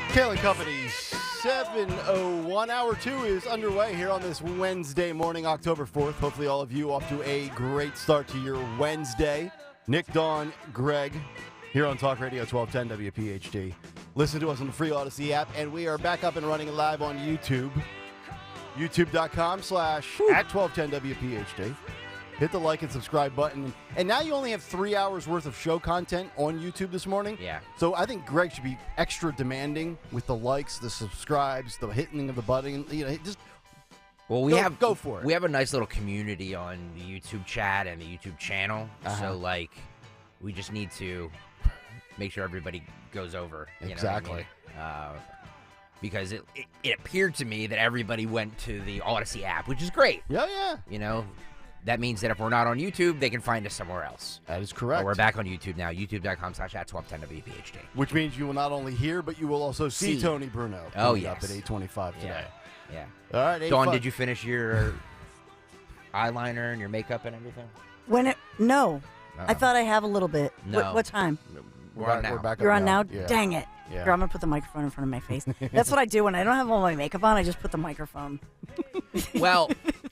Kayal and Company, 7:01. Hour 2 is underway here on this Wednesday morning, October 4th. Hopefully all of you off to a great start to your Wednesday. Nick, Dawn, Greg, here on Talk Radio 1210 WPHT. Listen to us on the free Odyssey app, and we are back up and running live on YouTube. YouTube.com/@1210 WPHT. Hit the like and subscribe button. And now you only have 3 hours worth of show content on YouTube this morning. Yeah. So I think Greg should be extra demanding with the likes, the subscribes, the hitting of the button. Just go for it. We have a nice little community on the YouTube chat and the YouTube channel. So we just need to make sure everybody goes over. Exactly. Because it appeared to me that everybody went to the Odyssey app, which is great. Yeah. That means that if we're not on YouTube, they can find us somewhere else. That is correct. But we're back on YouTube now, youtube.com/@1210 WPHT. Which means you will not only hear, but you will also see Tony Bruno. Oh, Up yes. at 8:25 today. Yeah. All right, Dawn, did you finish your eyeliner and your makeup and everything? No. Uh-oh. I thought I have a little bit. No. What time? We're on now. We're back You're up on now? Yeah. Dang it. Yeah. Here, I'm going to put the microphone in front of my face. That's what I do when I don't have all my makeup on. I just put the microphone. Well,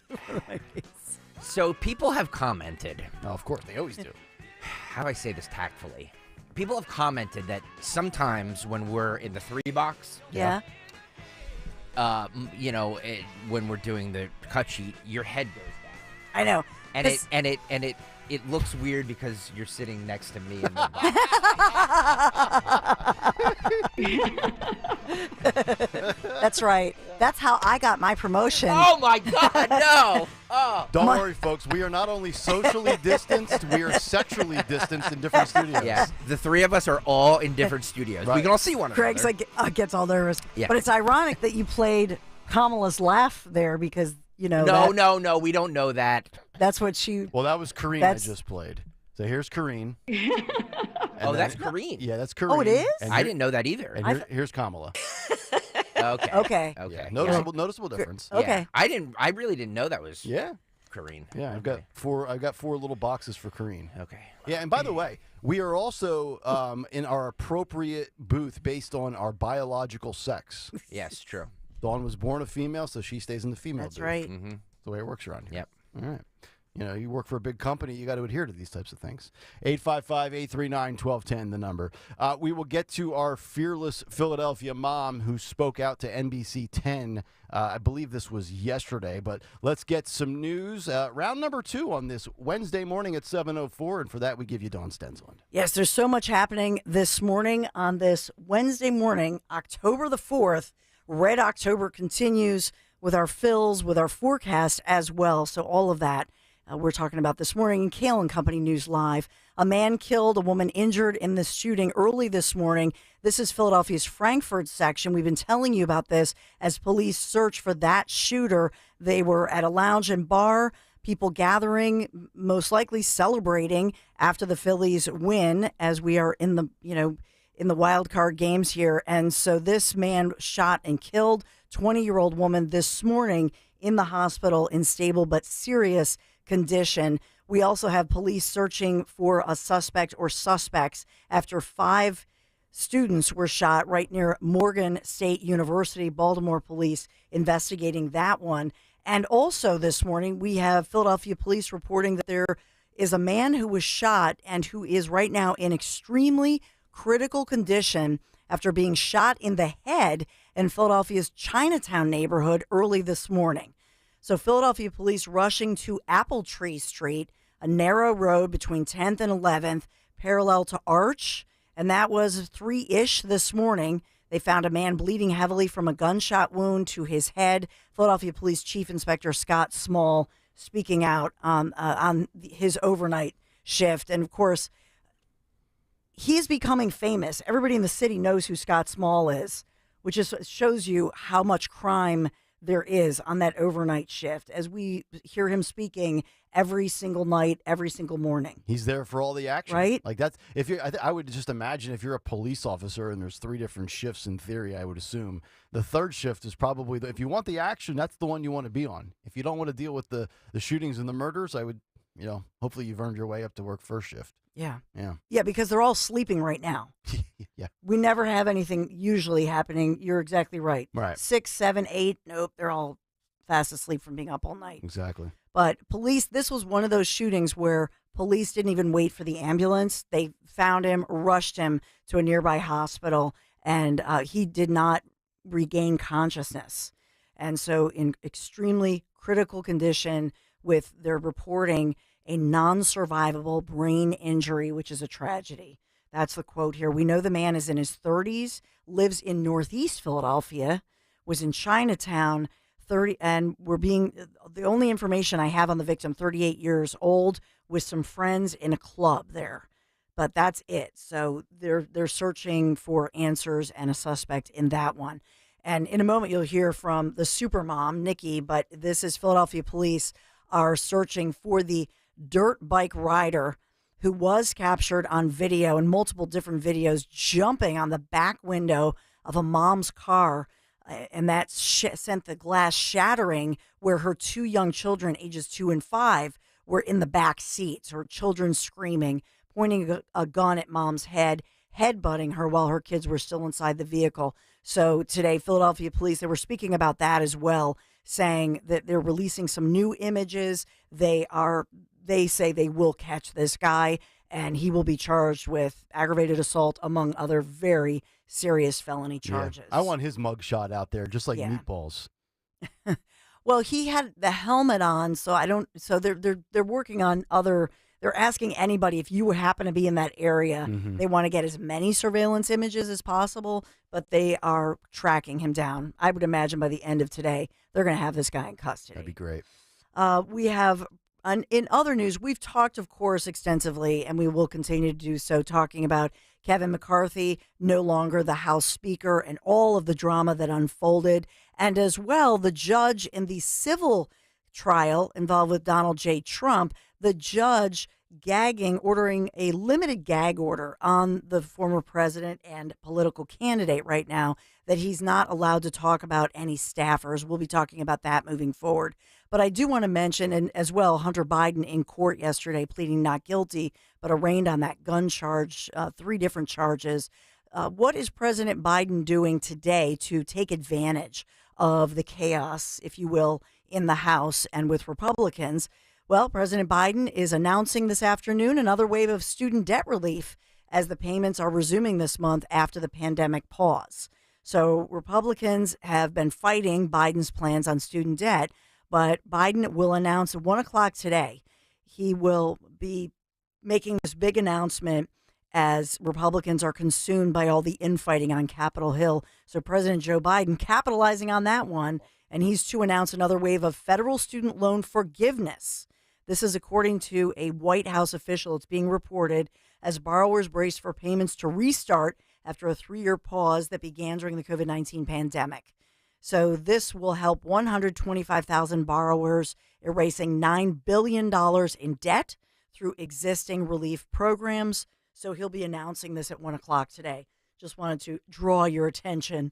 in front of my face. so people have commented. Oh, of course, they always do. How do I say this tactfully? People have commented that sometimes when we're in the 3 box, Yeah. when we're doing the cut sheet, your head goes down. I know. And it looks weird because you're sitting next to me in the box. That's right. That's how I got my promotion. Oh my God, no! Oh. Don't worry, folks. We are not only socially distanced, we are sexually distanced in different studios. Yeah, the 3 of us are all in different studios. Right. We can all see one another. Greg's gets all nervous. Yeah. But it's ironic that you played Kamala's laugh there because, No, we don't know that. that's what she... Well, that was Kareen I just played. So here's Kareen. That's Kareen. Yeah, that's Kareen. Oh, it is? And I didn't know that either. And here's Kamala. Okay. Yeah, noticeable difference. Okay. Yeah. I really didn't know that was Yeah. Kareen. Yeah, I've got four little boxes for Kareen. Okay. Yeah, and by the way, we are also in our appropriate booth based on our biological sex. Yes, true. Dawn was born a female, so she stays in the female That's booth. right. Mm-hmm. That's the way it works around here. Yep. All right. You work for a big company, you got to adhere to these types of things. 855-839-1210, the number. We will get to our fearless Philadelphia mom who spoke out to NBC 10. I believe this was yesterday, but let's get some news. Round number 2 on this Wednesday morning at 7:04, and for that we give you Dawn Stensland. Yes, there's so much happening this morning on this Wednesday morning, October the 4th. Red October continues with our fills, with our forecast as well. So all of that we're talking about this morning in Kayal and Company News Live. A man killed, a woman injured in this shooting early this morning. This is Philadelphia's Frankfurt section. We've been telling you about this as police search for that shooter. They were at a lounge and bar, people gathering, most likely celebrating after the Phillies win, as we are in the, in the wild card games here. And so this man shot and killed 20-year-old woman this morning in the hospital in stable but serious condition. We also have police searching for a suspect or suspects after 5 students were shot right near Morgan State University. Baltimore police investigating that one. And also this morning, we have Philadelphia police reporting that there is a man who was shot and who is right now in extremely critical condition after being shot in the head in Philadelphia's Chinatown neighborhood early this morning. So Philadelphia police rushing to Apple Tree Street, a narrow road between 10th and 11th, parallel to Arch. And that was 3-ish this morning. They found a man bleeding heavily from a gunshot wound to his head. Philadelphia Police Chief Inspector Scott Small speaking out on his overnight shift. And, of course, he's becoming famous. Everybody in the city knows who Scott Small is, which just shows you how much crime there is on that overnight shift as we hear him speaking every single night, every single morning. He's there for all the action. Right? Like that's, if you're, I would just imagine if you're a police officer and there's 3 different shifts in theory, I would assume the 3rd shift is probably if you want the action, that's the one you want to be on. If you don't want to deal with the shootings and the murders, I would hopefully you've earned your way up to work first shift. Yeah. Yeah. Yeah, because they're all sleeping right now. Yeah. We never have anything usually happening. You're exactly right. Right. 6, 7, 8. Nope. They're all fast asleep from being up all night. Exactly. But police, this was one of those shootings where police didn't even wait for the ambulance. They found him, rushed him to a nearby hospital, and he did not regain consciousness. And so in extremely critical condition with their reporting a non-survivable brain injury, which is a tragedy. That's the quote here. We know the man is in his 30s, lives in Northeast Philadelphia, was in Chinatown, and the only information I have on the victim, 38 years old, with some friends in a club there. But that's it. So they're searching for answers and a suspect in that one. And in a moment, you'll hear from the supermom, Nikki, but this is Philadelphia police are searching for the dirt bike rider who was captured on video and multiple different videos jumping on the back window of a mom's car. And that sent the glass shattering where her 2 young children, ages 2 and 5, were in the back seats, her children screaming, pointing a gun at mom's head, headbutting her while her kids were still inside the vehicle. So today, Philadelphia police, they were speaking about that as well, saying that they're releasing some new images. They say they will catch this guy, and he will be charged with aggravated assault, among other very serious felony charges. Yeah. I want his mugshot out there, just like Meatballs. Well, he had the helmet on, so I don't. So they're working on other. They're asking anybody if you happen to be in that area. Mm-hmm. They want to get as many surveillance images as possible, but they are tracking him down. I would imagine by the end of today, they're going to have this guy in custody. That'd be great. We have. In other news, we've talked, of course, extensively, and we will continue to do so, talking about Kevin McCarthy, no longer the House Speaker, and all of the drama that unfolded, and as well, the judge in the civil trial involved with Donald J. Trump, the judge ordering a limited gag order on the former president and political candidate right now, that he's not allowed to talk about any staffers. We'll be talking about that moving forward. But I do want to mention, and as well, Hunter Biden in court yesterday pleading not guilty, but arraigned on that gun charge, 3 different charges. What is President Biden doing today to take advantage of the chaos, if you will, in the House and with Republicans? Well, President Biden is announcing this afternoon another wave of student debt relief as the payments are resuming this month after the pandemic pause. So Republicans have been fighting Biden's plans on student debt, but Biden will announce at 1 o'clock today. He will be making this big announcement as Republicans are consumed by all the infighting on Capitol Hill. So President Joe Biden capitalizing on that one, and he's to announce another wave of federal student loan forgiveness. This is according to a White House official. It's being reported as borrowers brace for payments to restart after a 3-year pause that began during the COVID-19 pandemic. So this will help 125,000 borrowers, erasing $9 billion in debt through existing relief programs. So he'll be announcing this at 1 o'clock today. Just wanted to draw your attention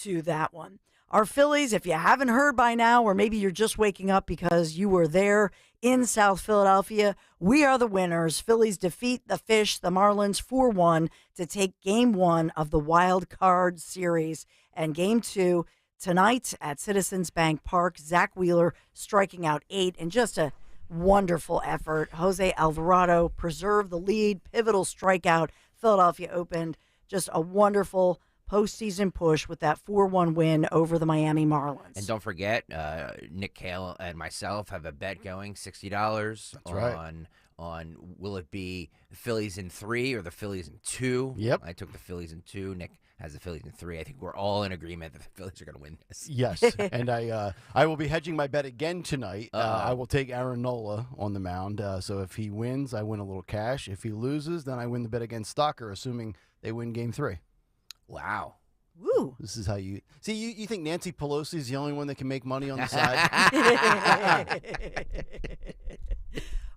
to that one. Our Phillies, if you haven't heard by now, or maybe you're just waking up because you were there in South Philadelphia, we are the winners. Phillies defeat the Fish, the Marlins, 4-1 to take Game 1 of the Wild Card Series. And Game 2 tonight at Citizens Bank Park. Zach Wheeler striking out 8 in just a wonderful effort. Jose Alvarado preserved the lead, pivotal strikeout. Philadelphia opened just a wonderful postseason push with that 4-1 win over the Miami Marlins. And don't forget, Nick Kayal and myself have a bet going, $60 on will it be the Phillies in 3 or the Phillies in 2. Yep. I took the Phillies in 2. Nick has the Phillies in 3. I think we're all in agreement that the Phillies are going to win this. Yes, and I will be hedging my bet again tonight. I will take Aaron Nola on the mound. So if he wins, I win a little cash. If he loses, then I win the bet against Stocker, assuming they win Game 3. Wow. Woo. This is how you see. You think Nancy Pelosi is the only one that can make money on the side?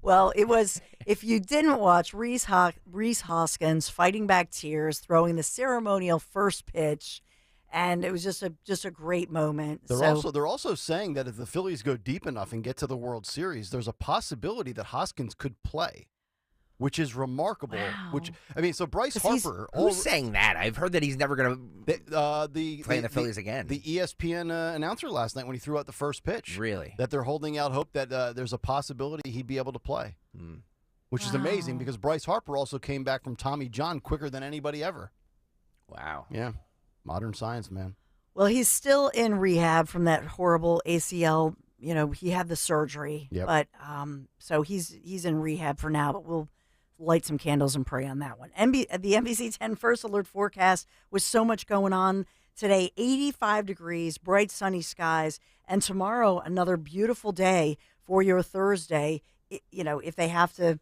Well, it was, if you didn't watch, Reese Hoskins fighting back tears, throwing the ceremonial first pitch, And it was just a great moment. They're also saying that if the Phillies go deep enough and get to the World Series, there's a possibility that Hoskins could play, which is remarkable. Wow. So Bryce Harper. Who's saying that? I've heard that he's never going to play in the Phillies again. The ESPN announcer last night when he threw out the first pitch. Really? That they're holding out hope that there's a possibility he'd be able to play, which is amazing because Bryce Harper also came back from Tommy John quicker than anybody ever. Wow. Yeah. Modern science, man. Well, he's still in rehab from that horrible ACL. He had the surgery, but so he's in rehab for now. But we'll light some candles and pray on that one. The NBC 10 First Alert forecast with so much going on today: 85 degrees, bright sunny skies, and tomorrow another beautiful day for your Thursday. If they have to,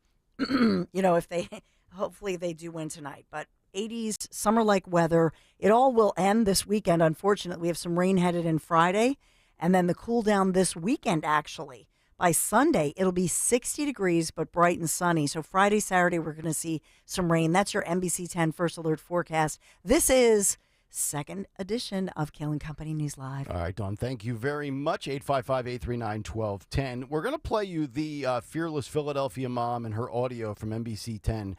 hopefully they do win tonight, but 80s, summer-like weather. It all will end this weekend. Unfortunately, we have some rain headed in Friday, and then the cool down this weekend, actually. By Sunday, it'll be 60 degrees, but bright and sunny. So Friday, Saturday, we're going to see some rain. That's your NBC 10 First Alert forecast. This is second edition of Kayal and Company News Live. All right, Dawn, thank you very much. 855-839-1210. We're going to play you the fearless Philadelphia mom and her audio from NBC 10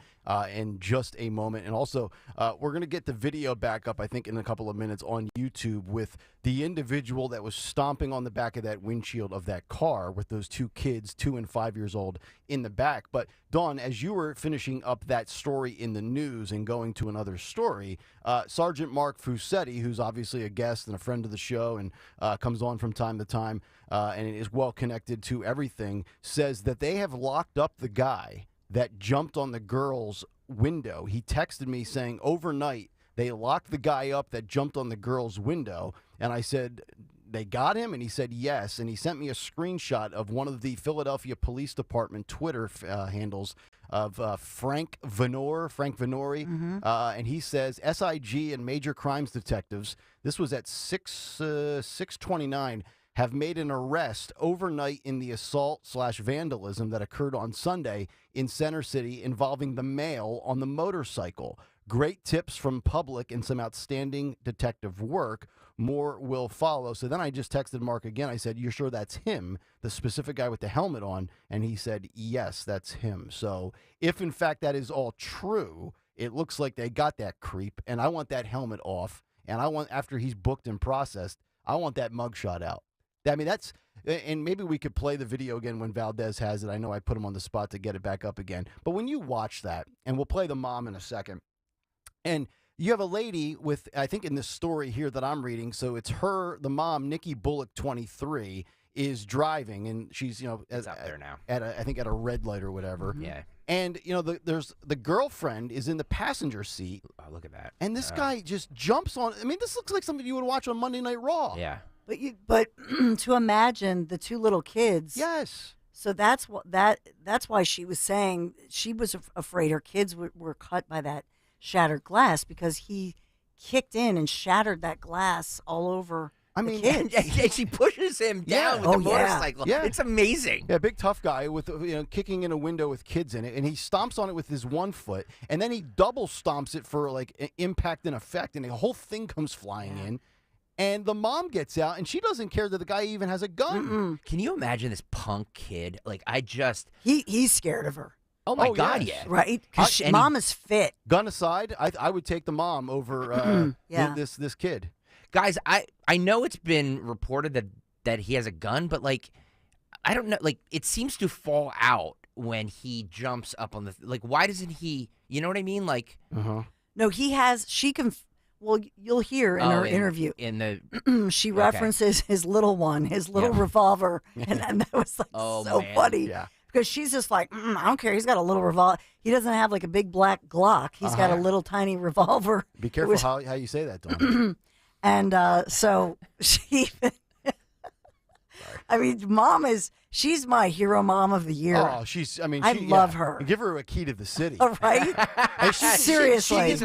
in just a moment. And also, we're going to get the video back up, I think, in a couple of minutes on YouTube with the individual that was stomping on the back of that windshield of that car with those two kids, 2 and 5 years old, in the back. But, Dawn, as you were finishing up that story in the news and going to another story, Sergeant Mark Fusetti, who's obviously a guest and a friend of the show and comes on from time to time and is well connected to everything, says that they have locked up the guy that jumped on the girl's window. He texted me saying overnight they locked the guy up that jumped on the girl's window. And I said, they got him? And he said yes. And he sent me a screenshot of one of the Philadelphia Police Department Twitter handles of Frank Venori. And he says, SIG and major crimes detectives, this was at 6:29, have made an arrest overnight in the assault/vandalism that occurred on Sunday in Center City involving the male on the motorcycle. Great tips from public and some outstanding detective work. More will follow. So then I just texted Mark again. I said, you're sure that's him, the specific guy with the helmet on? And he said, yes, that's him. So if, in fact, that is all true, it looks like they got that creep, and I want that helmet off, and I want, after he's booked and processed, I want that mugshot out. I mean, that's, and maybe we could play the video again when Valdez has it. I know I put him on the spot to get it back up again. But when you watch that, and we'll play the mom in a second, and you have a lady with, I think in this story here that I'm reading, so it's her, the mom, Nikki Bullock, 23, is driving, and she's, It's up there now. I think at a red light or whatever. Yeah. And, there's the girlfriend is in the passenger seat. Oh, look at that. And this guy just jumps on. I mean, this looks like something you would watch on Monday Night Raw. Yeah. But to imagine the two little kids. Yes. So that's why she was saying she was afraid her kids were cut by that shattered glass because he kicked in and shattered that glass all over. The kids. And she pushes him down with the motorcycle. Yeah. It's amazing. Yeah, big tough guy with kicking in a window with kids in it, and he stomps on it with his one foot, and then he double stomps it for like impact and effect, and the whole thing comes flying in. And the mom gets out, and she doesn't care that the guy even has a gun. Mm-mm. Can you imagine this punk kid? Like, he's scared of her. Oh my God, yes. yeah. Right? Because mom is fit. Gun aside, I would take the mom over this kid. Guys, I know it's been reported that he has a gun, but like, I don't know. Like, it seems to fall out when he jumps up on the. Like, why doesn't he? You know what I mean? Like, No, he has. She can. Well, you'll hear in her interview. She references his little one, his little revolver, and that was like so funny. Yeah. Because she's just like, I don't care. He's got a little revolver. He doesn't have like a big black Glock. He's got a little tiny revolver. Be careful how you say that, Dawn. And so she, I mean, she's my hero mom of the year. Oh, I love her. Give her a key to the city. All right? Seriously.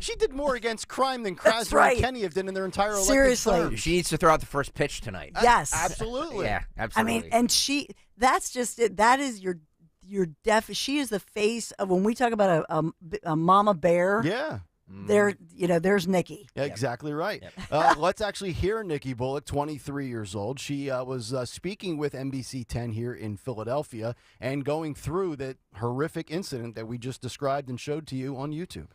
She did more against crime than Krasner and Kenny have done in their entire elected Seriously. terms. she needs to throw out the first pitch tonight. Yes. Absolutely. Yeah, absolutely. I mean, and that's just it. That is your she is the face of when we talk about a mama bear. Yeah. there's Nikki. Yeah, exactly right. Let's actually hear Nikki Bullock, 23 years old. She was speaking with NBC 10 here in Philadelphia and going through that horrific incident that we just described and showed to you on YouTube.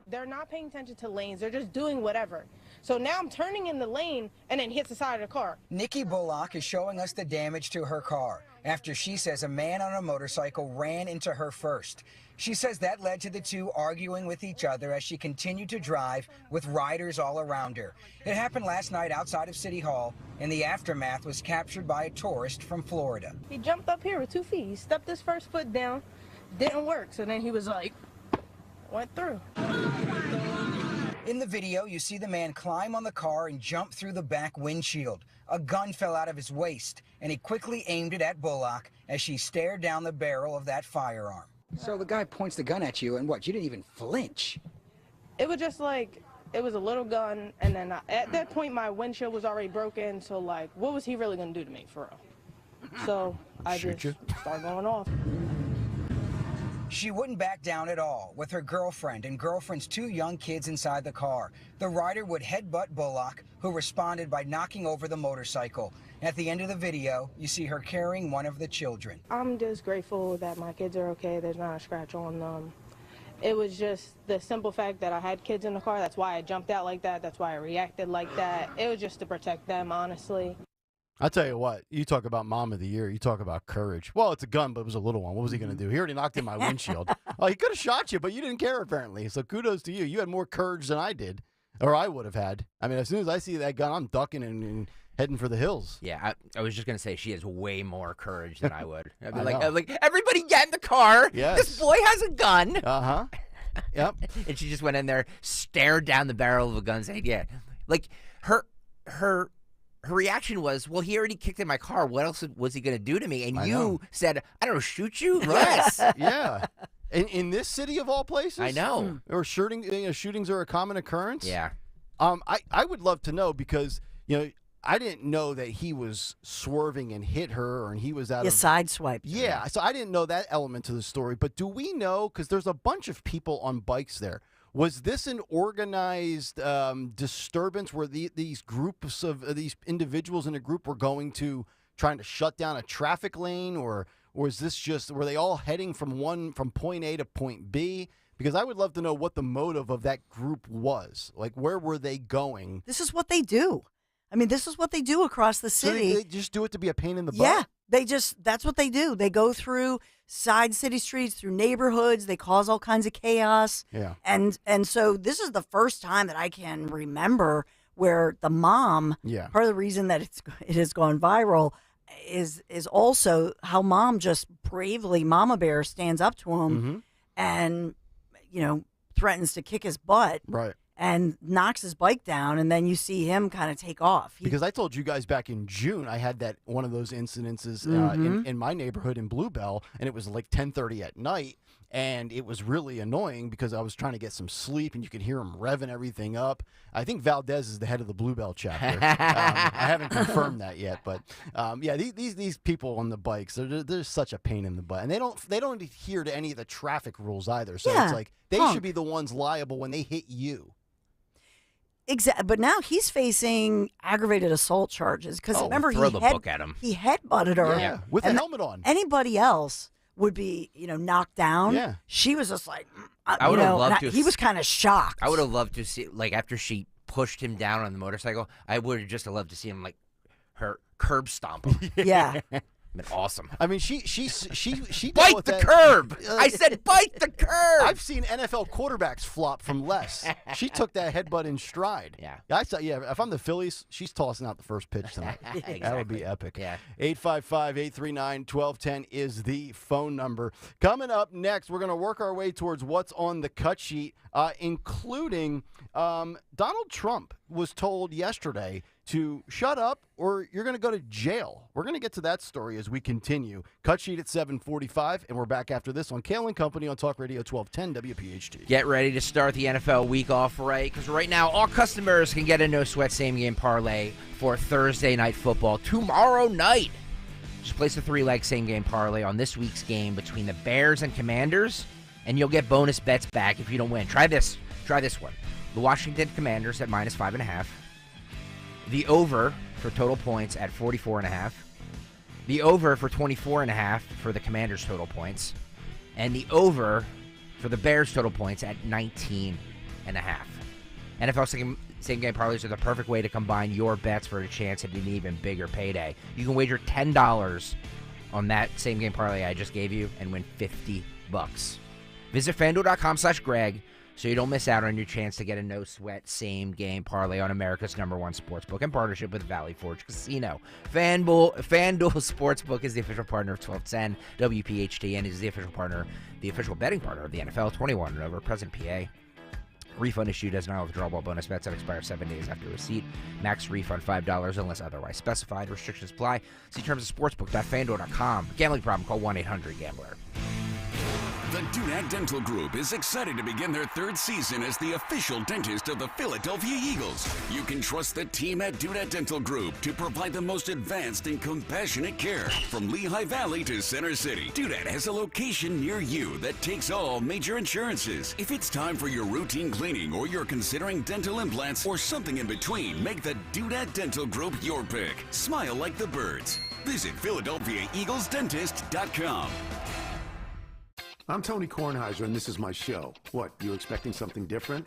They're not paying attention to lanes. They're just doing whatever. So now I'm turning in the lane and then hits the side of the car. Nikki Bullock is showing us the damage to her car after she says a man on a motorcycle ran into her first. She says that led to the two arguing with each other as she continued to drive with riders all around her. It happened last night outside of City Hall, and the aftermath was captured by a tourist from Florida. He jumped up here with 2 feet. He stepped his first foot down. Didn't work. So then he was like, went through. In the video, you see the man climb on the car and jump through the back windshield. A gun fell out of his waist, and he quickly aimed it at Bullock as she stared down the barrel of that firearm. So the guy points the gun at you, and what, you didn't even flinch? It was just like, it was a little gun, and then at that point my windshield was already broken, so like, what was he really going to do to me, for real? So I just started going off. She wouldn't back down at all with her girlfriend and girlfriend's 2 young kids inside the car. The rider would headbutt Bullock, who responded by knocking over the motorcycle. At the end of the video, you see her carrying one of the children. I'm just grateful that my kids are okay. There's not a scratch on them. It was just the simple fact that I had kids in the car. That's why I jumped out like that. That's why I reacted like that. It was just to protect them, honestly. I'll tell you what, you talk about mom of the year, you talk about courage. Well, it's a gun, but it was a little one. What was he going to do? He already knocked in my windshield. Oh, he could have shot you, but you didn't care apparently. So kudos to you. You had more courage than I did, or I would have had. I mean, as soon as I see that gun, I'm ducking and heading for the hills. Yeah, I was just going to say she has way more courage than I would. I'd be like, everybody get in the car. Yes. This boy has a gun. Uh-huh. Yep. And she just went in there, stared down the barrel of a gun, saying, yeah. Like, her reaction was, well, he already kicked in my car. What else was he going to do to me? And you said, I don't know, shoot you? Yes. Yeah. In this city of all places? I know. Or shootings are a common occurrence? Yeah. I would love to know because, I didn't know that he was swerving and hit her and he was out of... sideswiped. Yeah, so I didn't know that element to the story. But do we know, because there's a bunch of people on bikes there, was this an organized disturbance where these groups of these individuals in a group were trying to shut down a traffic lane, or is this just, were they all heading from point A to point B? Because I would love to know what the motive of that group was. Like, where were they going? This is what they do. I mean, this is what they do across the city. So they just do it to be a pain in the butt? Yeah, that's what they do. They go through side city streets, through neighborhoods. They cause all kinds of chaos. Yeah. And so this is the first time that I can remember where the mom, part of the reason that it has gone viral is also how mom just bravely, Mama Bear, stands up to him and, threatens to kick his butt. Right. And knocks his bike down, and then you see him kind of take off. Because I told you guys back in June, I had one of those incidences in my neighborhood in Bluebell, and it was like 10:30 at night, and it was really annoying because I was trying to get some sleep, and you could hear him revving everything up. I think Valdez is the head of the Bluebell chapter. I haven't confirmed that yet, but these people on the bikes, they're such a pain in the butt, and they don't adhere to any of the traffic rules either. So it's like they should be the ones liable when they hit you. Exactly, but now he's facing aggravated assault charges because remember throw the book at him. He headbutted her, with a helmet on. Anybody else would be, knocked down. Yeah, she was just like, I would have loved to. He was kind of shocked. I would have loved to see, like, after she pushed him down on the motorcycle, I would have just loved to see him, like, her curb stomp him. Yeah. Been awesome. I mean, she bite the curb. I said bite the curb. I've seen NFL quarterbacks flop from less. She took that headbutt in stride. Yeah. I saw. Yeah. If I'm the Phillies, she's tossing out the first pitch tonight. Exactly. That would be epic. Yeah. 855-839-1210 is the phone number. Coming up next, we're going to work our way towards what's on the cut sheet, including Donald Trump was told yesterday to shut up or you're going to go to jail. We're going to get to that story as we continue. Cut sheet at 7:45, and we're back after this on Kayal and Company on Talk Radio 1210 WPHT. Get ready to start the NFL week off right, because right now all customers can get a no-sweat same-game parlay for Thursday night football tomorrow night. Just place a 3-leg same-game parlay on this week's game between the Bears and Commanders, and you'll get bonus bets back if you don't win. Try this. Try this one. The Washington Commanders at -5.5. The over for total points at 44.5. The over for 24.5 for the Commanders' total points. And the over for the Bears' total points at 19.5. NFL same-game parlays are the perfect way to combine your bets for a chance at an even bigger payday. You can wager $10 on that same-game parlay I just gave you and win $50. Visit FanDuel.com/Greg so you don't miss out on your chance to get a no-sweat same-game parlay on America's #1 sportsbook in partnership with Valley Forge Casino. FanDuel Sportsbook is the official partner of 1210 WPHT and is the official betting partner of the NFL. 21 and over, present PA. Refund issued as non-withdrawable bonus bets that expire 7 days after receipt. Max refund $5 unless otherwise specified. Restrictions apply. See terms at sportsbook.fanduel.com. Gambling problem? Call 1-800-GAMBLER. The Dunat Dental Group is excited to begin their third season as the official dentist of the Philadelphia Eagles. You can trust the team at Dunat Dental Group to provide the most advanced and compassionate care. From Lehigh Valley to Center City, Dunat has a location near you that takes all major insurances. If it's time for your routine cleaning or you're considering dental implants or something in between, make the Dunat Dental Group your pick. Smile like the birds. Visit PhiladelphiaEaglesDentist.com. I'm Tony Kornheiser, and this is my show. What, you expecting something different?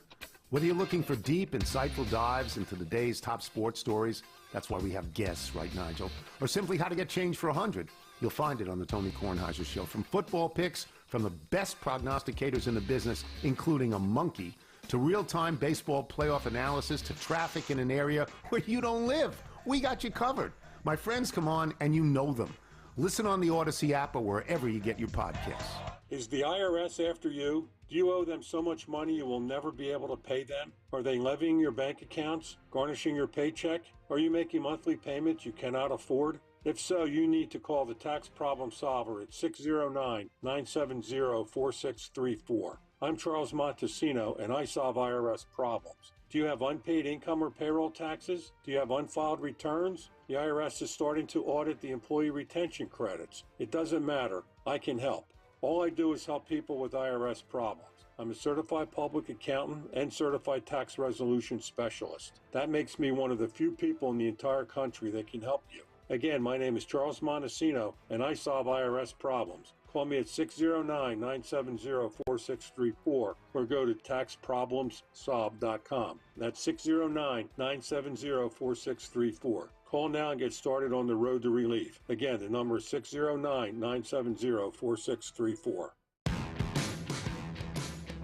Whether you're looking for deep, insightful dives into the day's top sports stories, that's why we have guests, right, Nigel? Or simply how to get change for 100, you'll find it on the Tony Kornheiser Show. From football picks, from the best prognosticators in the business, including a monkey, to real-time baseball playoff analysis, to traffic in an area where you don't live. We got you covered. My friends come on, and you know them. Listen on the Odyssey app or wherever you get your podcasts. Is the IRS after you? Do you owe them so much money you will never be able to pay them? Are they levying your bank accounts, garnishing your paycheck? Are you making monthly payments you cannot afford? If so, you need to call the Tax Problem Solver at 609-970-4634. I'm Charles Montesino, and I solve IRS problems. Do you have unpaid income or payroll taxes? Do you have unfiled returns? The IRS is starting to audit the employee retention credits. It doesn't matter. I can help. All I do is help people with IRS problems. I'm a certified public accountant and certified tax resolution specialist. That makes me one of the few people in the entire country that can help you. Again, my name is Charles Montesino, and I solve IRS problems. Call me at 609-970-4634 or go to taxproblemsolve.com. That's 609-970-4634. Call now and get started on the road to relief. Again, the number is 609-970-4634.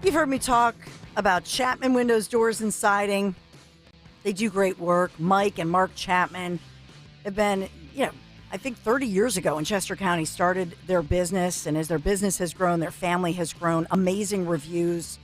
You've heard me talk about Chapman Windows, Doors, and Siding. They do great work. Mike and Mark Chapman have been, I think 30 years ago in Chester County started their business. And as their business has grown, their family has grown. Amazing reviews.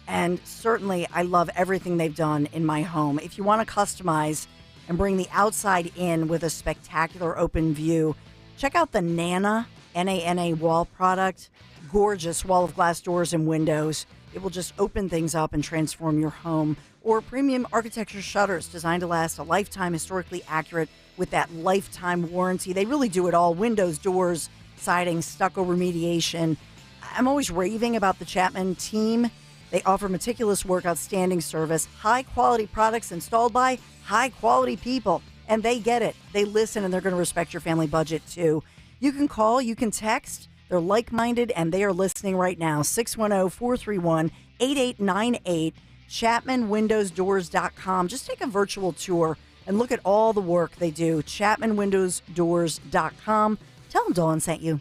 And certainly I love everything they've done in my home. If you want to customize and bring the outside in with a spectacular open view, check out the Nana, N-A-N-A wall product. Gorgeous wall of glass doors and windows. It will just open things up and transform your home. Or premium architecture shutters designed to last a lifetime, historically accurate with that lifetime warranty. They really do it all. Windows, doors, siding, stucco remediation. I'm always raving about the Chapman team. They offer meticulous work, outstanding service, high-quality products installed by high-quality people. And they get it. They listen, and they're going to respect your family budget, too. You can call. You can text. They're like-minded, and they are listening right now. 610-431-8898. ChapmanWindowsDoors.com. Just take a virtual tour and look at all the work they do. ChapmanWindowsDoors.com. Tell them Dawn sent you.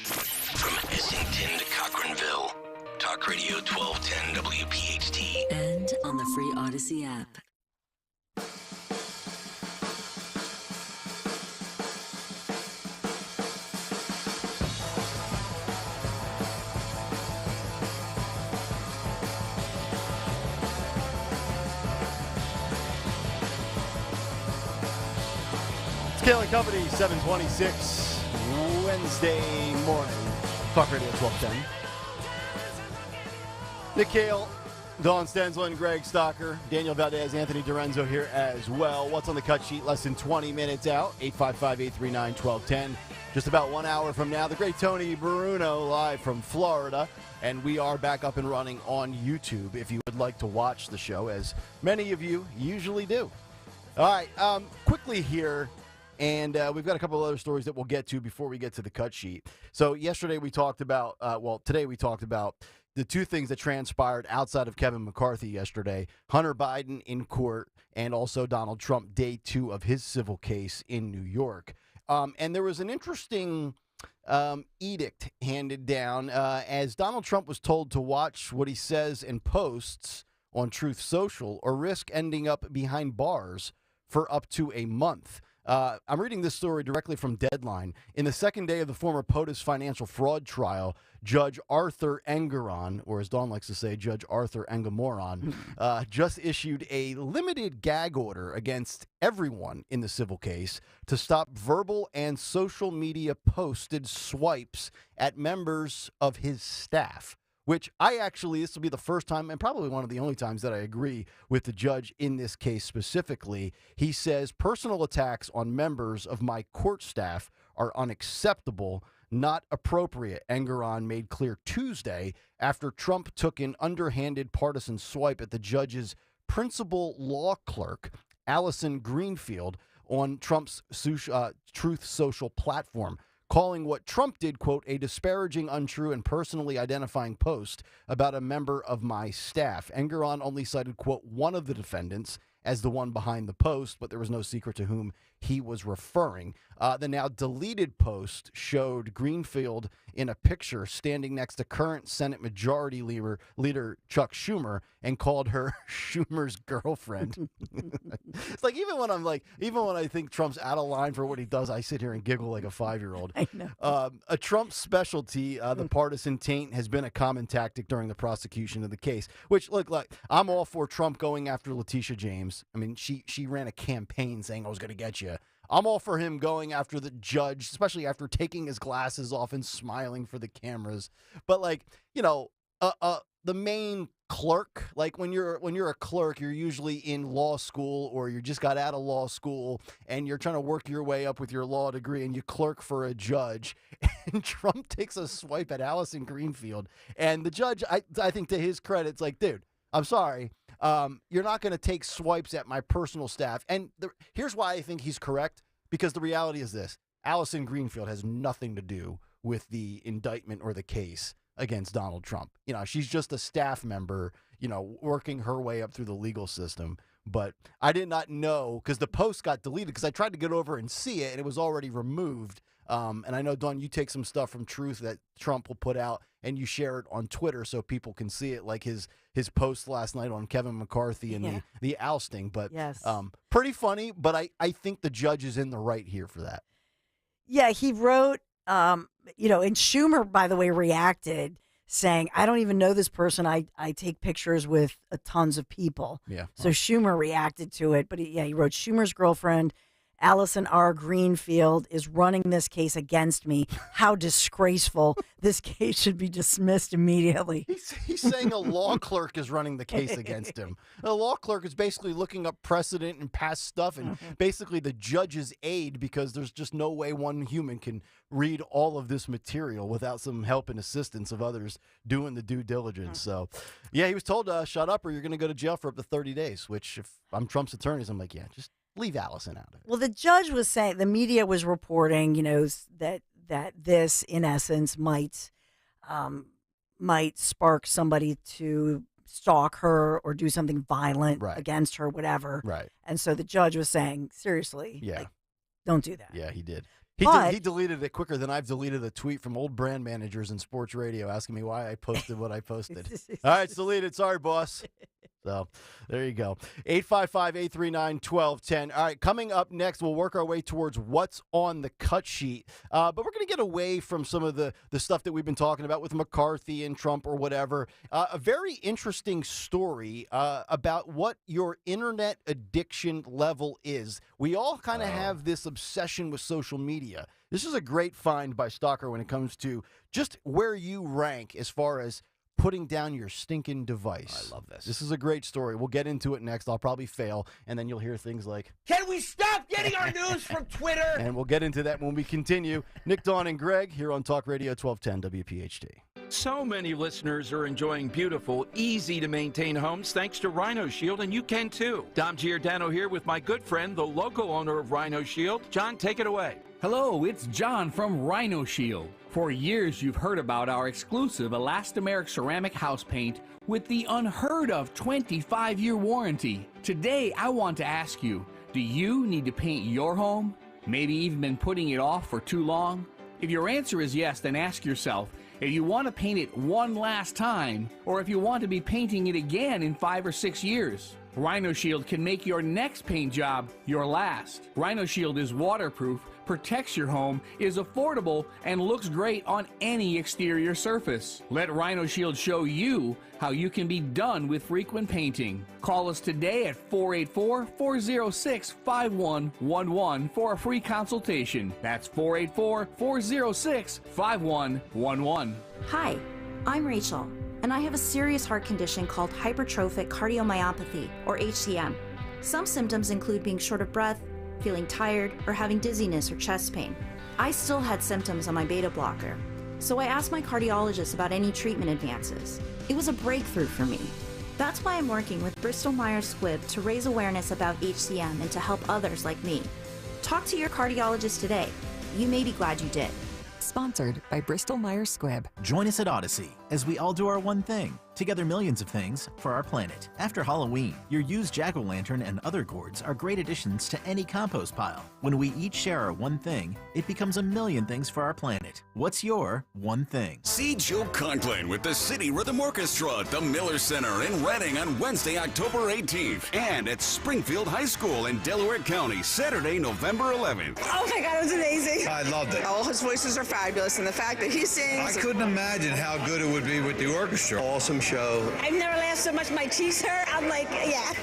From Essington to Cochranville, Talk Radio 1210 WPHT. And on the free Odyssey app. Kayal Company, 726, Wednesday morning. Talk Radio 1210. Nick Kayal, Dawn Stensland, Greg Stocker, Daniel Valdez, Anthony Dorenzo here as well. What's on the cut sheet? Less than 20 minutes out. 855-839-1210. Just about 1 hour from now, the great Tony Bruno live from Florida. And we are back up and running on YouTube if you would like to watch the show, as many of you usually do. All right, quickly here, and we've got a couple of other stories that we'll get to before we get to the cut sheet. So yesterday we talked about, today we talked about the two things that transpired outside of Kevin McCarthy yesterday: Hunter Biden in court and also Donald Trump, day 2 of his civil case in New York. And there was an interesting edict handed down as Donald Trump was told to watch what he says and posts on Truth Social or risk ending up behind bars for up to a month. I'm reading this story directly from Deadline. In the second day of the former POTUS financial fraud trial, Judge Arthur Engeron, or as Dawn likes to say, Judge Arthur Engemoron, just issued a limited gag order against everyone in the civil case to stop verbal and social media posted swipes at members of his staff. Which this will be the first time and probably one of the only times that I agree with the judge in this case specifically. He says personal attacks on members of my court staff are unacceptable, not appropriate, Engeron made clear Tuesday after Trump took an underhanded partisan swipe at the judge's principal law clerk, Allison Greenfield, on Trump's Truth Social platform, calling what Trump did, quote, a disparaging, untrue, and personally identifying post about a member of my staff. Engeron only cited, quote, one of the defendants as the one behind the post, but there was no secret to whom he was referring. The now deleted post showed Greenfield in a picture standing next to current Senate Majority Leader Chuck Schumer and called her Schumer's girlfriend. It's like even when I think Trump's out of line for what he does, I sit here and giggle like a 5-year-old. I know. A Trump specialty, the partisan taint, has been a common tactic during the prosecution of the case. Which, look, like I'm all for Trump going after Letitia James. I mean, she ran a campaign saying I was going to get you. I'm all for him going after the judge, especially after taking his glasses off and smiling for the cameras. But the main clerk, like when you're a clerk, you're usually in law school or you just got out of law school and you're trying to work your way up with your law degree and you clerk for a judge. And Trump takes a swipe at Allison Greenfield, and the judge, I think to his credit, it's like, dude, I'm sorry. You're not going to take swipes at my personal staff. And here's why I think he's correct, because the reality is this. Allison Greenfield has nothing to do with the indictment or the case against Donald Trump. She's just a staff member, working her way up through the legal system. But I did not know, because the post got deleted, because I tried to get over and see it, and it was already removed. And I know, Dawn, you take some stuff from Truth that Trump will put out, and you share it on Twitter so people can see it, like his post last night on Kevin McCarthy and the ousting. But yes. Pretty funny, but I think the judge is in the right here for that. Yeah, he wrote, and Schumer, by the way, reacted saying, I don't even know this person. I take pictures with tons of people. Yeah. So Schumer reacted to it, but he wrote, Schumer's girlfriend, Allison R. Greenfield, is running this case against me. How disgraceful. This case should be dismissed immediately. He's saying a law clerk is running the case against him. A law clerk is basically looking up precedent and past stuff and basically the judge's aid, because there's just no way one human can read all of this material without some help and assistance of others doing the due diligence. So, yeah, he was told, shut up or you're going to go to jail for up to 30 days, which if I'm Trump's attorneys, I'm like, yeah, just leave Allison out of it. Well, the judge was saying, the media was reporting, that this, in essence, might spark somebody to stalk her or do something violent against her, whatever. Right. And so the judge was saying, seriously, don't do that. Yeah, he did. He deleted it quicker than I've deleted a tweet from old brand managers in sports radio asking me why I posted what I posted. All right, it's deleted. Sorry, boss. So there you go. 855-839-1210. All right, coming up next, we'll work our way towards what's on the cut sheet. But we're going to get away from some of the stuff that we've been talking about with McCarthy and Trump or whatever. A very interesting story about what your internet addiction level is. We all kind of have this obsession with social media. This is a great find by Stalker when it comes to just where you rank as far as putting down your stinking device. I love this. This is a great story. We'll get into it next. I'll probably fail, and then you'll hear things like, "Can we stop getting our news from Twitter?" And we'll get into that when we continue. Nick, Dawn, and Greg here on Talk Radio 1210 WPHT. So many listeners are enjoying beautiful, easy-to-maintain homes thanks to Rhino Shield, and you can too. Dom Giordano here with my good friend, the local owner of Rhino Shield. John, take it away. Hello, it's John from Rhino Shield. For years, you've heard about our exclusive elastomeric ceramic house paint with the unheard of 25-year warranty. Today, I want to ask you, do you need to paint your home? Maybe even been putting it off for too long? If your answer is yes, then ask yourself, if you want to paint it one last time, or if you want to be painting it again in 5 or 6 years. Rhino Shield can make your next paint job your last. Rhino Shield is waterproof, protects your home, is affordable, and looks great on any exterior surface. Let Rhino Shield show you how you can be done with frequent painting. Call us today at 484-406-5111 for a free consultation. That's 484-406-5111. Hi, I'm Rachel, and I have a serious heart condition called hypertrophic cardiomyopathy, or HCM. Some symptoms include being short of breath, feeling tired, or having dizziness or chest pain. I still had symptoms on my beta blocker, so I asked my cardiologist about any treatment advances. It was a breakthrough for me. That's why I'm working with Bristol Myers Squibb to raise awareness about HCM and to help others like me. Talk to your cardiologist today. You may be glad you did. Sponsored by Bristol Myers Squibb. Join us at Odyssey as we all do our one thing. Together millions of things for our planet. After Halloween, your used jack-o'-lantern and other gourds are great additions to any compost pile. When we each share our one thing, it becomes a million things for our planet. What's your one thing? See Joe Conklin with the City Rhythm Orchestra at the Miller Center in Reading on Wednesday, October 18th. And at Springfield High School in Delaware County, Saturday, November 11th. Oh my God, it was amazing. I loved it. All his voices are fabulous, and the fact that he sings. I couldn't imagine how good it would be with the orchestra. Awesome show. I've never laughed so much. My teeth hurt. I'm like, yeah.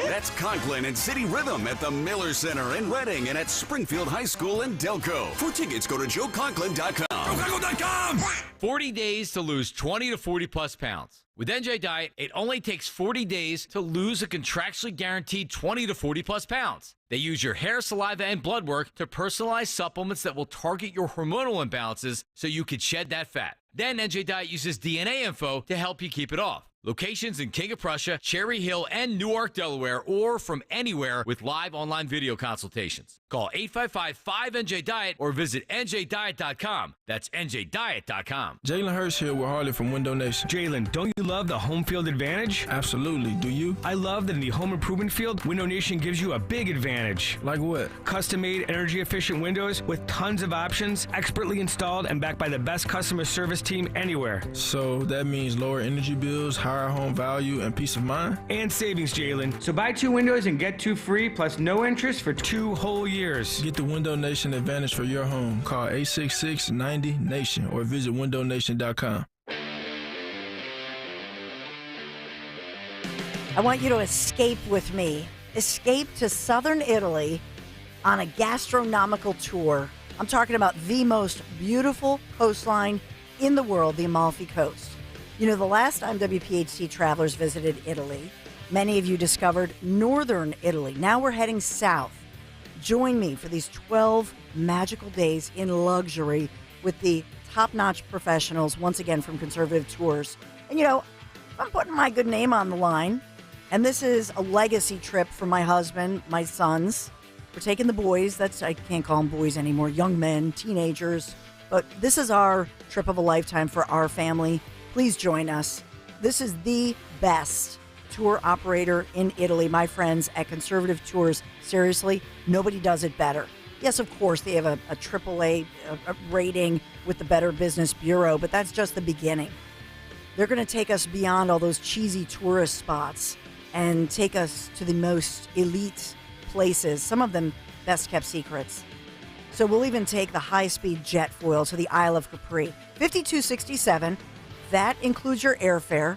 That's Conklin and City Rhythm at the Miller Center in Reading and at Springfield High School in Delco. For tickets, go to joeconklin.com. JoeConklin.com! 40 days to lose 20 to 40 plus pounds. With NJ Diet, it only takes 40 days to lose a contractually guaranteed 20 to 40 plus pounds. They use your hair, saliva, and blood work to personalize supplements that will target your hormonal imbalances so you can shed that fat. Then NJ Diet uses DNA info to help you keep it off. Locations in King of Prussia, Cherry Hill, and Newark, Delaware, or from anywhere with live online video consultations. Call 855-5NJ-DIET or visit NJDiet.com. That's NJDiet.com. Jalen Hurst here with Harley from Window Nation. Jalen, don't you love the home field advantage? Absolutely. Do you? I love that in the home improvement field, Window Nation gives you a big advantage. Like what? Custom-made, energy-efficient windows with tons of options, expertly installed and backed by the best customer service team anywhere. So that means lower energy bills, higher home value, and peace of mind? And savings, Jalen. So buy 2 windows and get 2 free, plus no interest for 2 whole years. Get the Window Nation advantage for your home. Call 866-90-NATION or visit windownation.com. I want you to escape with me. Escape to southern Italy on a gastronomical tour. I'm talking about the most beautiful coastline in the world, the Amalfi Coast. You know, the last time WPHT travelers visited Italy, many of you discovered northern Italy. Now we're heading south. Join me for these 12 magical days in luxury with the top-notch professionals, once again from Conservative Tours. And, you know, I'm putting my good name on the line. And this is a legacy trip for my husband, my sons. We're taking the boys. I can't call them boys anymore. Young men, teenagers. But this is our trip of a lifetime for our family. Please join us. This is the best tour operator in Italy, my friends at Conservative Tours. Seriously, nobody does it better. Yes, of course, they have a AAA rating with the Better Business Bureau, but that's just the beginning. They're going to take us beyond all those cheesy tourist spots and take us to the most elite places, some of them best-kept secrets. So we'll even take the high-speed jet foil to the Isle of Capri. $52.67. That includes your airfare,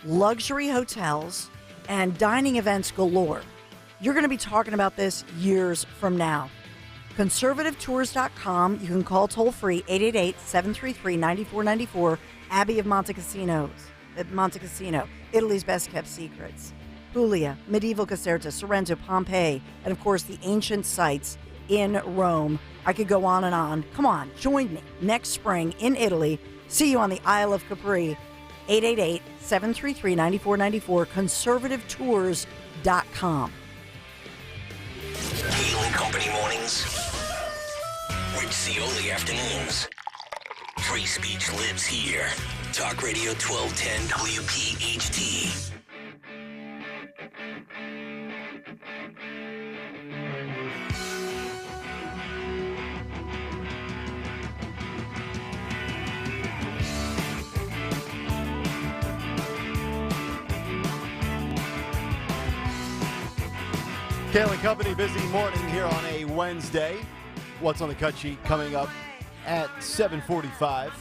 luxury hotels, and dining events galore. You're going to be talking about this years from now. ConservativeTours.com. You can call toll-free 888-733-9494. Abbey of Monte Casinos. Monte Cassino, Italy's best kept secrets, Puglia, medieval Caserta, Sorrento, Pompeii, and of course the ancient sites in Rome. I could go on and on. Come on, join me next spring in Italy. See you on the Isle of Capri. 888-733-9494, conservativetours.com. Kayal and Company mornings. Rich Cioli afternoons. Free speech lives here. Talk Radio 1210 WPHT. Kayal and Company, busy morning here on a Wednesday. What's on the cut sheet coming up at 7:45.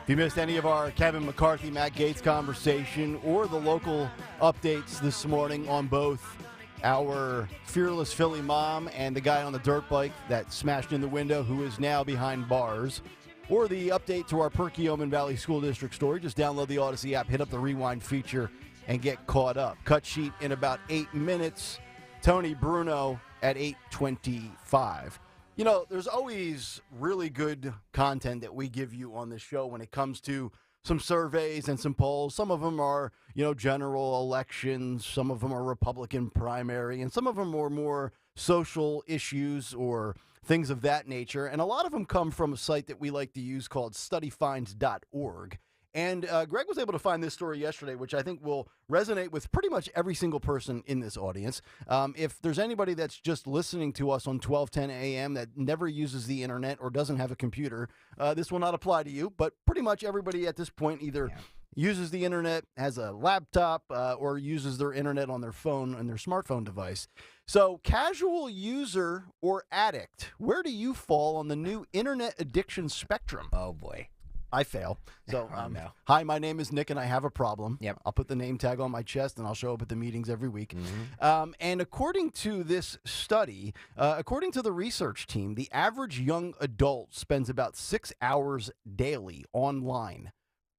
If you missed any of our Kevin McCarthy, Matt Gaetz conversation or the local updates this morning on both our fearless Philly mom and the guy on the dirt bike that smashed in the window who is now behind bars, or the update to our Perkiomen Valley School District story, just download the Odyssey app, hit up the rewind feature, and get caught up. Cut sheet in about 8 minutes. Tony Bruno at 8:25. You know, there's always really good content that we give you on this show when it comes to some surveys and some polls. Some of them are, general elections. Some of them are Republican primary. And some of them are more social issues or things of that nature. And a lot of them come from a site that we like to use called studyfinds.org. And Greg was able to find this story yesterday, which I think will resonate with pretty much every single person in this audience. If there's anybody that's just listening to us on 1210 a.m. that never uses the internet or doesn't have a computer, this will not apply to you. But pretty much everybody at this point either uses the internet, has a laptop, or uses their internet on their phone and their smartphone device. So casual user or addict, where do you fall on the new internet addiction spectrum? Oh, boy. I fail. So, hi, my name is Nick, and I have a problem. Yep. I'll put the name tag on my chest, and I'll show up at the meetings every week. And according to this study, according to the research team, the average young adult spends about 6 hours daily online.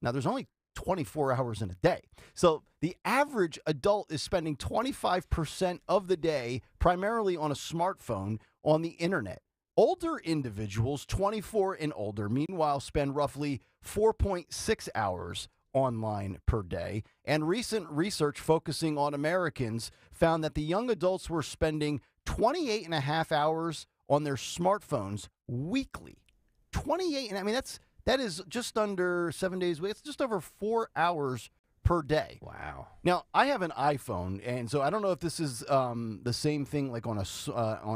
Now, there's only 24 hours in a day. So the average adult is spending 25% of the day primarily on a smartphone on the internet. Older individuals, 24 and older, meanwhile, spend roughly 4.6 hours online per day. And recent research focusing on Americans found that the young adults were spending 28 and a half hours on their smartphones weekly. 28, and I mean, that is just under 7 days a week. It's just over 4 hours per day. Wow. Now, I have an iPhone, and so I don't know if this is the same thing like on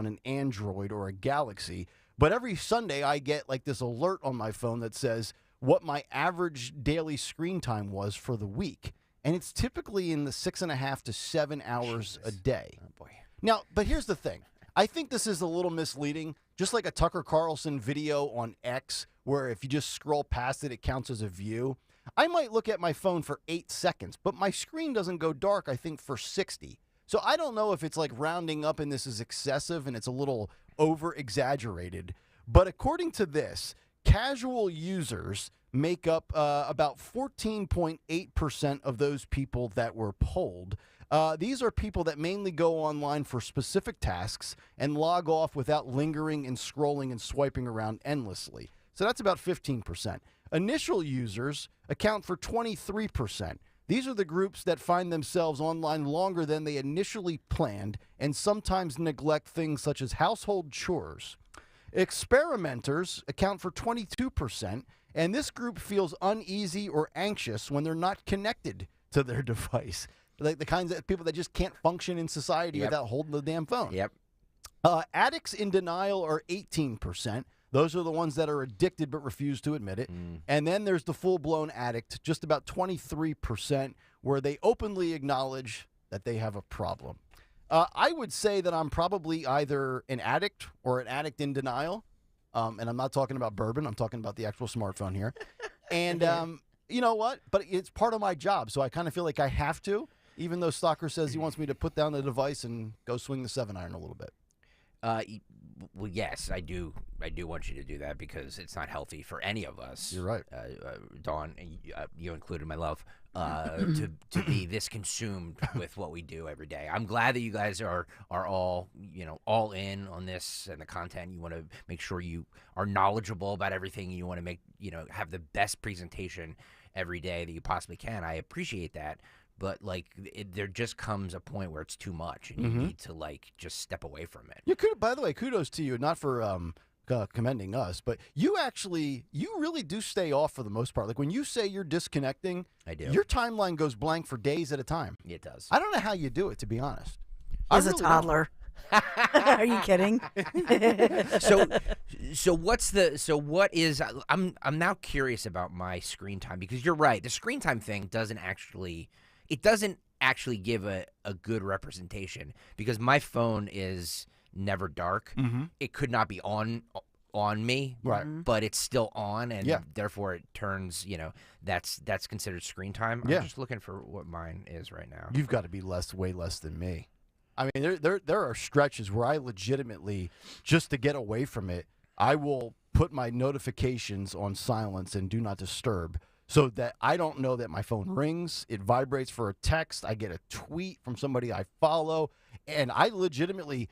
an Android or a Galaxy, but every Sunday I get like this alert on my phone that says what my average daily screen time was for the week, and it's typically in the 6.5 to 7 hours a day. Oh, boy. Now, but here's the thing. I think this is a little misleading, just like a Tucker Carlson video on X, where if you just scroll past it, it counts as a view. I might look at my phone for 8 seconds, but my screen doesn't go dark, I think, for 60. So I don't know if it's like rounding up and this is excessive and it's a little over-exaggerated. But according to this, casual users make up about 14.8% of those people that were polled. These are people that mainly go online for specific tasks and log off without lingering and scrolling and swiping around endlessly. So that's about 15%. Initial users account for 23%. These are the groups that find themselves online longer than they initially planned and sometimes neglect things such as household chores. Experimenters account for 22%, and this group feels uneasy or anxious when they're not connected to their device. Like the kinds of people that just can't function in society without holding the damn phone. Yep. Addicts in denial are 18%. Those are the ones that are addicted but refuse to admit it. And then there's the full-blown addict, just about 23%, where they openly acknowledge that they have a problem. I would say that I'm probably either an addict or an addict in denial. And I'm not talking about bourbon. I'm talking about the actual smartphone here. And you know what? But it's part of my job, so I kind of feel like I have to, even though Stalker says he wants me to put down the device and go swing the 7-iron a little bit. Well, yes, I do. I do want you to do that because it's not healthy for any of us. You're right, Dawn. You included, my love, to be this consumed with what we do every day. I'm glad that you guys are all all in on this and the content. You want to make sure you are knowledgeable about everything. You want to make have the best presentation every day that you possibly can. I appreciate that. But there just comes a point where it's too much, and you need to just step away from it. By the way, kudos to you, not for commending us, but you really do stay off for the most part. Like when you say you're disconnecting, I do. Your timeline goes blank for days at a time. It does. I don't know how you do it, to be honest. As a toddler. Are you kidding? So what is I'm now curious about my screen time, because you're right. The screen time thing doesn't actually give a good representation, because my phone is never dark. It could not be on me, right? But it's still on, and therefore it turns, that's considered screen time. I'm just looking for what mine is right now. You've got to be way less than me. I mean, there are stretches where I legitimately, just to get away from it, I will put my notifications on silence and do not disturb, so that I don't know that my phone rings, it vibrates for a text, I get a tweet from somebody I follow, and I legitimately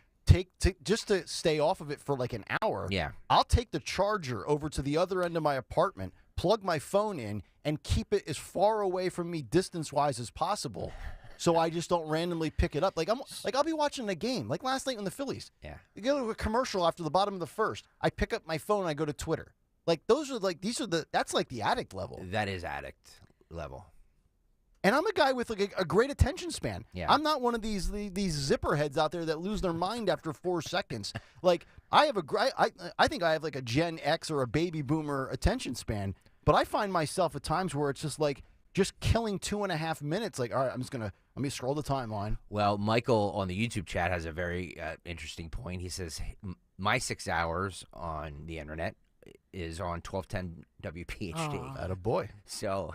just to stay off of it for like an hour. Yeah. I'll take the charger over to the other end of my apartment, plug my phone in, and keep it as far away from me distance-wise as possible, so I just don't randomly pick it up. I'll be watching a game, like last night in the Phillies. Yeah. You go to a commercial after the bottom of the first, I pick up my phone and I go to Twitter. That's like the addict level. That is addict level. And I'm a guy with a great attention span. Yeah. I'm not one of these zipper heads out there that lose their mind after 4 seconds. Like I think I have like a Gen X or a baby boomer attention span, but I find myself at times where it's just killing 2.5 minutes. Like, all right, let me scroll the timeline. Well, Michael on the YouTube chat has a very interesting point. He says, my 6 hours on the internet is on 1210 WPHD. Attaboy. So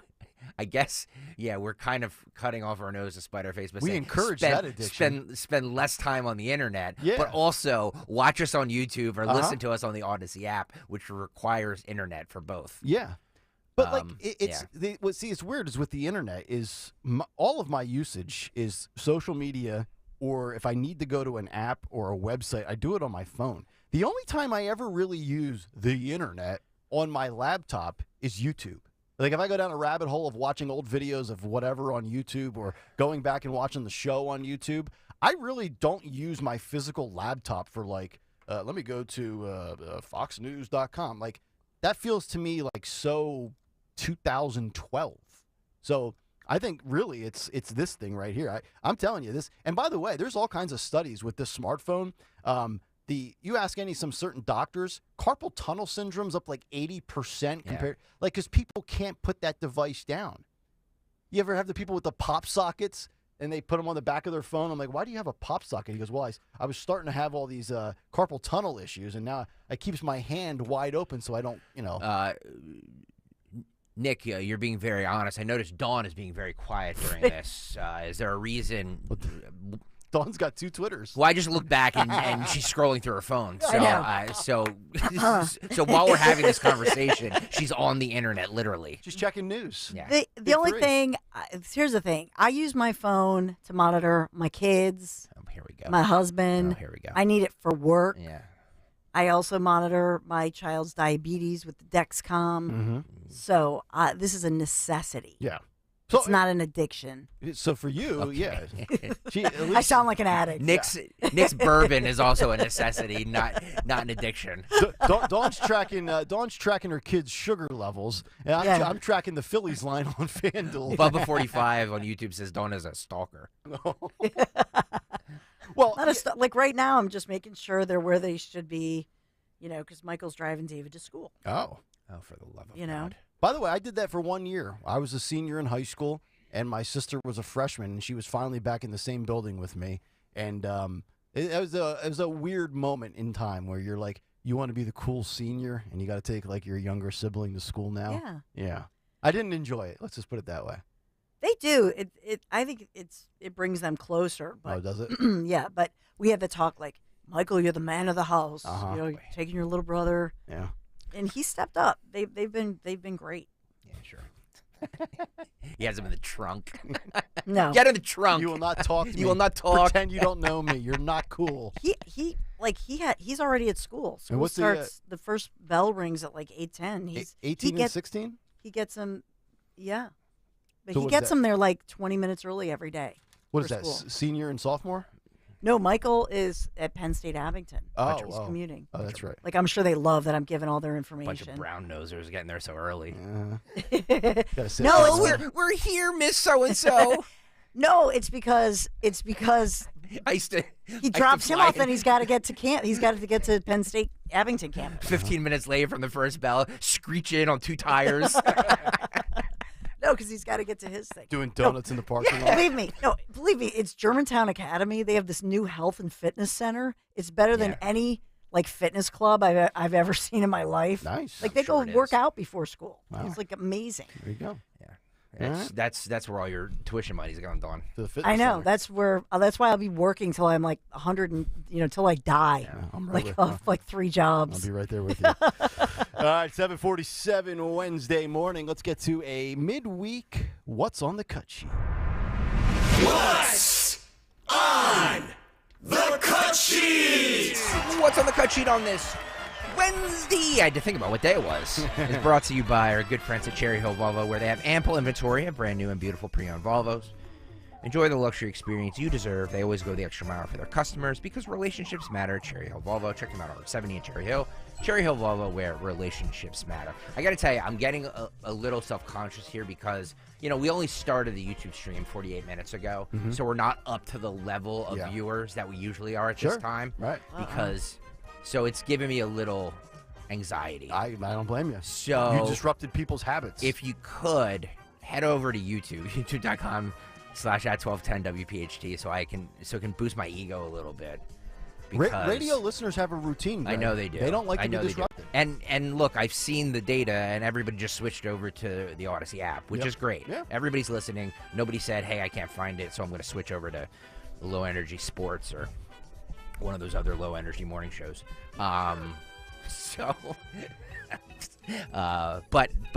I guess, we're kind of cutting off our nose to spite our face. But we encourage that addiction. Spend less time on the internet, yeah. But also watch us on YouTube or listen to us on the Odyssey app, which requires internet for both. Yeah. But it's weird is with the internet is all of my usage is social media, or if I need to go to an app or a website, I do it on my phone. The only time I ever really use the internet on my laptop is YouTube. Like if I go down a rabbit hole of watching old videos of whatever on YouTube or going back and watching the show on YouTube, I really don't use my physical laptop for let me go to foxnews.com. Like that feels to me like so 2012. So I think really it's this thing right here. I'm telling you this. And by the way, there's all kinds of studies with this smartphone. You ask some certain doctors, carpal tunnel syndrome's up like 80% compared, because people can't put that device down. You ever have the people with the pop sockets and they put them on the back of their phone? I'm like, why do you have a pop socket? He goes, well, I was starting to have all these carpal tunnel issues, and now it keeps my hand wide open so I don't, Nick, you're being very honest. I noticed Dawn is being very quiet during this. Is there a reason? Dawn's got 2 Twitters. Well, I just looked back and she's scrolling through her phone. So, I know. So while we're having this conversation, she's on the internet, literally. She's checking news. Yeah. The only thing, here's the thing. I use my phone to monitor my kids. Oh, here we go. My husband. Oh, here we go. I need it for work. Yeah. I also monitor my child's diabetes with the Dexcom. Mm-hmm. So this is a necessity. Yeah. So it's not an addiction. So for you, Okay. I sound like an addict. Nick's bourbon is also a necessity, not an addiction. Dawn's tracking her kids' sugar levels, and I'm tracking the Phillies line on FanDuel. Bubba 45 on YouTube says Dawn is a stalker. Well, like right now, I'm just making sure they're where they should be, because Michael's driving David to school. Oh, for the love of God. By the way, I did that for 1 year. I was a senior in high school, and my sister was a freshman, and she was finally back in the same building with me. And it was a weird moment in time where you're like, you want to be the cool senior, and you got to take like your younger sibling to school now. Yeah. I didn't enjoy it. Let's just put it that way. They do. I think it brings them closer. But, does it? Yeah, but we had the talk like, Michael, you're the man of the house. Uh-huh. You're taking your little brother. Yeah. And he stepped up. They've been great. Yeah, sure. He has him in the trunk. No. Get in the trunk. You will not talk to me. You will not talk. Pretend you don't know me. You're not cool. He's already at school. School what's starts the first bell rings at like 8:10. He's 18 and 16? He gets them, yeah. But So he what is gets that? them there like 20 minutes early every day. What for is that? school. Senior and sophomore? No, Michael is at Penn State Abington. Oh, He's commuting. Oh, that's right. Like, I'm sure they love that I'm giving all their information. Bunch of brown nosers getting there so early. Gotta sit No, down. we're here, Miss So and So. No, it's because I used to. he drops him off and he's got to get to camp. He's got to get to Penn State Abington campus. 15 minutes late from the first bell, screech in on 2 tires. No, because he's got to get to his thing. Doing donuts in the parking lot. Believe me, it's Germantown Academy. They have this new health and fitness center. It's better than any like fitness club I've ever seen in my life. Nice. Like they go work out before school. Wow. It's like amazing. There you go. Yeah. That's where all your tuition money's going, Dawn. To the fitness I know. center. That's where. That's why I'll be working till I'm like 100 and till I die. Yeah, I'm right like with- off like 3 jobs. I'll be right there with you. All right, 7:47 Wednesday morning. Let's get to a midweek What's on the Cut Sheet. What's on the cut sheet? What's on the cut sheet on this Wednesday? I had to think about what day it was. It's brought to you by our good friends at Cherry Hill Volvo, where they have ample inventory of brand new and beautiful pre-owned Volvos. Enjoy the luxury experience you deserve. They always go the extra mile for their customers because relationships matter. Cherry Hill Volvo. Check them out on Route 70 in Cherry Hill. Cherry Hill Volvo, where relationships matter. I got to tell you, I'm getting a little self-conscious here because, we only started the YouTube stream 48 minutes ago, so we're not up to the level of viewers that we usually are at this time. Right. Because, so it's giving me a little anxiety. I don't blame you. So You disrupted people's habits. if you could, head over to YouTube, youtube.com/@1210WPHT, so it can boost my ego a little bit. Because radio listeners have a routine. I Greg. know they do. They don't like I to know be they do. disrupted. And look, I've seen the data, and everybody just switched over to the Odyssey app, which Yep. is great. Yeah. Everybody's listening. Nobody said, "Hey, I can't find it, so I'm going to switch over to Low Energy Sports or one of those other low energy morning shows." But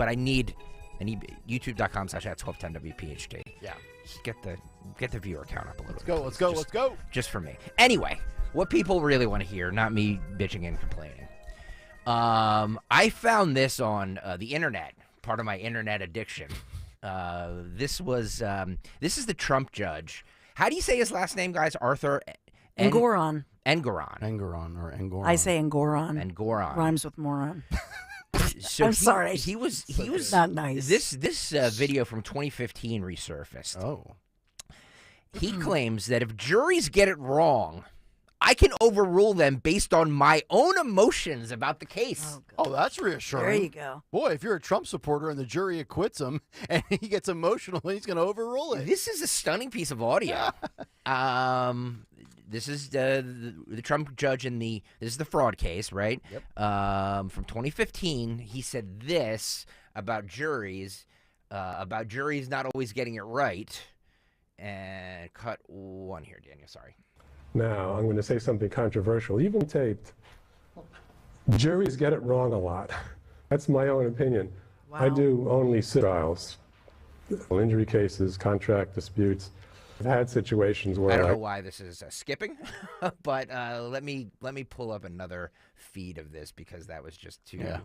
I need youtube.com/@1210WPHT. Yeah. Just get the viewer count up a little. Let's go. Just for me. Anyway, what people really want to hear, not me bitching and complaining. I found this on the internet, part of my internet addiction. This is the Trump judge. How do you say his last name, guys? Arthur Engoron. Engoron. I say Engoron. Engoron. Rhymes with moron. So I'm sorry. He was not nice. This video from 2015 resurfaced. Oh. He claims that if juries get it wrong, I can overrule them based on my own emotions about the case. Oh, that's reassuring. There you go. Boy, if you're a Trump supporter and the jury acquits him and he gets emotional, he's going to overrule it. This is a stunning piece of audio. This is the Trump judge this is the fraud case, right? Yep. From 2015, he said this about juries not always getting it right. And cut one here, Daniel. Sorry. Now, I'm going to say something controversial, even taped. Juries get it wrong a lot. That's my own opinion. I do only trials, injury cases, contract disputes. I've had situations where I don't know why this is skipping, but let me pull up another feed of this because that was just too. Yeah.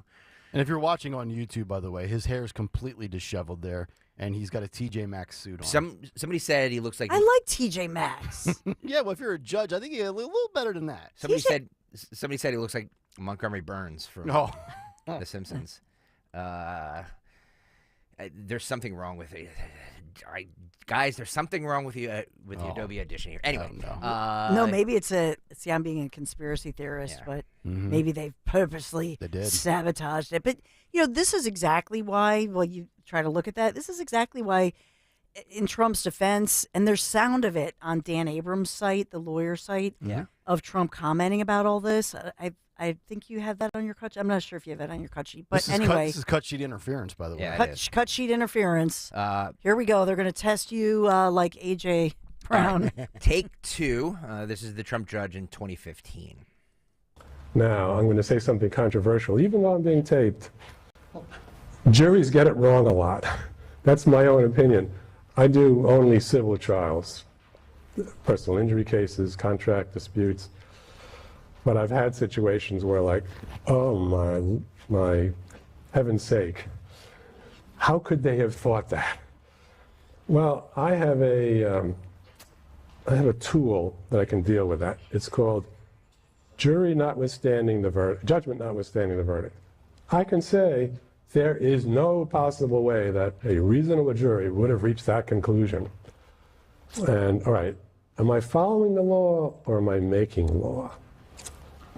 And if you're watching on YouTube, by the way, his hair is completely disheveled there, and he's got a TJ Maxx suit on. Somebody said he looks like. I like TJ Maxx. Yeah, well, if you're a judge, I think he's a little better than that. Somebody said he looks like Montgomery Burns from The Simpsons. There's something wrong with it. Guys, there's something wrong with you with the Adobe Audition here. Anyway, no, maybe it's See, I'm being a conspiracy theorist, but maybe they've purposely sabotaged it. But this is exactly why. Well, you try to look at that. This is exactly why, in Trump's defense, and there's sound of it on Dan Abrams' site, the lawyer site, of Trump commenting about all this. I think you have that on your cut sheet. I'm not sure if you have that on your cut sheet. But anyway. This is cut sheet interference, by the way. Yeah, cut sheet interference. Here we go. They're going to test you like AJ background. Take two. This is the Trump judge in 2015. Now, I'm going to say something controversial, even though I'm being taped. Juries get it wrong a lot. That's my own opinion. I do only civil trials, personal injury cases, contract disputes. But I've had situations where, like, oh my heaven's sake, how could they have thought that? Well, I have a tool that I can deal with that. It's called judgment notwithstanding the verdict. I can say there is no possible way that a reasonable jury would have reached that conclusion. And all right, am I following the law or am I making law?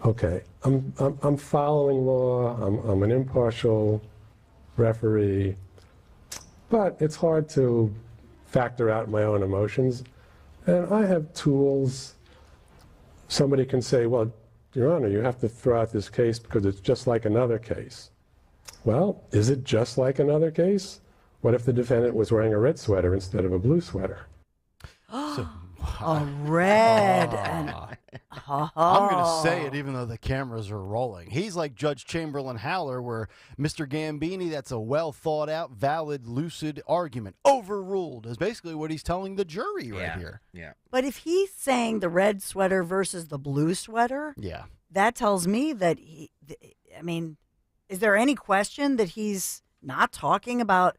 Okay, I'm following law. I'm an impartial referee, but it's hard to factor out my own emotions. And I have tools. Somebody can say, well, Your Honor, you have to throw out this case because it's just like another case. Well, is it just like another case? What if the defendant was wearing a red sweater instead of a blue sweater? A red. I'm going to say it even though the cameras are rolling. He's like Judge Chamberlain Haller, where Mr. Gambini, that's a well thought out, valid, lucid argument. Overruled is basically what he's telling the jury right here. Yeah. But if he's saying the red sweater versus the blue sweater, yeah, that tells me that is there any question that he's not talking about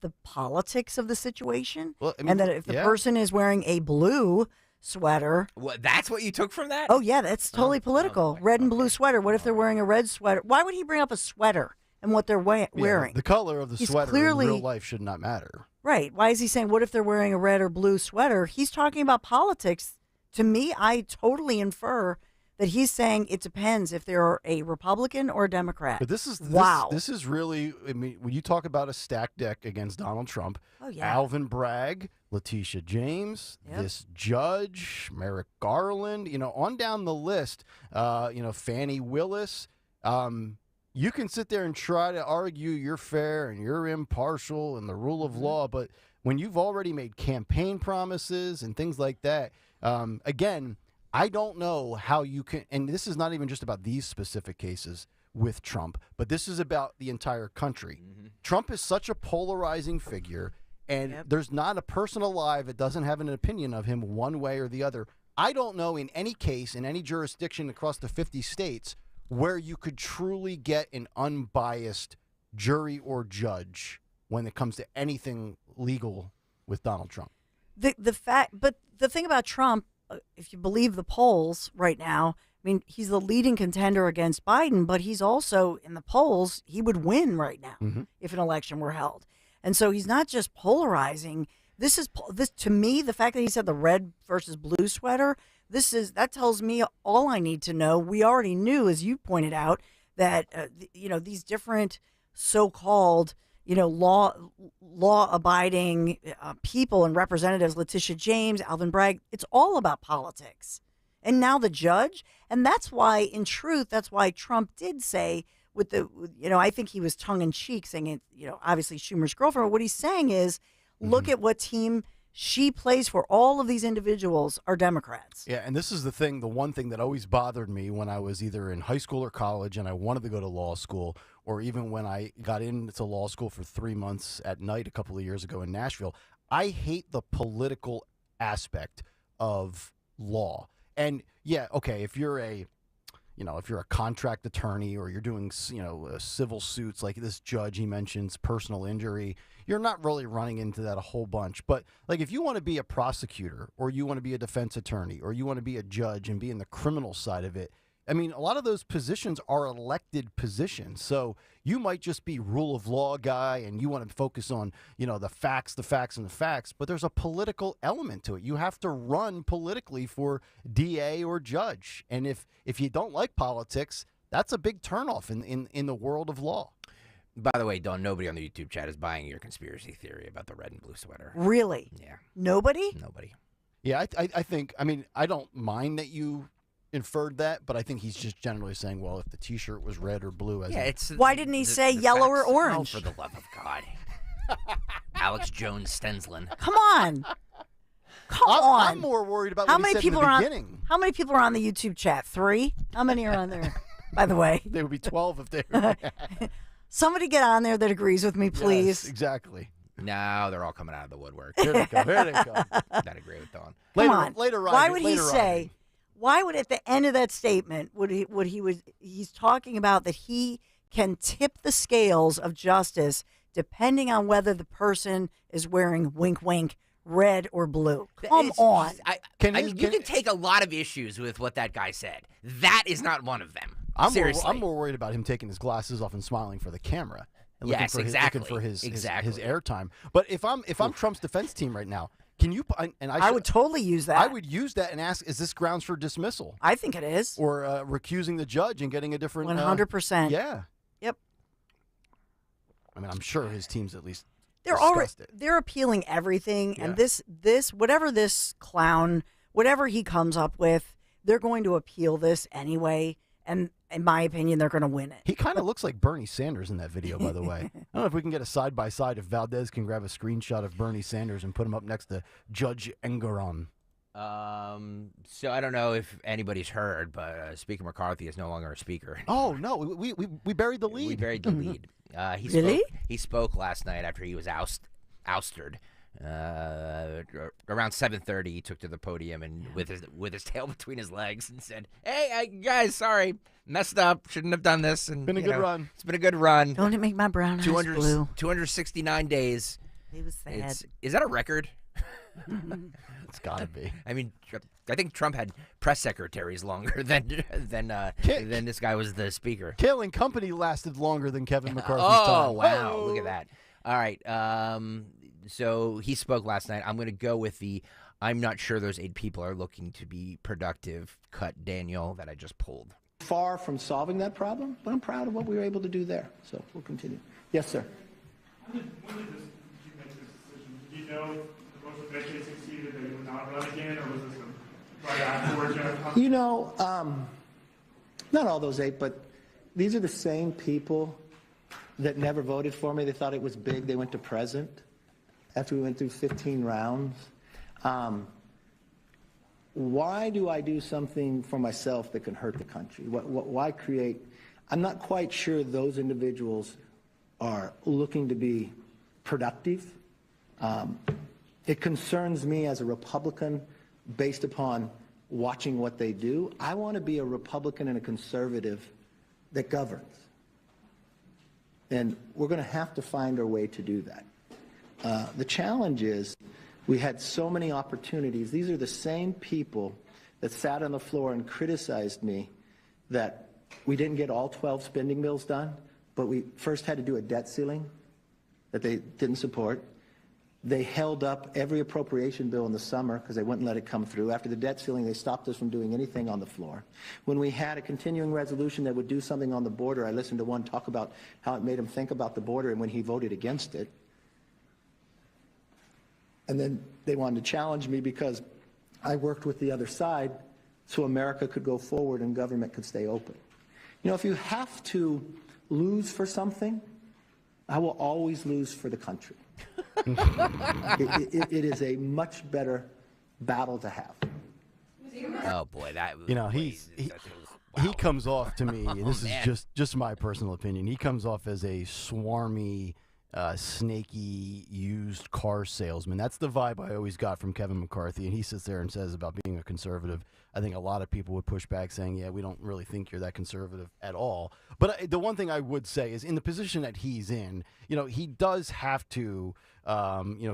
the politics of the situation? Well, and that if the person is wearing a blue sweater. What, that's what you took from that? Oh, yeah, that's totally political. Red and blue sweater. What if they're wearing a red sweater? Why would he bring up a sweater and what they're wearing? The color of the He's sweater clearly, in real life should not matter. Right. Why is he saying, what if they're wearing a red or blue sweater? He's talking about politics. To me, I totally infer that he's saying it depends if they're a Republican or a Democrat. But this is wow. This is really, I mean, when you talk about a stacked deck against Donald Trump, oh, yeah. Alvin Bragg, Letitia James, this judge, Merrick Garland, on down the list, Fannie Willis. You can sit there and try to argue you're fair and you're impartial and the rule of law, but when you've already made campaign promises and things like that, again, I don't know how you can, and this is not even just about these specific cases with Trump, but this is about the entire country. Trump is such a polarizing figure, and there's not a person alive that doesn't have an opinion of him one way or the other. I don't know in any case, in any jurisdiction across the 50 states, where you could truly get an unbiased jury or judge when it comes to anything legal with Donald Trump. But the thing about Trump, if you believe the polls right now, I mean, he's the leading contender against Biden, but he's also in the polls, he would win right now if an election were held. And so he's not just polarizing. This to me, the fact that he said the red versus blue sweater, that tells me all I need to know. We already knew, as you pointed out, that these different so-called law-abiding people and representatives, Letitia James, Alvin Bragg, it's all about politics. And now the judge, and that's why, in truth, that's why Trump did say I think he was tongue-in-cheek saying it, obviously Schumer's girlfriend, but what he's saying is, look at what team she plays for. All of these individuals are Democrats. Yeah, and this is the one thing that always bothered me when I was either in high school or college and I wanted to go to law school, or even when I got into law school for 3 months at night a couple of years ago in Nashville. I hate the political aspect of law. And yeah, okay, if you're a contract attorney or you're doing, civil suits like this judge he mentions, personal injury, you're not really running into that a whole bunch. But like if you want to be a prosecutor or you want to be a defense attorney or you want to be a judge and be in the criminal side of it, I mean, a lot of those positions are elected positions. So you might just be rule of law guy and you want to focus on, the facts, and the facts. But there's a political element to it. You have to run politically for DA or judge. And if you don't like politics, that's a big turnoff in the world of law. By the way, Dawn, nobody on the YouTube chat is buying your conspiracy theory about the red and blue sweater. Really? Yeah. Nobody? Nobody. Yeah, I think, I don't mind that you inferred that, but I think he's just generally saying, well, if the T-shirt was red or blue, why didn't he say yellow or orange? Oh, for the love of God. Alex Jones Stensland. Come on. Come on. I'm more worried about How what many he said people in the are beginning. How many people are on the YouTube chat? 3? How many are on there? By the way, There would be 12 if they were. somebody get on there that agrees with me, please. Yes, exactly. No, they're all coming out of the woodwork. Here they go. Here they go. I'd agree with Dawn. Come on. Later, Why would he later say? Why would at the end of that statement he's talking about that he can tip the scales of justice depending on whether the person is wearing wink wink red or blue. Come on. I mean, you can take a lot of issues with what that guy said. That is not one of them. I'm Seriously. more worried about him taking his glasses off and smiling for the camera. And Yes, looking for his airtime. But if I'm Trump's defense team right now, can you? And I would totally use that. I would use that and ask: is this grounds for dismissal? I think it is. Or recusing the judge and getting a different. 100%. Yeah. Yep. I mean, I'm sure his team's at least. They're appealing everything, Yeah. and this whatever this clown, whatever he comes up with, they're going to appeal this anyway. And in my opinion, they're going to win it. He kind of looks like Bernie Sanders in that video, by the way. I don't know if we can get a side by side. If Valdez can grab a screenshot of Bernie Sanders and put him up next to Judge Engoron. So I don't know if anybody's heard, but Speaker McCarthy is no longer a speaker. Oh no, we buried the lead. We buried the lead. Really? He spoke last night after he was ousted. Around 7:30, he took to the podium and with his tail between his legs and said, "Hey, guys, sorry, messed up. Shouldn't have done this." And Been a good run. It's been a good run. Don't it make my brown eyes blue? 269 days. He was sad. Is that a record? It's got to be. I mean, I think Trump had press secretaries longer than this guy was the speaker. Kayal and Company lasted longer than Kevin McCarthy's Oh, time. wow. Look at that. All right. So he spoke last night. I'm going to go with I'm not sure those 8 people are looking to be productive cut Daniel that I just pulled. Far from solving that problem, but I'm proud of what we were able to do there. So we'll continue. Yes, sir. When did you make this decision? Did you know the most eventually succeeded that you would not run again, or was this right afterwards? You know, not all those 8, but these are the same people that never voted for me. They thought it was big. They went to present after we went through 15 rounds. Why do I do something for myself that can hurt the country? Why create? I'm not quite sure those individuals are looking to be productive. It concerns me as a Republican based upon watching what they do. I want to be a Republican and a conservative that governs. And we're going to have to find our way to do that. The challenge is we had so many opportunities. These are the same people that sat on the floor and criticized me that we didn't get all 12 spending bills done, but we first had to do a debt ceiling that they didn't support. They held up every appropriation bill in the summer because they wouldn't let it come through. After the debt ceiling, they stopped us from doing anything on the floor. When we had a continuing resolution that would do something on the border, I listened to one talk about how it made him think about the border, and when he voted against it. And then they wanted to challenge me because I worked with the other side so America could go forward and government could stay open. You know, if you have to lose for something, I will always lose for the country. It is a much better battle to have. Oh boy, that he comes off to me. This is just my personal opinion. He comes off as a swarmy, snaky used car salesman. That's the vibe I always got from Kevin McCarthy. And he sits there and says about being a conservative. I think a lot of people would push back saying, yeah, we don't really think you're that conservative at all. But the one thing I would say is in the position that he's in, you know, he does have to,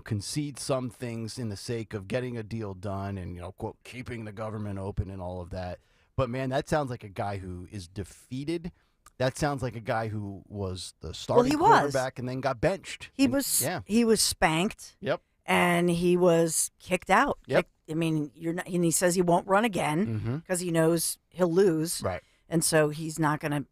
concede some things in the sake of getting a deal done and, quote, keeping the government open and all of that. But, man, that sounds like a guy who is defeated. That sounds like a guy who was the starting quarterback and then got benched. He was spanked. Yep. And he was kicked out. Yep. I mean, and he says he won't run again because he knows he'll lose. Right. And so he's not going to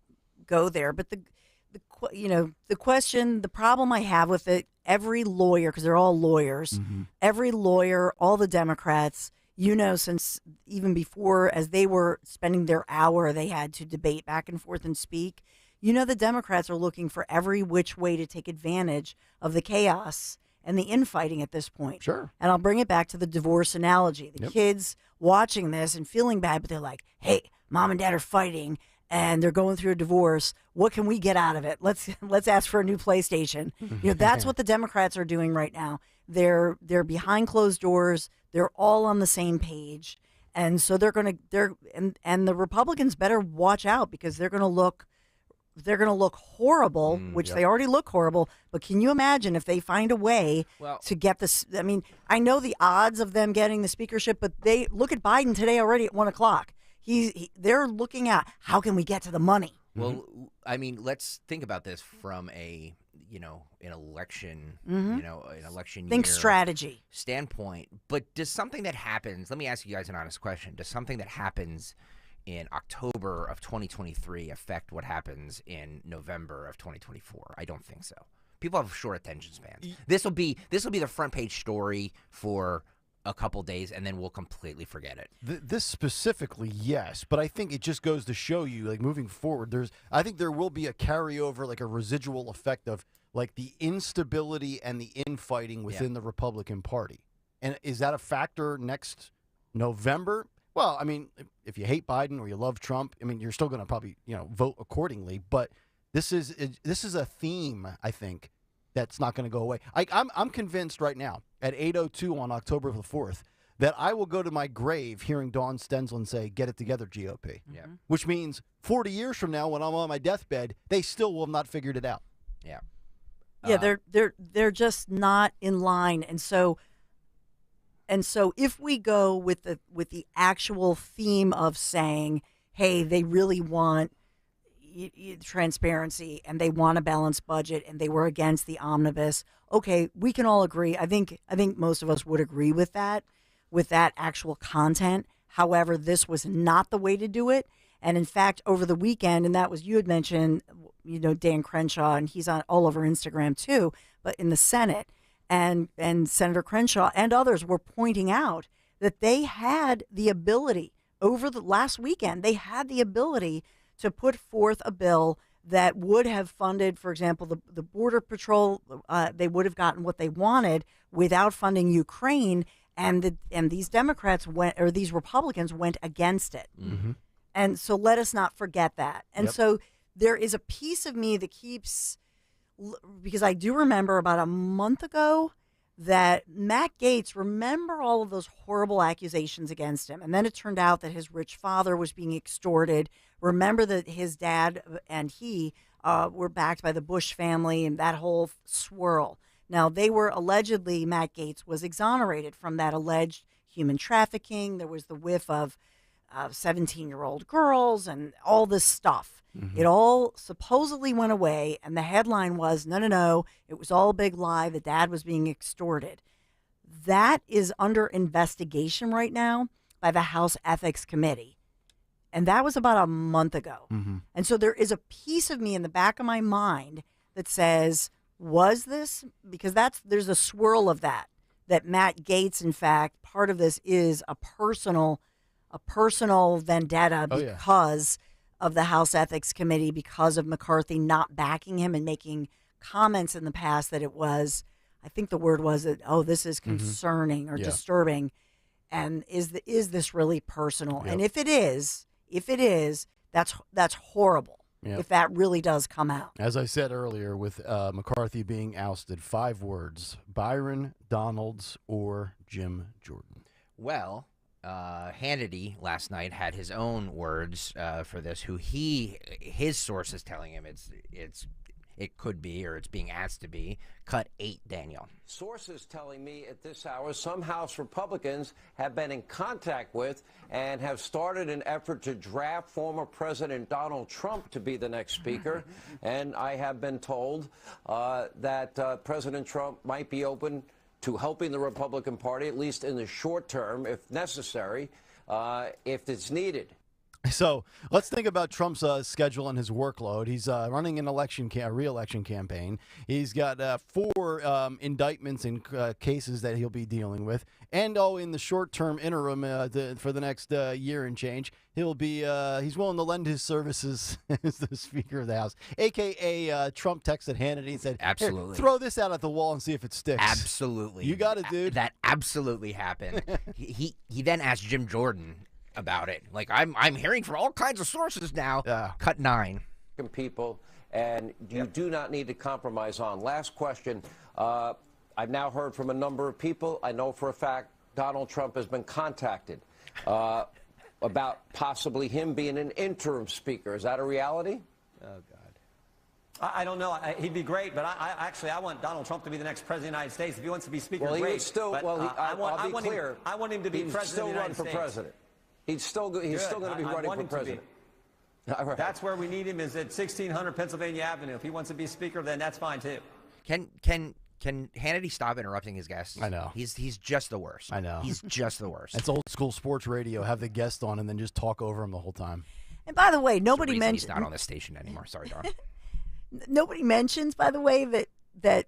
go there. But the question, the problem I have with it, every lawyer, because they're all lawyers, every lawyer, all the Democrats, since even before, as they were spending their hour, they had to debate back and forth and speak. The Democrats are looking for every which way to take advantage of the chaos and the infighting at this point. Sure. And I'll bring it back to the divorce analogy. The kids watching this and feeling bad, but they're like, hey, mom and dad are fighting and they're going through a divorce. What can we get out of it? Let's ask for a new PlayStation. That's what the Democrats are doing right now. They're behind closed doors. They're all on the same page. And so the Republicans better watch out because they're going to look horrible, which they already look horrible. But can you imagine if they find a way to get this? I mean, I know the odds of them getting the speakership, but they look at Biden today already at 1:00. They're looking at how can we get to the money. Well, I mean, let's think about this from an election, an election Think year strategy standpoint. But does something that happens? Let me ask you guys an honest question. Does something that happens in October of 2023 affect what happens in November of 2024? I don't think so. People have short attention spans. This will be the front page story for a couple days, and then we'll completely forget it. This specifically, yes, but I think it just goes to show you, like, moving forward, I think there will be a carryover, like a residual effect of like the instability and the infighting within the Republican Party. And is that a factor next November? Well, I mean, if you hate Biden or you love Trump, I mean, you're still going to probably, vote accordingly. But this is a theme, I think, that's not going to go away. I'm convinced right now at 8:02 on October the 4th that I will go to my grave hearing Dawn Stensland say, "Get it together, GOP." Yeah. Which means 40 years from now, when I'm on my deathbed, they still will have not figured it out. Yeah. Yeah, they're just not in line, and so if we go with the actual theme of saying, hey, they really want transparency and they want a balanced budget and they were against the omnibus, okay, we can all agree. I think most of us would agree with that actual content. However, this was not the way to do it. And in fact, over the weekend, and that was, you had mentioned, Dan Crenshaw, and he's on all over Instagram too, but in the Senate, and Senator Crenshaw and others were pointing out that they had the ability over the last weekend, they had the ability to put forth a bill that would have funded, for example, the Border Patrol. They would have gotten what they wanted without funding Ukraine, and these Democrats these Republicans went against it. Mm-hmm. And so let us not forget that. And so there is a piece of me that keeps, because I do remember about a month ago that Matt Gaetz, remember all of those horrible accusations against him. And then it turned out that his rich father was being extorted. Remember that his dad and he were backed by the Bush family and that whole swirl. Now, they were allegedly, Matt Gaetz was exonerated from that alleged human trafficking. There was the whiff of 17-year-old girls and all this stuff. Mm-hmm. It all supposedly went away, and the headline was, no, it was all a big lie. The dad was being extorted. That is under investigation right now by the House Ethics Committee, and that was about a month ago. Mm-hmm. And so there is a piece of me in the back of my mind that says, was this? Because there's a swirl of that Matt Gaetz, in fact, part of this is a personal vendetta because of the House Ethics Committee, because of McCarthy not backing him and making comments in the past that it was, I think the word was that, this is concerning or disturbing. And is this really personal? Yep. And if it is, that's horrible. Yep. If that really does come out. As I said earlier, with McCarthy being ousted, 5 words: Byron Donalds or Jim Jordan. Well, Hannity last night had his own words for this. His sources telling him it could be, or it's being asked to be, cut 8. Daniel. Sources telling me at this hour some House Republicans have been in contact with and have started an effort to draft former President Donald Trump to be the next speaker. And I have been told that President Trump might be open to helping the Republican Party, at least in the short term, if necessary, if it's needed. So let's think about Trump's schedule and his workload. He's running an re-election campaign. He's got 4 indictments and cases that he'll be dealing with. And in the short-term interim for the next year and change, he'll be he's willing to lend his services as the Speaker of the House, a.k.a. Trump texted Hannity and said, absolutely, throw this out at the wall and see if it sticks. Absolutely. You got it, dude. That absolutely happened. he then asked Jim Jordan about it. Like, I'm hearing from all kinds of sources now. Cut 9. People, and you do not need to compromise on. Last question. I've now heard from a number of people. I know for a fact Donald Trump has been contacted about possibly him being an interim speaker. Is that a reality? Oh, God. I don't know. He'd be great, but I want Donald Trump to be the next president of the United States. If he wants to be speaker, great. He would still, but, I'll be clear. I want him to be president still of the run United for States. president. He's still going to be running for president. Right. That's where we need him, is at 1600 Pennsylvania Avenue. If he wants to be speaker, then that's fine too. Can Hannity stop interrupting his guests? I know. He's just the worst. I know. He's just the worst. It's old school sports radio. Have the guest on and then just talk over him the whole time. And by the way, nobody mentioned he's not on the station anymore. Sorry, Dar. Nobody mentions, by the way, that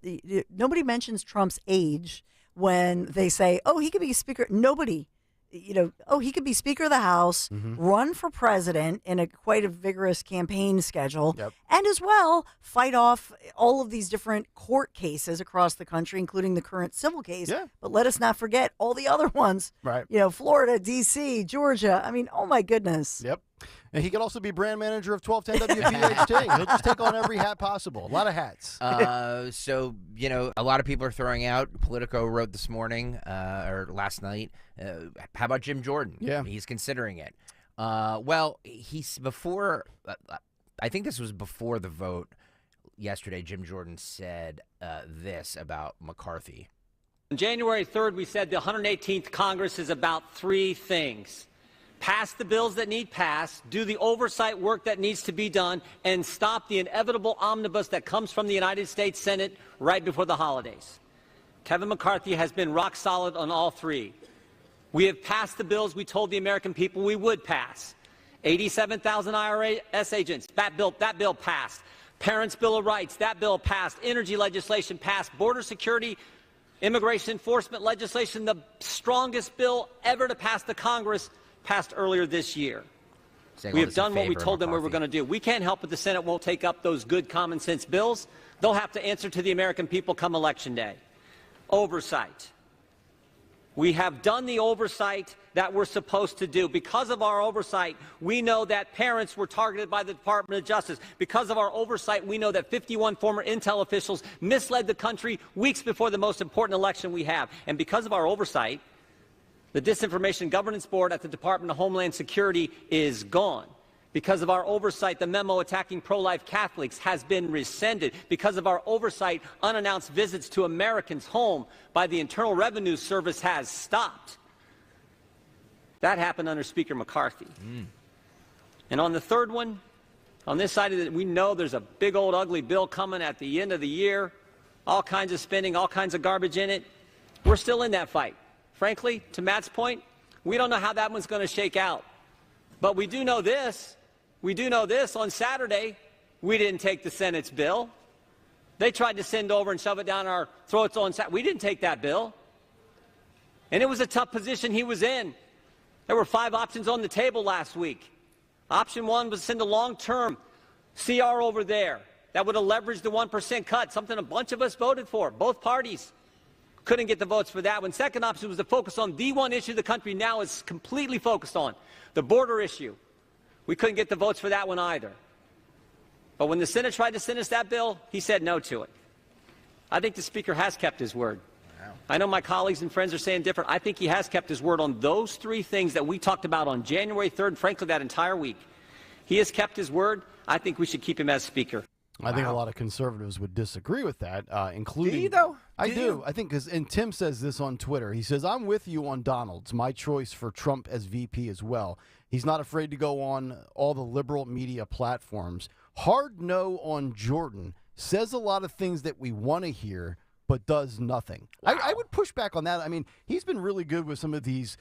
nobody mentions Trump's age when they say, "Oh, he could be speaker." Nobody. He could be Speaker of the House, run for president in quite a vigorous campaign schedule, and as well fight off all of these different court cases across the country, including the current civil case. Yeah. But let us not forget all the other ones. Right. Florida, D.C., Georgia. I mean, oh my goodness. Yep. And he could also be brand manager of 1210 WPHT. He'll just take on every hat possible. A lot of hats. So, a lot of people are throwing out. Politico wrote this morning or last night. How about Jim Jordan? Yeah. He's considering it. He's before, I think this was before the vote yesterday, Jim Jordan said this about McCarthy. On January 3rd, we said the 118th Congress is about 3 things. Pass the bills that need passed, do the oversight work that needs to be done, and stop the inevitable omnibus that comes from the United States Senate right before the holidays. Kevin McCarthy has been rock solid on all 3. We have passed the bills we told the American people we would pass. 87,000 IRS agents, that bill passed. Parents' Bill of Rights, that bill passed. Energy legislation passed. Border security, immigration enforcement legislation, the strongest bill ever to pass the Congress, passed earlier this year. We have done what we told them we were going to do. We can't help it the Senate won't take up those good common sense bills. They'll have to answer to the American people come Election Day. Oversight. We have done the oversight that we're supposed to do. Because of our oversight, we know that parents were targeted by the Department of Justice. Because of our oversight, we know that 51 former intel officials misled the country weeks before the most important election we have. And because of our oversight, the Disinformation Governance Board at the Department of Homeland Security is gone. Because of our oversight, the memo attacking pro-life Catholics has been rescinded. Because of our oversight, unannounced visits to Americans' home by the Internal Revenue Service has stopped. That happened under Speaker McCarthy. And on the third one, on this side of it, we know there's a big old ugly bill coming at the end of the year, all kinds of spending, all kinds of garbage in it. We're still in that fight. Frankly, to Matt's point, we don't know how that one's going to shake out. But we do know this. We do know this. On Saturday, we didn't take the Senate's bill. They tried to send over and shove it down our throats on Saturday. We didn't take that bill. And it was a tough position he was in. There were 5 options on the table last week. Option 1 was to send a long-term CR over there that would have leveraged the 1% cut, something a bunch of us voted for, both parties. Couldn't get the votes for that one. Second option was to focus on the one issue the country now is completely focused on, the border issue. We couldn't get the votes for that one either. But when the Senate tried to send us that bill, he said no to it. I think the Speaker has kept his word. Wow. I know my colleagues and friends are saying different. I think he has kept his word on those 3 things that we talked about on January 3rd, and frankly, that entire week. He has kept his word. I think we should keep him as Speaker. I think a lot of conservatives would disagree with that, including... Do you, though? I do. I think, and Tim says this on Twitter. He says, I'm with you on Donald's, my choice for Trump as VP as well. He's not afraid to go on all the liberal media platforms. Hard no on Jordan. Says a lot of things that we want to hear, but does nothing. Wow. I would push back on that. I mean, he's been really good with some of these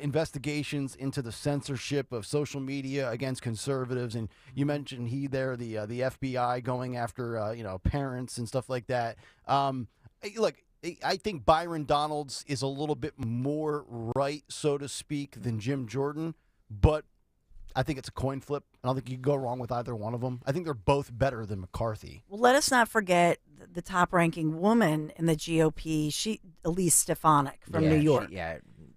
investigations into the censorship of social media against conservatives. And you mentioned the FBI going after parents and stuff like that. Look, I think Byron Donalds is a little bit more right, so to speak, than Jim Jordan, but I think it's a coin flip. I don't think you can go wrong with either one of them. I think they're both better than McCarthy. Well, let us not forget the top-ranking woman in the GOP, Elise Stefanik from New York.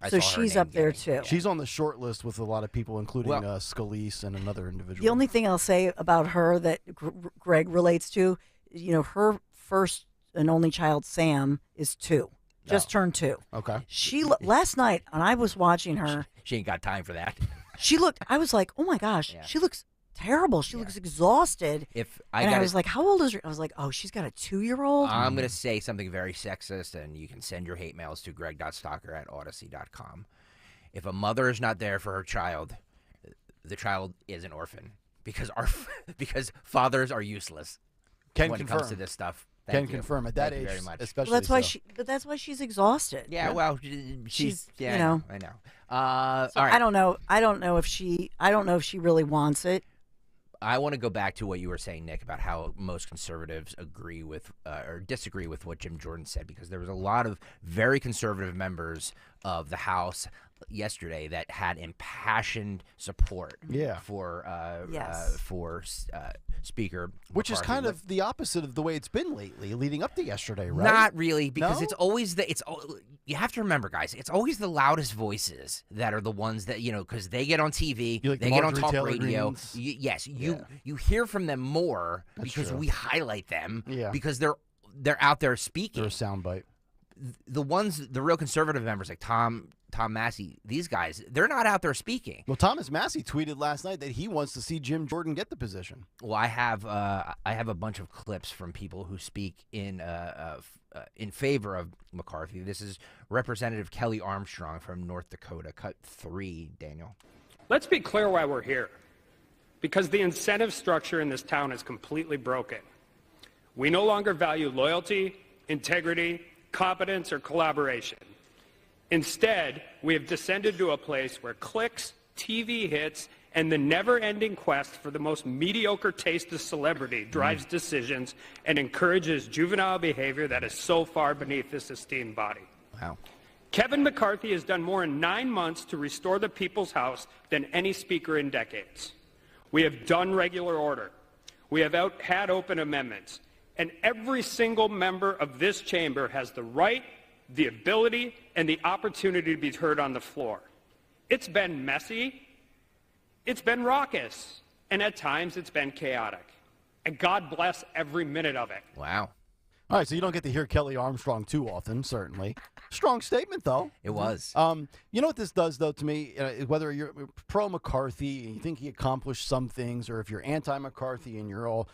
So she's up there, too. She's on the short list with a lot of people, including Scalise and another individual. The only thing I'll say about her that Greg relates to, her first and only child, Sam, is 2. Just turned 2. Okay. Last night, and I was watching her. She ain't got time for that. I was like, oh my gosh, she looks terrible. She looks exhausted. I was like, how old is her? I was like, oh, she's got a 2-year-old? I'm going to say something very sexist, and you can send your hate mails to greg.stalker@odyssey.com. If a mother is not there for her child, the child is an orphan because fathers are useless when it comes to this stuff. Confirm at that age, very much. especially. Well, that's why she's exhausted. Yeah, well, she's I know. All right. I don't know. I don't know if she really wants it. I want to go back to what you were saying, Nick, about how most conservatives agree with or disagree with what Jim Jordan said, because there was a lot of very conservative members of the House yesterday that had impassioned support for Speaker which McCarthy. is kind of the opposite of the way it's been lately, leading up to yesterday, right? Not really, because No? it's always you have to remember, guys, it's always the loudest voices that are the ones that, because they get on TV, like they the get on Marjorie talk Taylor radio. Greens? You hear from them more because true. we highlight them because they're out there speaking. They're a soundbite. The real conservative members like Tom Massey, these guys, they're not out there speaking. Well, Thomas Massey tweeted last night that he wants to see Jim Jordan get the position. Well, I have a bunch of clips from people who speak in favor of McCarthy. This is Representative Kelly Armstrong from North Dakota. Cut 3, Daniel. Let's be clear why we're here. Because the incentive structure in this town is completely broken. We no longer value loyalty, integrity, competence, or collaboration. Instead, we have descended to a place where clicks, TV hits, and the never-ending quest for the most mediocre taste of celebrity drives decisions and encourages juvenile behavior that is so far beneath this esteemed body. Wow. Kevin McCarthy has done more in 9 months to restore the people's house than any speaker in decades. We have done regular order. We have had open amendments. And every single member of this chamber has the right, the ability, and the opportunity to be heard on the floor. It's been messy, it's been raucous, and at times it's been chaotic. And God bless every minute of it. Wow. All right, so you don't get to hear Kelly Armstrong too often, certainly. Strong statement, though. It was. You know what this does, though, to me? Whether you're pro-McCarthy and you think he accomplished some things, or if you're anti-McCarthy and you're all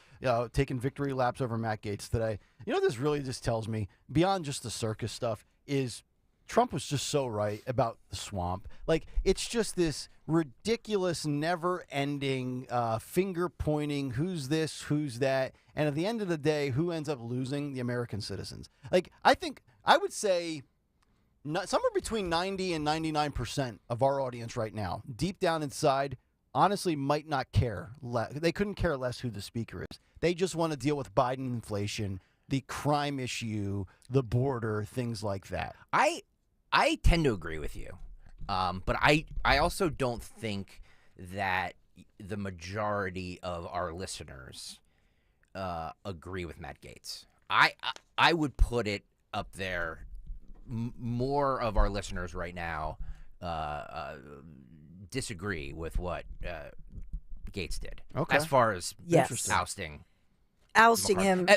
taking victory laps over Matt Gaetz today, you know what this really just tells me, beyond just the circus stuff, is Trump was just so right about the swamp. Like, it's just this ridiculous, never-ending, finger-pointing, who's this, who's that, and at the end of the day, who ends up losing? The American citizens. Like, I would say somewhere between 90 and 99% of our audience right now, deep down inside, honestly might not care. They couldn't care less who the speaker is. They just want to deal with Biden inflation, the crime issue, the border, things like that. I tend to agree with you, but I also don't think that the majority of our listeners agree with Matt Gaetz. I would put it up there. More of our listeners right now disagree with what Gaetz did. Okay. As far as Yes. ousting him.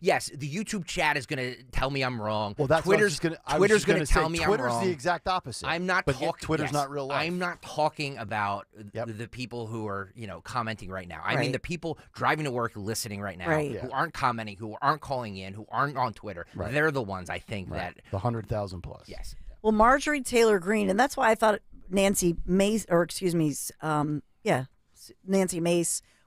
Yes, the YouTube chat is going to tell me I'm wrong. Well, that's Twitter's going to tell me I'm wrong. Twitter's the exact opposite. I'm not but talking. Twitter's not real life. I'm not talking about the people who are commenting right now. I mean Right. the people driving to work, listening right now, Right. who aren't commenting, who aren't calling in, who aren't on Twitter. Right. They're the ones I think that the 100,000 plus. Yes. Well, Marjorie Taylor Greene, and that's why I thought Nancy Mace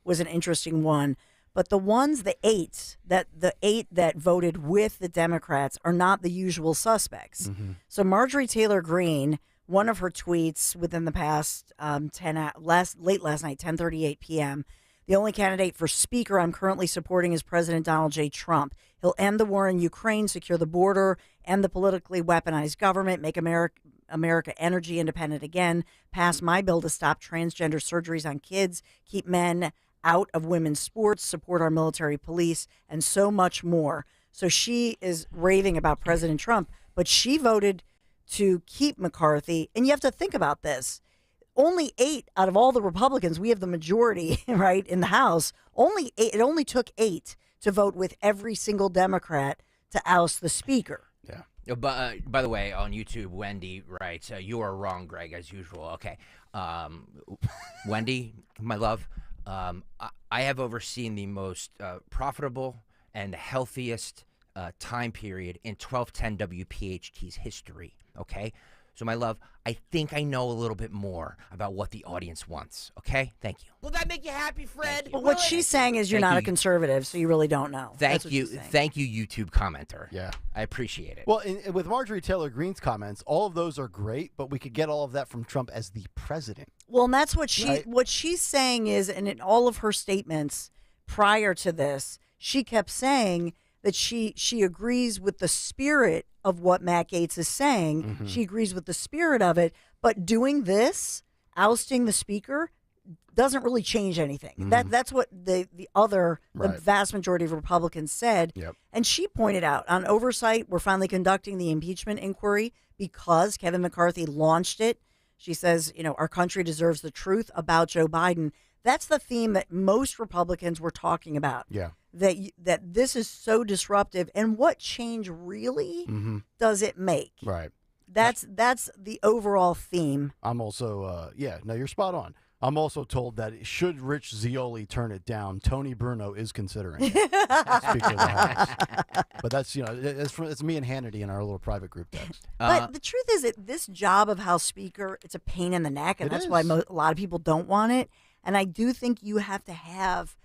was an interesting one. But the eight that voted with the Democrats are not the usual suspects. Mm-hmm. So Marjorie Taylor Greene, one of her tweets within the past late last night, 10:38 p.m., the only candidate for speaker I'm currently supporting is President Donald J. Trump. He'll end the war in Ukraine, secure the border, end the politically weaponized government, make America energy independent again, pass my bill to stop transgender surgeries on kids, keep men out of women's sports, support our military police, and so much more. So she is raving about President Trump, but she voted to keep McCarthy. And you have to think about this. Only 8 out of all the Republicans, we have the majority, right, in the House. It only took 8 to vote with every single Democrat to oust the speaker. Yeah. By the way, on YouTube, Wendy writes, you are wrong, Greg, as usual. Okay. Wendy, my love, I have overseen the most profitable and healthiest time period in 1210 WPHT's history, okay? So, my love, I think I know a little bit more about what the audience wants, okay? Thank you. Will that make you happy, Fred? But what she's saying is you're not a conservative, so you really don't know. Thank you, YouTube commenter. Yeah. I appreciate it. Well, with Marjorie Taylor Greene's comments, all of those are great, but we could get all of that from Trump as the president. Well, and that's what Right. what she's saying is, and in all of her statements prior to this, she kept saying that she agrees with the spirit of what Matt Gaetz is saying. Mm-hmm. She agrees with the spirit of it, but doing this, ousting the speaker, doesn't really change anything. Mm-hmm. That's what the Right. vast majority of Republicans said. Yep. And she pointed out on oversight, we're finally conducting the impeachment inquiry because Kevin McCarthy launched it. She says, our country deserves the truth about Joe Biden. That's the theme that most Republicans were talking about. Yeah. That this is so disruptive, and what change really does it make? Right. That's the overall theme. I'm also, you're spot on. I'm also told that should Rich Zeoli turn it down, Tony Bruno is considering it. Speaker of the House. But that's, it's me and Hannity in our little private group text. But the truth is that this job of House Speaker, it's a pain in the neck, and It that's is. why a lot of people don't want it. And I do think you have to have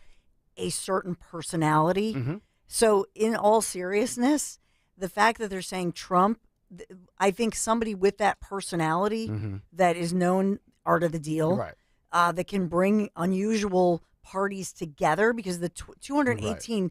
a certain personality. Mm-hmm. So in all seriousness, the fact that they're saying Trump, I think somebody with that personality that is known art of the deal, Right. that can bring unusual parties together, because the 218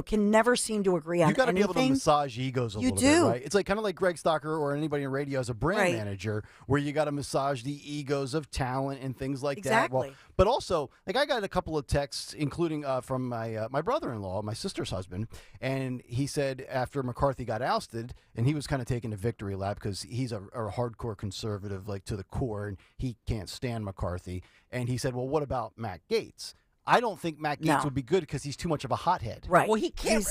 can never seem to agree on You got to be able to anything. massage egos a You little do. bit, right? It's like kind of like Greg Stocker or anybody in radio as a brand Right. manager, where you got to massage the egos of talent and things like that. Exactly. Well, but also, like I got a couple of texts, including from my brother-in-law, my sister's husband, and he said after McCarthy got ousted, and he was kind of taking a victory lap because he's a hardcore conservative, like to the core, and he can't stand McCarthy. And he said, "Well, what about Matt Gaetz?" I don't think Matt Gaetz No. would be good because he's too much of a hothead. Right. Well, he can't,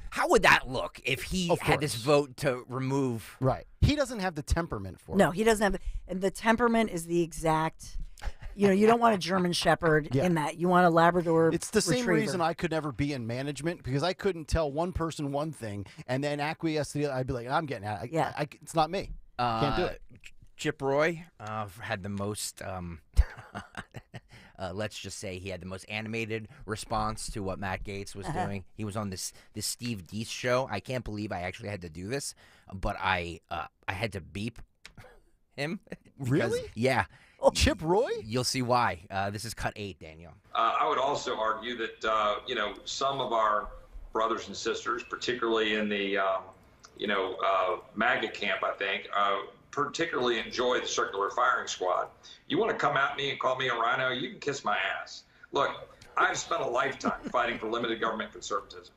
how would that look if he Of had this course. vote to remove? Right. He doesn't have the temperament for it. No, he doesn't have and the temperament is the exact. You don't want a German Shepherd Yeah. in that. You want a Labrador. It's the same Retriever. reason I could never be in management, because I couldn't tell one person one thing and then acquiesce to the other. I'd be like, I'm getting out. It's not me. Can't do it. Chip Roy had the most, let's just say he had the most animated response to what Matt Gaetz was doing. He was on this Steve Deese show. I can't believe I actually had to do this, but I had to beep him. because- Really? Yeah. Chip Roy? You'll see why. This is cut 8, Daniel. I would also argue that, some of our brothers and sisters, particularly in the, MAGA camp, I think, particularly enjoy the circular firing squad. You want to come at me and call me a rhino, you can kiss my ass. Look, I've spent a lifetime fighting for limited government conservatism.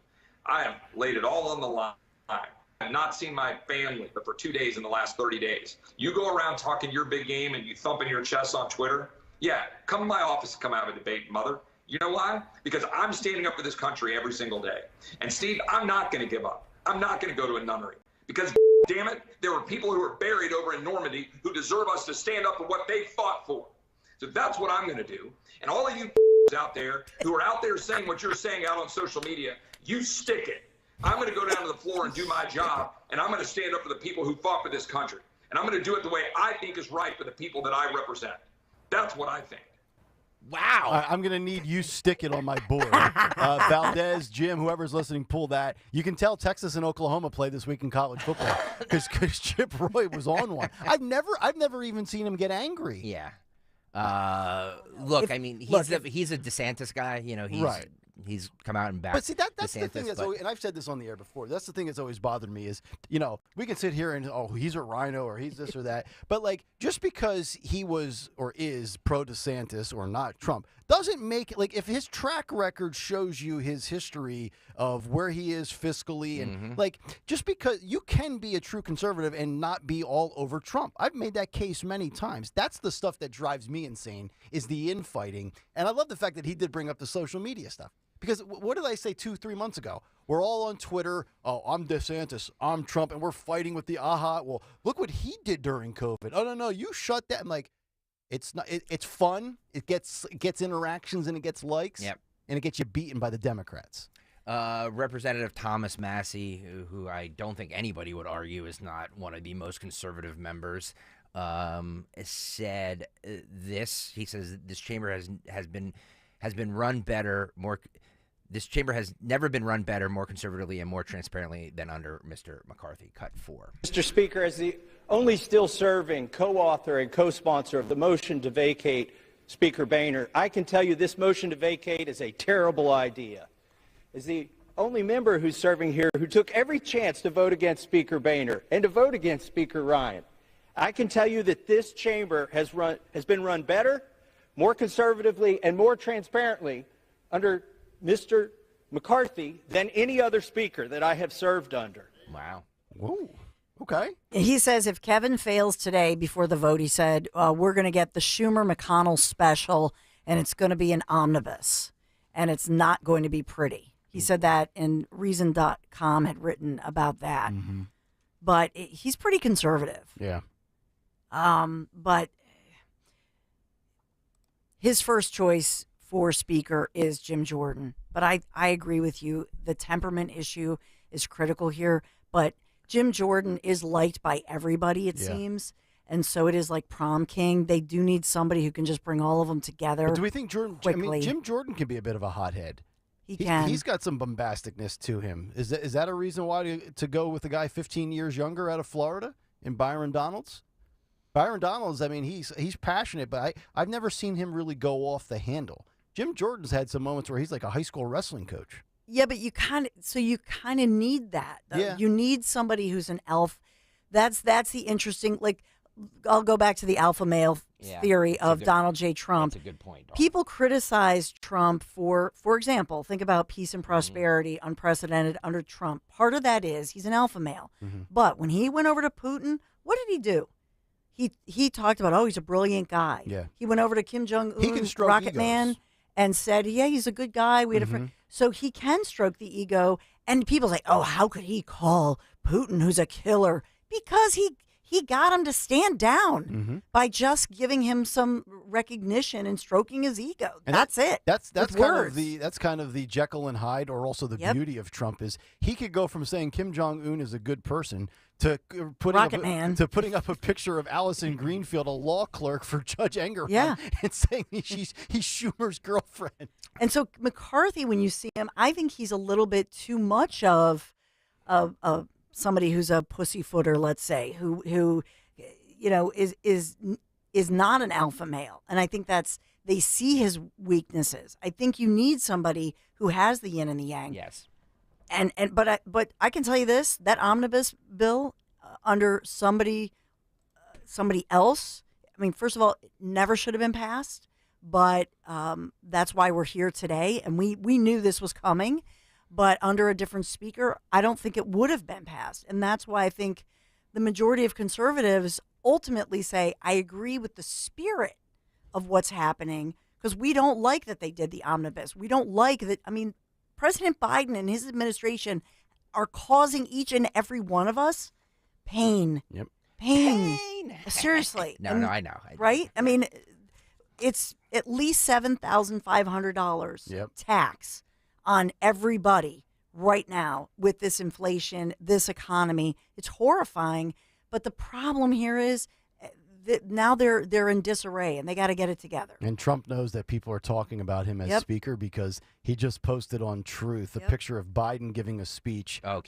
I have laid it all on the line. I've not seen my family but for 2 days in the last 30 days. You go around talking your big game and you thumping your chest on Twitter. Yeah, come to my office and come have a debate, mother. You know why? Because I'm standing up for this country every single day. And Steve, I'm not going to give up. I'm not going to go to a nunnery. Because, damn it, there were people who were buried over in Normandy who deserve us to stand up for what they fought for. So that's what I'm going to do. And all of you out there who are out there saying what you're saying out on social media, you stick it. I'm going to go down to the floor and do my job, and I'm going to stand up for the people who fought for this country. And I'm going to do it the way I think is right for the people that I represent. That's what I think. Wow. I'm going to need you stick it on my board. Valdez, Jim, whoever's listening, pull that. You can tell Texas and Oklahoma play this week in college football because Chip Roy was on one. I've never even seen him get angry. Yeah. Look, I mean, he's a DeSantis guy. You know, he's come out and back. But see, that's DeSantis, the thing that's always, and I've said this on the air before. That's the thing that's always bothered me is, we can sit here and he's a rhino or he's this or that, but like just because he was or is pro DeSantis or not Trump doesn't make it like if his track record shows you his history of where he is fiscally and like just because you can be a true conservative and not be all over Trump. I've made that case many times. That's the stuff that drives me insane is the infighting. And I love the fact that he did bring up the social media stuff. Because what did I say 2-3 months ago? We're all on Twitter. Oh, I'm DeSantis. I'm Trump. And we're fighting with the Well, look what he did during COVID. Oh, no, you shut that. I'm like, it's not. It's fun. It gets interactions and it gets likes. Yep. And it gets you beaten by the Democrats. Representative Thomas Massey, who I don't think anybody would argue is not one of the most conservative members, said this. He says this chamber has been run better, This chamber has never been run better, more conservatively, and more transparently than under Mr. McCarthy. Cut 4. Mr. Speaker, as the only still serving co-author and co-sponsor of the motion to vacate Speaker Boehner, I can tell you this motion to vacate is a terrible idea. As the only member who's serving here who took every chance to vote against Speaker Boehner and to vote against Speaker Ryan, I can tell you that this chamber has been run better, more conservatively, and more transparently under Mr. McCarthy than any other speaker that I have served under. Wow. Whoa. Okay. He says if Kevin fails today before the vote, he said, we're going to get the Schumer-McConnell special, and it's going to be an omnibus, and it's not going to be pretty. He said that, and Reason.com had written about that. Mm-hmm. But he's pretty conservative. Yeah. But his first choice for speaker is Jim Jordan. But I agree with you. The temperament issue is critical here. But Jim Jordan is liked by everybody, it seems. And so it is like prom king. They do need somebody who can just bring all of them together. But do we think Jordan? quickly. I mean, Jim Jordan can be a bit of a hothead. He can. He's got some bombasticness to him. Is that a reason why to go with a guy 15 years younger out of Florida in Byron Donalds? Byron Donalds, I mean, he's passionate, but I've never seen him really go off the handle. Jim Jordan's had some moments where he's like a high school wrestling coach. Yeah, but you kind of need that. Yeah. You need somebody who's an elf. That's the interesting. Like, I'll go back to the alpha male theory of Donald J. Trump. That's a good point. Dawn. People criticize Trump for example, think about peace and prosperity, unprecedented under Trump. Part of that is he's an alpha male. Mm-hmm. But when he went over to Putin, what did he do? He talked about, he's a brilliant guy. Yeah. He went over to Kim He can Jong-un, stroke Rocket egos. Man, and said, yeah, he's a good guy. We had a friend. So he can stroke the ego. And people say, how could he call Putin, who's a killer? Because he got him to stand down by just giving him some recognition and stroking his ego. And that's it. That's With kind of the Jekyll and Hyde, or also the beauty of Trump is he could go from saying Kim Jong-un is a good person to putting up a picture of Allison Greenfield, a law clerk for Judge Engerhart, and saying he's Schumer's girlfriend. And so McCarthy, when you see him, I think he's a little bit too much of somebody who's a pussyfooter, let's say, who is not an alpha male. And I think they see his weaknesses. I think you need somebody who has the yin and the yang. Yes. But I can tell you this, that omnibus bill under somebody else, I mean, first of all, it never should have been passed, but that's why we're here today. And we knew this was coming, but under a different speaker, I don't think it would have been passed. And that's why I think the majority of conservatives ultimately say, I agree with the spirit of what's happening, because we don't like that they did the omnibus. We don't like that. I mean, President Biden and his administration are causing each and every one of us pain. Yep. Pain. Seriously. No, I know. Right? I mean, it's at least $7,500 tax on everybody right now with this inflation, this economy. It's horrifying. But the problem here is now they're in disarray, and they got to get it together. And Trump knows that people are talking about him as speaker because he just posted on Truth a picture of Biden giving a speech. Oh,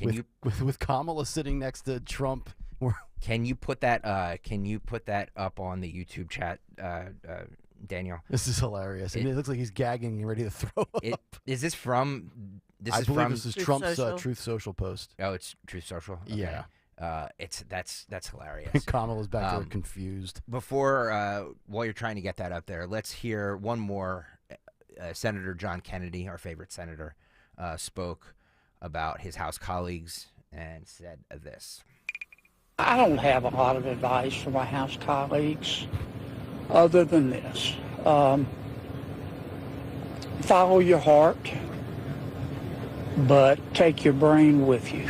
with Kamala sitting next to Trump. Can you put that? Can you put that up on the YouTube chat, Daniel? This is hilarious. And it looks like he's gagging and ready to throw up. Is this from? I believe this is Trump's Truth Social post. Oh, it's Truth Social. Okay. Yeah. That's hilarious. Kamala's back there confused. Before, while you're trying to get that up there, let's hear one more. Senator John Kennedy, our favorite senator, spoke about his House colleagues and said this. I don't have a lot of advice for my House colleagues other than this. Follow your heart, but take your brain with you.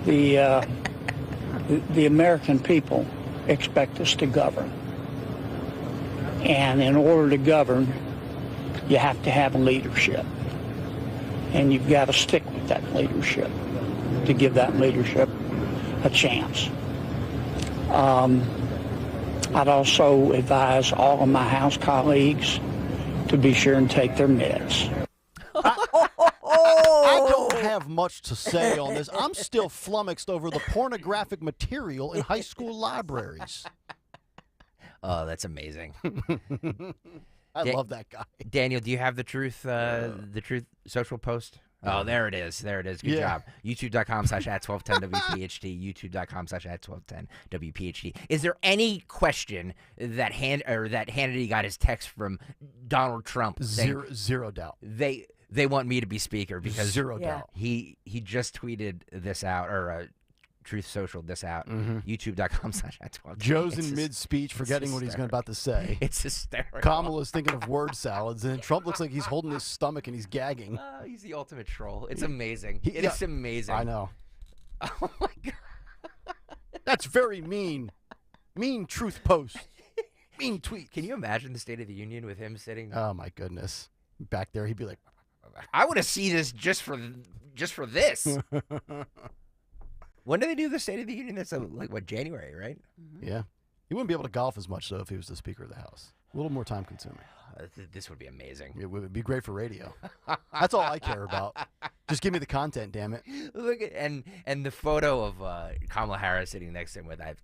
The American people expect us to govern. And in order to govern, you have to have leadership. And you've got to stick with that leadership to give that leadership a chance. I'd also advise all of my House colleagues to be sure and take their meds. I don't have much to say on this. I'm still flummoxed over the pornographic material in high school libraries. Oh, that's amazing. I love that guy. Daniel, do you have the Truth Social post? Oh, there it is. There it is. Good job. YouTube.com/@1210WPHT. YouTube.com/@1210WPHT. Is there any question that Hannity got his text from Donald Trump? Zero doubt. They want me to be speaker because zero doubt. He just tweeted this out, or Truth Social this out. Mm-hmm. YouTube.com/@1210. Joe's in mid-speech forgetting what he's about to say. It's hysterical. Kamala's thinking of word salads, and Trump looks like he's holding his stomach and he's gagging. He's the ultimate troll. It's amazing. It's amazing. I know. Oh, my God. That's very mean. Mean Truth post. Mean tweet. Can you imagine the State of the Union with him sitting? Oh, my goodness. Back there, he'd be like, I want to see this just for this. When do they do the State of the Union? That's January, right? Mm-hmm. Yeah. He wouldn't be able to golf as much, though, if he was the Speaker of the House. A little more time consuming. This would be amazing. It would be great for radio. That's all I care about. Just give me the content, damn it. Look at and the photo of Kamala Harris sitting next to him with that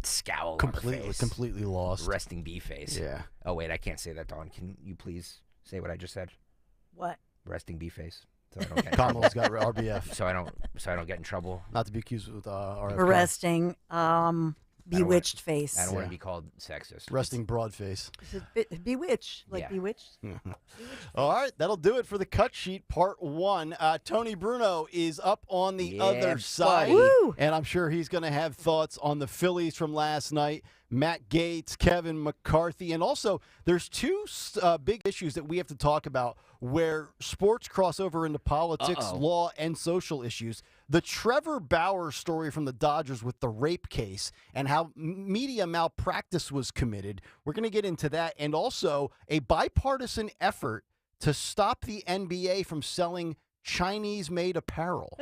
scowl on her face. Completely lost. Resting bee face. Yeah. Oh, wait, I can't say that, Dawn. Can you please say what I just said? What? Resting bee face. So I don't get Kamala's got RBF. So I don't get in trouble. Not to be accused with RFK. Arresting, bewitched face. I don't want to be called sexist. Resting broad face. Bewitched, bewitched. All right, that'll do it for the cut sheet, part 1. Tony Bruno is up on the other side, and I'm sure he's going to have thoughts on the Phillies from last night. Matt Gaetz, Kevin McCarthy, and also there's two big issues that we have to talk about where sports cross over into politics, law, and social issues. The Trevor Bauer story from the Dodgers with the rape case and how media malpractice was committed. We're going to get into that, and also a bipartisan effort to stop the NBA from selling Chinese-made apparel.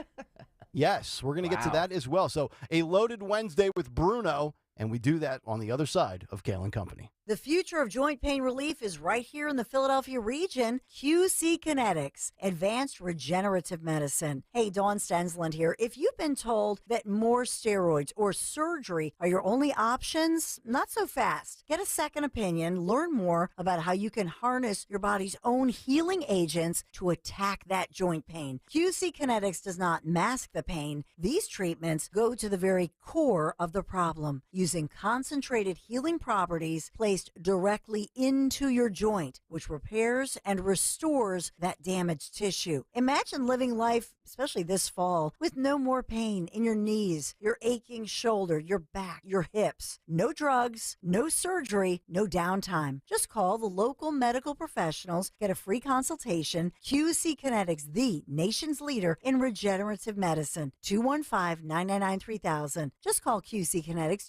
Yes, we're going to get to that as well. So a loaded Wednesday with Bruno. And we do that on the other side of Kayal and Company. The future of joint pain relief is right here in the Philadelphia region. QC Kinetics, advanced regenerative medicine. Hey, Dawn Stensland here. If you've been told that more steroids or surgery are your only options, not so fast. Get a second opinion. Learn more about how you can harness your body's own healing agents to attack that joint pain. QC Kinetics does not mask the pain. These treatments go to the very core of the problem, using concentrated healing properties placed directly into your joint, which repairs and restores that damaged tissue. Imagine living life, especially this fall, with no more pain in your knees, your aching shoulder, your back, your hips. No drugs, no surgery, no downtime. Just call the local medical professionals, get a free consultation. QC Kinetics, the nation's leader in regenerative medicine. 215-999-3000. Just call QC Kinetics,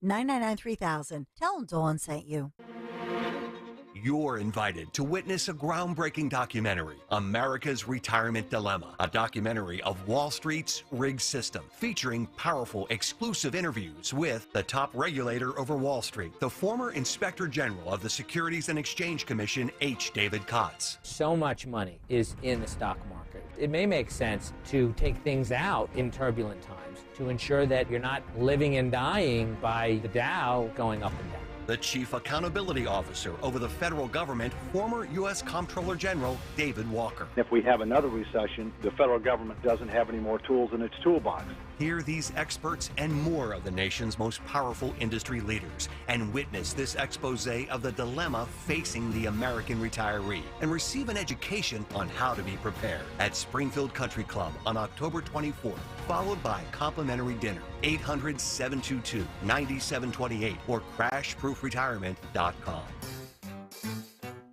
215-999-3000. Tell them Dawn sent you. You're invited to witness a groundbreaking documentary, America's Retirement Dilemma, a documentary of Wall Street's rigged system, featuring powerful, exclusive interviews with the top regulator over Wall Street, the former Inspector General of the Securities and Exchange Commission, H. David Kotz. So much money is in the stock market. It may make sense to take things out in turbulent times to ensure that you're not living and dying by the Dow going up and down. The Chief Accountability Officer over the federal government, former U.S. Comptroller General David Walker. If we have another recession, the federal government doesn't have any more tools in its toolbox. Hear these experts and more of the nation's most powerful industry leaders and witness this expose of the dilemma facing the American retiree and receive an education on how to be prepared at Springfield Country Club on October 24th, followed by complimentary dinner. 800-722-9728 or crashproofretirement.com.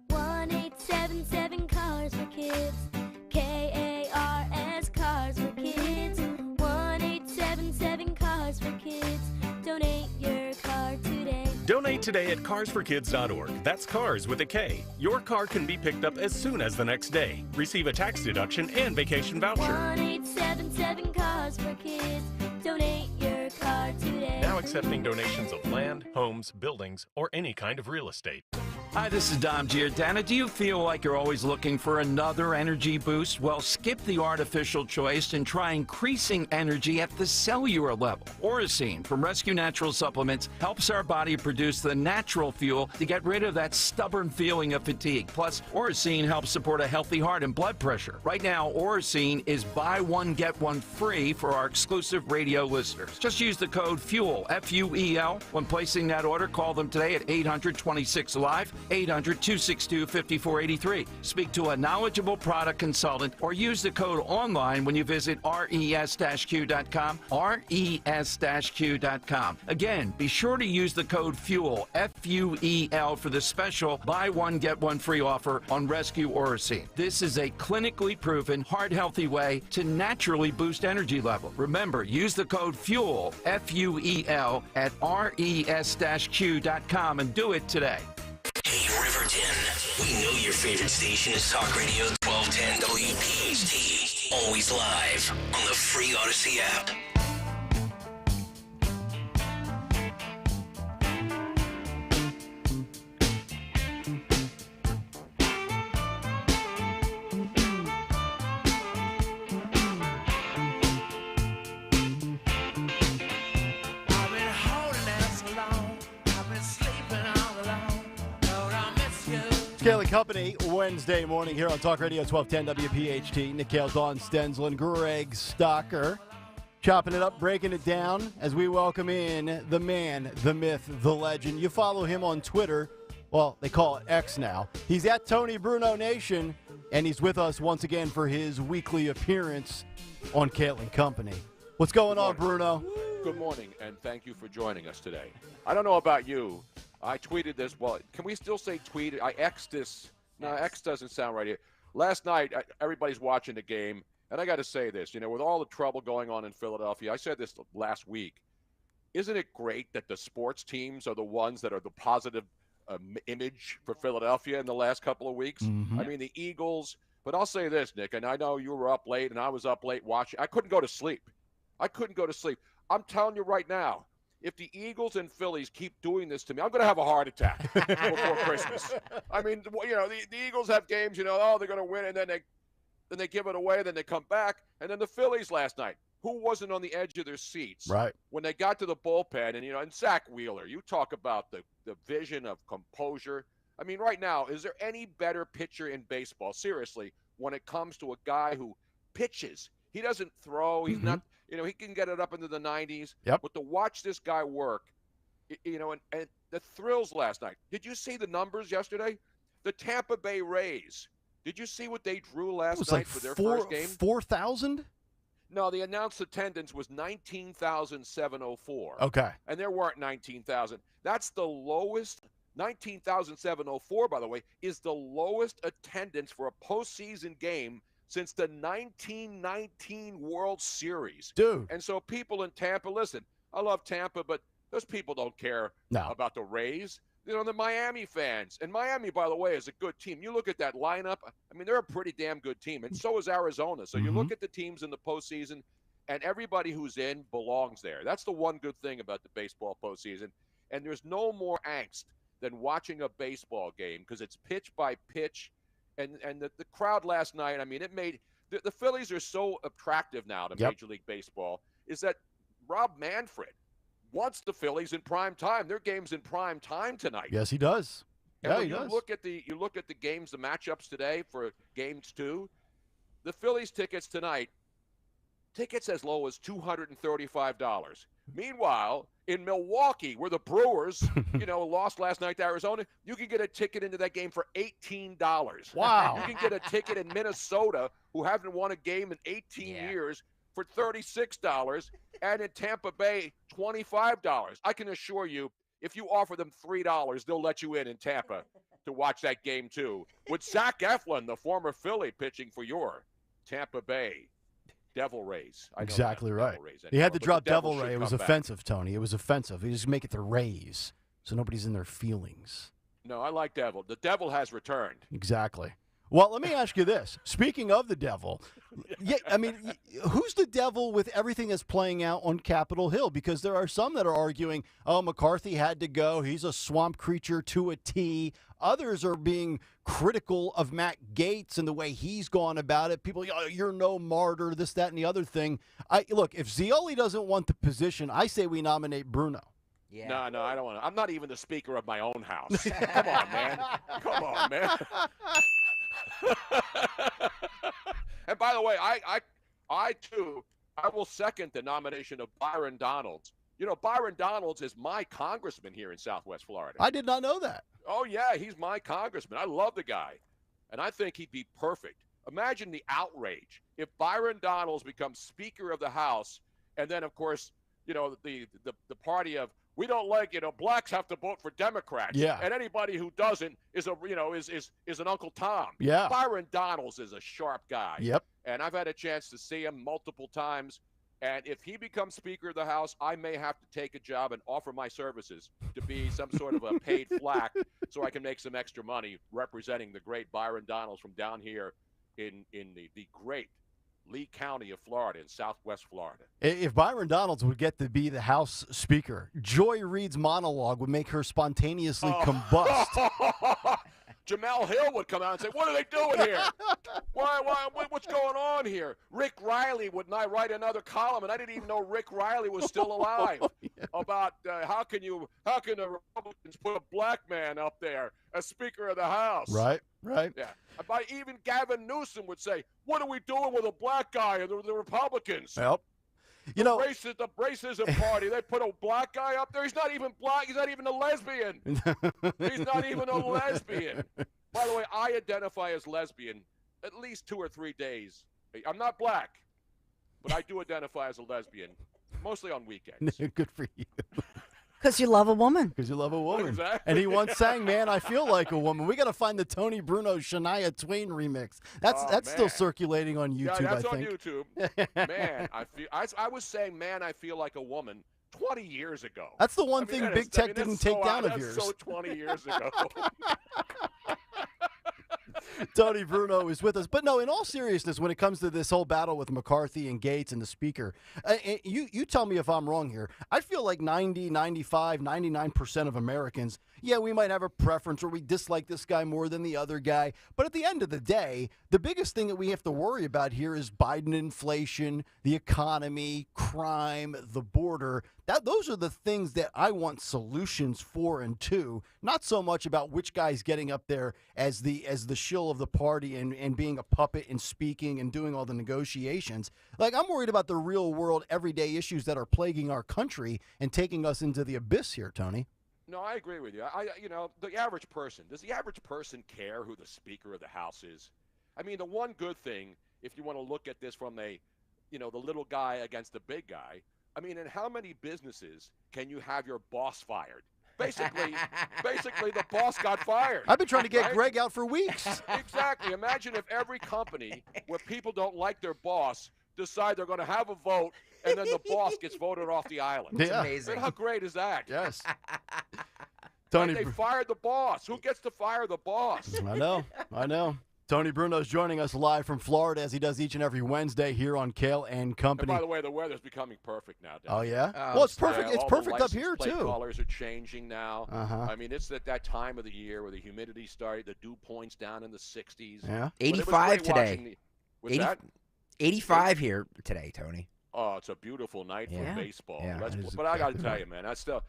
1-877 Cars for Kids. KARS Cars for Kids. 1-877 Cars for Kids. Donate your car today. Donate today at carsforkids.org. That's cars with a K. Your car can be picked up as soon as the next day. Receive a tax deduction and vacation voucher. 1-877 Cars for Kids. Donate your car today. Now accepting donations of land, homes, buildings, or any kind of real estate. Hi, this is Dom Giordana. Do you feel like you're always looking for another energy boost? Well, skip the artificial choice and try increasing energy at the cellular level. Orosine from Rescue Natural Supplements helps our body produce the natural fuel to get rid of that stubborn feeling of fatigue. Plus, Orosine helps support a healthy heart and blood pressure. Right now, Orosine is buy one, get one free for our exclusive radio listeners. Just use the code FUEL, F-U-E-L. When placing that order, call them today at 800-26-LIVE. 800-262-5483. Speak to a knowledgeable product consultant or use the code online when you visit res-q.com, res-q.com. Again, be sure to use the code FUEL, F-U-E-L, for the special buy one, get one free offer on Rescue Orosine. This is a clinically proven, heart-healthy way to naturally boost energy level. Remember, use the code FUEL, F-U-E-L, at res-q.com and do it today. Hey, Riverton, we know your favorite station is Talk Radio 1210 WPHT. Always live on the free Odyssey app. Kayal Company, Wednesday morning here on Talk Radio 1210 WPHT. Nick Kayal, Dawn Stensland, Greg Stocker, chopping it up, breaking it down as we welcome in the man, the myth, the legend. You follow him on Twitter. Well, they call it X now. He's at Tony Bruno Nation, and he's with us once again for his weekly appearance on Kayal Company. What's going on, Bruno? Good morning, and thank you for joining us today. I don't know about you. I tweeted this. Well, can we still say tweeted? I X'd this. No, X doesn't sound right here. Last night, everybody's watching the game, and I got to say this. You know, with all the trouble going on in Philadelphia, I said this last week. Isn't it great that the sports teams are the ones that are the positive image for Philadelphia in the last couple of weeks? Mm-hmm. I mean, the Eagles. But I'll say this, Nick, and I know you were up late, and I was up late watching. I couldn't go to sleep. I'm telling you right now, if the Eagles and Phillies keep doing this to me, I'm going to have a heart attack before Christmas. I mean, you know, the Eagles have games, you know, oh, they're going to win, and then they give it away, then they come back. And then the Phillies last night, who wasn't on the edge of their seats right when they got to the bullpen? And, you know, and Zach Wheeler, you talk about the vision of composure. I mean, right now, is there any better pitcher in baseball, seriously, when it comes to a guy who pitches? He doesn't throw. He's not, you know, he can get it up into the 90s. Yep. But to watch this guy work, you know, and the thrills last night. Did you see the numbers yesterday? The Tampa Bay Rays. Did you see what they drew last night for their first game? 4,000? No, the announced attendance was 19,704. Okay. And there weren't 19,000. That's the lowest. 19,704, by the way, is the lowest attendance for a postseason game since the 1919 World Series. Dude. And so people in Tampa, listen, I love Tampa, but those people don't care about the Rays. the Miami fans. And Miami, by the way, is a good team. You look at that lineup. I mean, they're a pretty damn good team, and so is Arizona. So you look at the teams in the postseason, and everybody who's in belongs there. That's the one good thing about the baseball postseason. And there's no more angst than watching a baseball game because it's pitch by pitch. And the crowd last night, I mean, it made the Phillies are so attractive now to Major League Baseball, is that Rob Manfred wants the Phillies in prime time. Their game's in prime time tonight. Yes, he does. And when he you does. look at the games, the matchups today for games 2, the Phillies tickets tonight, tickets as low as $235. Meanwhile, in Milwaukee, where the Brewers, lost last night to Arizona, you can get a ticket into that game for $18. Wow. You can get a ticket in Minnesota, who haven't won a game in 18 years, for $36, and in Tampa Bay, $25. I can assure you, if you offer them $3, they'll let you in Tampa to watch that game too. With Zach Eflin, the former Philly, pitching for your Tampa Bay Devil Rays. Exactly right. Devil Rays He had to but drop the Devils Devil Ray. should It was come back. offensive, Tony. It was offensive. He just make it the Rays, so nobody's in their feelings. No, I like Devil. The Devil has returned. Exactly. Well, let me ask you this. Speaking of the devil, who's the devil with everything that's playing out on Capitol Hill? Because there are some that are arguing, oh, McCarthy had to go. He's a swamp creature to a T. Others are being critical of Matt Gaetz and the way he's gone about it. People, you're no martyr, this, that, and the other thing. Look, if Zioli doesn't want the position, I say we nominate Bruno. Yeah. No, I don't want to. I'm not even the Speaker of my own house. Come on, man. Come on, man. And by the way, I too will second the nomination of Byron Donalds. Byron Donalds is my congressman here in Southwest Florida. I did not know that. Oh, yeah, he's my congressman. I love the guy, and I think he'd be perfect. Imagine the outrage if Byron Donalds becomes Speaker of the House, and then, of course, the party of, we don't like, blacks have to vote for Democrats. Yeah. And anybody who doesn't is an Uncle Tom. Yeah. Byron Donalds is a sharp guy. Yep. And I've had a chance to see him multiple times. And if he becomes Speaker of the House, I may have to take a job and offer my services to be some sort of a paid flack so I can make some extra money representing the great Byron Donalds from down here in the great Lee County of Florida in Southwest Florida. If Byron Donalds would get to be the House Speaker, Joy Reid's monologue would make her spontaneously combust. Jamel Hill would come out and say, what are they doing here? What's going on here? Rick Riley would not write another column, and I didn't even know Rick Riley was still alive, about how can the Republicans put a black man up there as Speaker of the House? Right. Yeah. Even Gavin Newsom would say, what are we doing with a black guy and the Republicans? Yep. The racism party, they put a black guy up there. He's not even black. He's not even a lesbian. He's not even a lesbian. By the way, I identify as lesbian at least 2 or 3 days. I'm not black, but I do identify as a lesbian, mostly on weekends. Good for you. Because you love a woman. Because you love a woman. Exactly. And he once sang, Man, I Feel Like a Woman. We got to find the Tony Bruno Shania Twain remix. That's still circulating on YouTube, yeah, that's I think. on YouTube. Man, I was saying, man, I feel like a woman 20 years ago. That's the one thing Big Tech didn't take down of yours. That's so 20 years ago. Tony Bruno is with us. But no, in all seriousness, when it comes to this whole battle with McCarthy and Gaetz and the Speaker, you tell me if I'm wrong here. I feel like 90, 95, 99% of Americans, we might have a preference or we dislike this guy more than the other guy. But at the end of the day, the biggest thing that we have to worry about here is Biden inflation, the economy, crime, the border. Those are the things that I want solutions for and to, not so much about which guy's getting up there as the shill of the party and being a puppet and speaking and doing all the negotiations. Like, I'm worried about the real world, everyday issues that are plaguing our country and taking us into the abyss here, Tony. No, I agree with you. The average person, does the average person care who the Speaker of the House is? I mean, the one good thing, if you want to look at this from the little guy against the big guy, I mean, in how many businesses can you have your boss fired? Basically, the boss got fired. I've been trying to get right? Greg out for weeks. Exactly. Imagine if every company where people don't like their boss decide they're going to have a vote, and then the boss gets voted off the island. Yeah. Amazing. How great is that? Yes. Tony, Like they fired the boss. Who gets to fire the boss? I know. Tony Bruno's joining us live from Florida as he does each and every Wednesday here on Kale and And Company. by the way, the weather's becoming perfect now. Oh, yeah? there. Well, it's perfect. Yeah, It's all the perfect up license here, plate too. Colors are changing now. Uh-huh. I mean, it's at that time of the year where the humidity started, the dew points down in the 60s. Yeah. But it was 85 great today. watching what's that? 85 here today, Tony. Oh, it's a beautiful night Yeah. for baseball. Yeah, Let's- it is but I got to exactly tell right. you, man,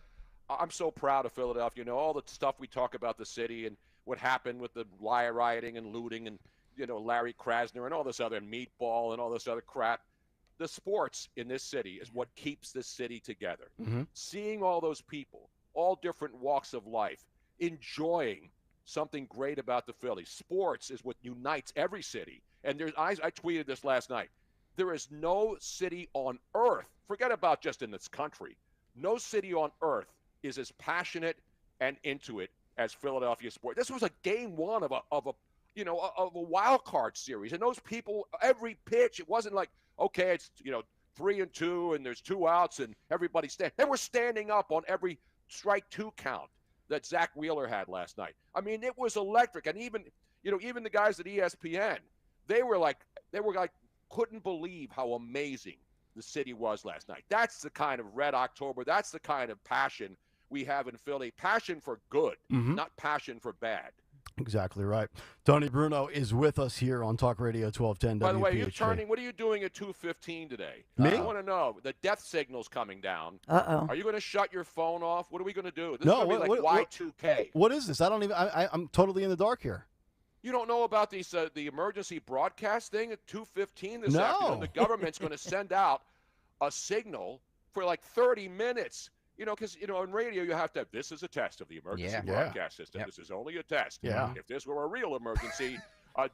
I'm so proud of Philadelphia. You know, all the stuff we talk about the city and what happened with the rioting and looting and, you know, Larry Krasner and all this other meatball and all this other crap. The sports in this city is what keeps this city together. Mhm. Seeing all those people, all different walks of life, enjoying something great about the Phillies. Sports is what unites every city. And I tweeted this last night. There is no city on earth, forget about just in this country, no city on earth is as passionate and into it as Philadelphia sports. This was a game one of a wild card series, and those people, every pitch, it wasn't like, okay, it's 3-2 and there's 2 outs and everybody's standing. They were standing up on every strike 2 count that Zach Wheeler had last night. I mean, it was electric, and even the guys at ESPN, they were like couldn't believe how amazing the city was last night. That's the kind of Red October. That's the kind of passion we have in Philly. Passion for good, Mhm. not passion for bad. Exactly right. Tony Bruno is with us here on Talk Radio 1210 By the way, WPHT. what are you doing at 2:15 today? Me? I want to know. The death signal's coming down. Uh-oh. Are you going to shut your phone off? What are we going to do? This No, is going to be like Y2K. What is this? I don't even. I'm totally in the dark here. You don't know about these the emergency broadcast thing at 2:15 this No. afternoon? The government's going to send out a signal for like 30 minutes. Because on radio you have to. This is a test of the emergency Yeah. broadcast system. Yep. This is only a test. Yeah. If this were a real emergency,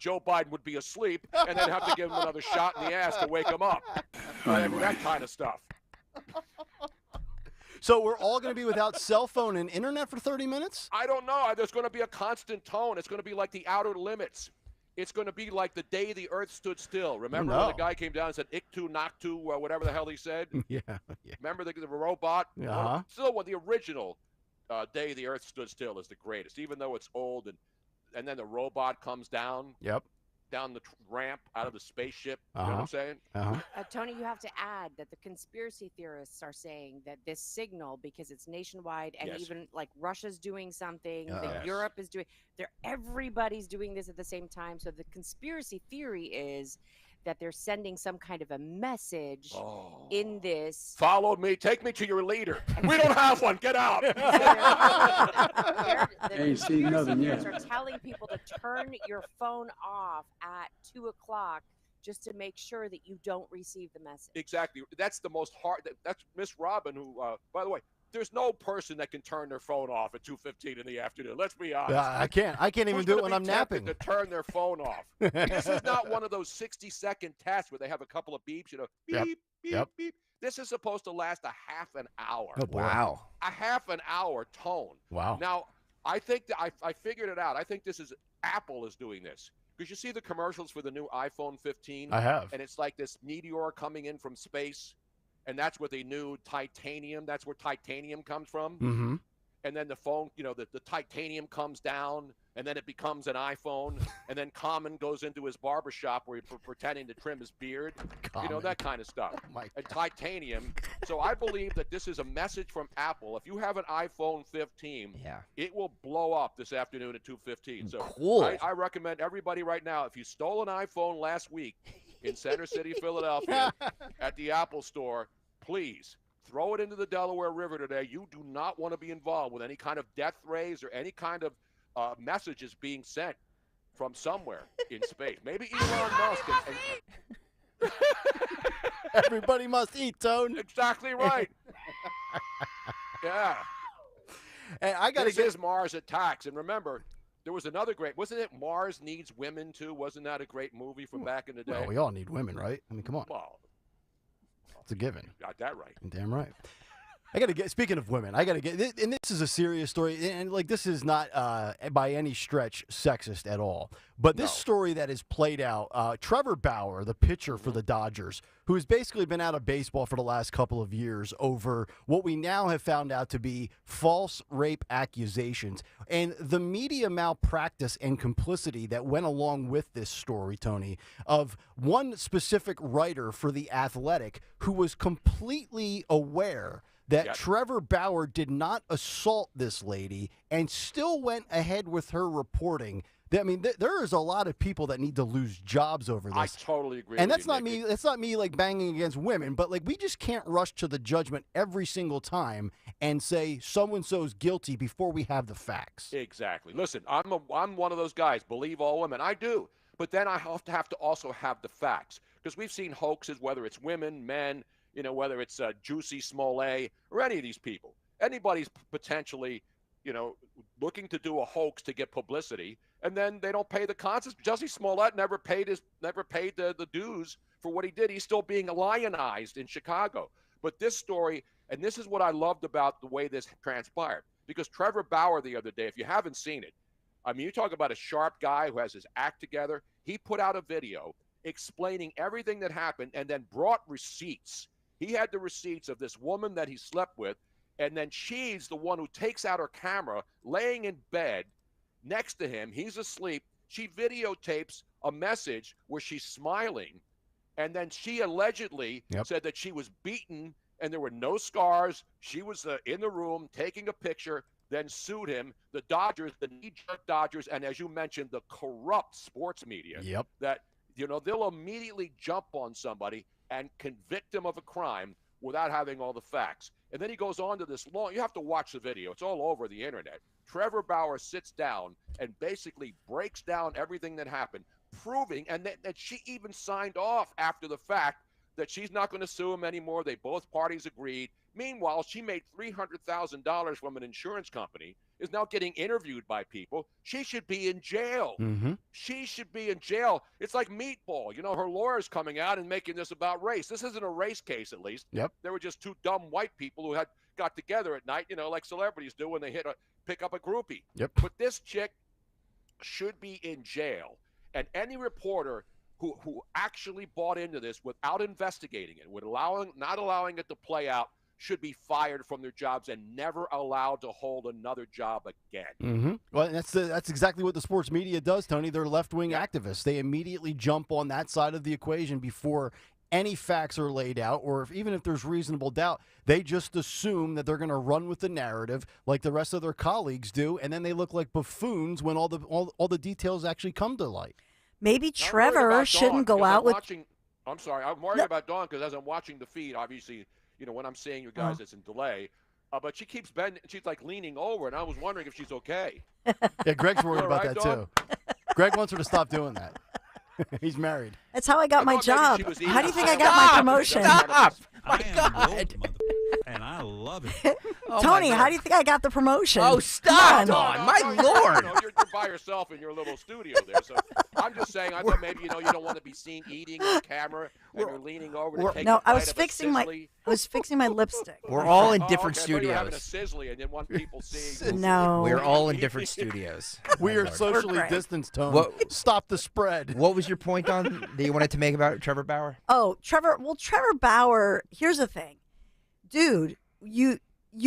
Joe Biden would be asleep, and then have to give him another shot in the ass to wake him up. That kind of stuff. So we're all going to be without cell phone and internet for 30 minutes? I don't know. There's going to be a constant tone. It's going to be like the Outer Limits. It's going to be like the day the Earth stood still. Remember when the guy came down and said "Iktu Naktu," whatever the hell he said? Yeah. Remember the robot? Uh-huh. Still, the original day the Earth stood still is the greatest, even though it's old. And then the robot comes down. Yep. Down the ramp out of the spaceship. You know what I'm saying? Uh-huh. Tony, you have to add that the conspiracy theorists are saying that this signal, because it's nationwide, and Yes. even like Russia's doing something, Yes. Europe is doing, everybody's doing this at the same time. So the conspiracy theory is that they're sending some kind of a message in this. Follow me. Take me to your leader. We don't have one. Get out. The conspiracy theorists are telling people to turn your phone off at 2:00 just to make sure that you don't receive the message. Exactly. That's the most hard. That's Miss Robin, who, by the way, there's no person that can turn their phone off at 2:15 in the afternoon. Let's be honest. I can't even Who's do it gonna when be I'm tempted napping. to turn their phone off. This is not one of those 60-second tests where they have a couple of beeps, beep, Yep. beep, Yep. beep. This is supposed to last a half an hour. Oh, boy. Wow. A half an hour tone. Wow. Now, I think that I figured it out. I think this is Apple is doing this. Because you see the commercials for the new iPhone 15? I have. And it's like this meteor coming in from space. And that's what they knew, titanium. That's where titanium comes from. Mm-hmm. And then the phone, the titanium comes down, and then it becomes an iPhone. And then Common goes into his barbershop where he's pretending to trim his beard. Common. That kind of stuff. my And titanium. So I believe that this is a message from Apple. If you have an iPhone 15, it will blow up this afternoon at 2:15. So Cool. I recommend everybody right now, if you stole an iPhone last week in Center City, Philadelphia, at the Apple store, please throw it into the Delaware River today. You do not want to be involved with any kind of death rays or any kind of messages being sent from somewhere in space. Maybe Elon Musk. Everybody must eat, Tone. Exactly right. Yeah. And I got to This get is Mars Attacks. And remember, there was another great, wasn't it Mars Needs Women, too? Wasn't that a great movie from back in the day? Well, we all need women, right? I mean, come on. Well, It's a given. got that right. Damn right. I got to get, speaking of women, I got to get, and this is a serious story, and like this is not by any stretch sexist at all, but this story that is played out, Trevor Bauer, the pitcher for the Dodgers, who has basically been out of baseball for the last couple of years over what we now have found out to be false rape accusations, and the media malpractice and complicity that went along with this story, Tony, of one specific writer for The Athletic who was completely aware that Trevor Bauer did not assault this lady and still went ahead with her reporting. I mean, there is a lot of people that need to lose jobs over this. I totally agree. And with that's you, not Nick. me. That's not me like banging against women, but like we just can't rush to the judgment every single time and say so and so's guilty before we have the facts. Exactly. Listen, I'm one of those guys. Believe all women. I do, but then I have to also have the facts because we've seen hoaxes, whether it's women, men. You know, whether it's Juicy Smollett or any of these people. Anybody's potentially, you know, looking to do a hoax to get publicity, and then they don't pay the consequences. Juicy Smollett never paid the dues for what he did. He's still being lionized in Chicago. But this story, and this is what I loved about the way this transpired, because Trevor Bauer the other day, if you haven't seen it, I mean, you talk about a sharp guy who has his act together. He put out a video explaining everything that happened and then brought receipts. He had the receipts of this woman that he slept with, and then she's the one who takes out her camera, laying in bed next to him. He's asleep. She videotapes a message where she's smiling, and then she allegedly said that she was beaten and there were no scars. She was in the room taking a picture, then sued him. The Dodgers, the knee-jerk Dodgers, and as you mentioned, the corrupt sports media that, you know, they'll immediately jump on somebody and convict him of a crime without having all the facts. And then he goes on to this long, you have to watch the video. It's all over the internet. Trevor Bauer sits down and basically breaks down everything that happened, proving, and that she even signed off after the fact that she's not going to sue him anymore. They both parties agreed. Meanwhile, she made $300,000 from an insurance company, is now getting interviewed by people. She should be in jail. She should be in jail. It's like Meatball. You know, her lawyer's coming out and making this about race. This isn't a race case, at least. There were just two dumb white people who had got together at night, you know, like celebrities do when they pick up a groupie. But this chick should be in jail. And any reporter who actually bought into this without investigating it, not allowing it to play out, should be fired from their jobs and never allowed to hold another job again. Well, that's exactly what the sports media does, Tony. They're left-wing activists. They immediately jump on that side of the equation before any facts are laid out, or even if there's reasonable doubt, they just assume that they're going to run with the narrative like the rest of their colleagues do, and then they look like buffoons when all the details actually come to light. Maybe Trevor shouldn't go out with... I'm sorry. I'm worried about Dawn because as I'm watching the feed, obviously, you know, when I'm seeing you guys, it's in delay. But she keeps bending. She's like leaning over, and I was wondering if she's okay. Yeah, Greg's worried about that, Dawn? too. Greg wants her to stop doing that. He's married. That's how I got my job. How do you think I got my promotion? Stop! My God. And I love it. Tony, how do you think I got the promotion? Oh, stop, Dawn. My Lord. You're by yourself in your little studio there. So I'm just saying, I thought maybe, you know, you don't want to be seen eating on camera and you're leaning over to take No, a I bite was of a fixing my sizzly. I was fixing my lipstick. We're all in different okay. You're having a studios. sizzly and then want people seeing. No. We're all in different studios. We are socially distanced, Tony. Stop the spread. What was your point on that you wanted to make about Trevor Bauer? Oh, Trevor Bauer, here's the thing. Dude, you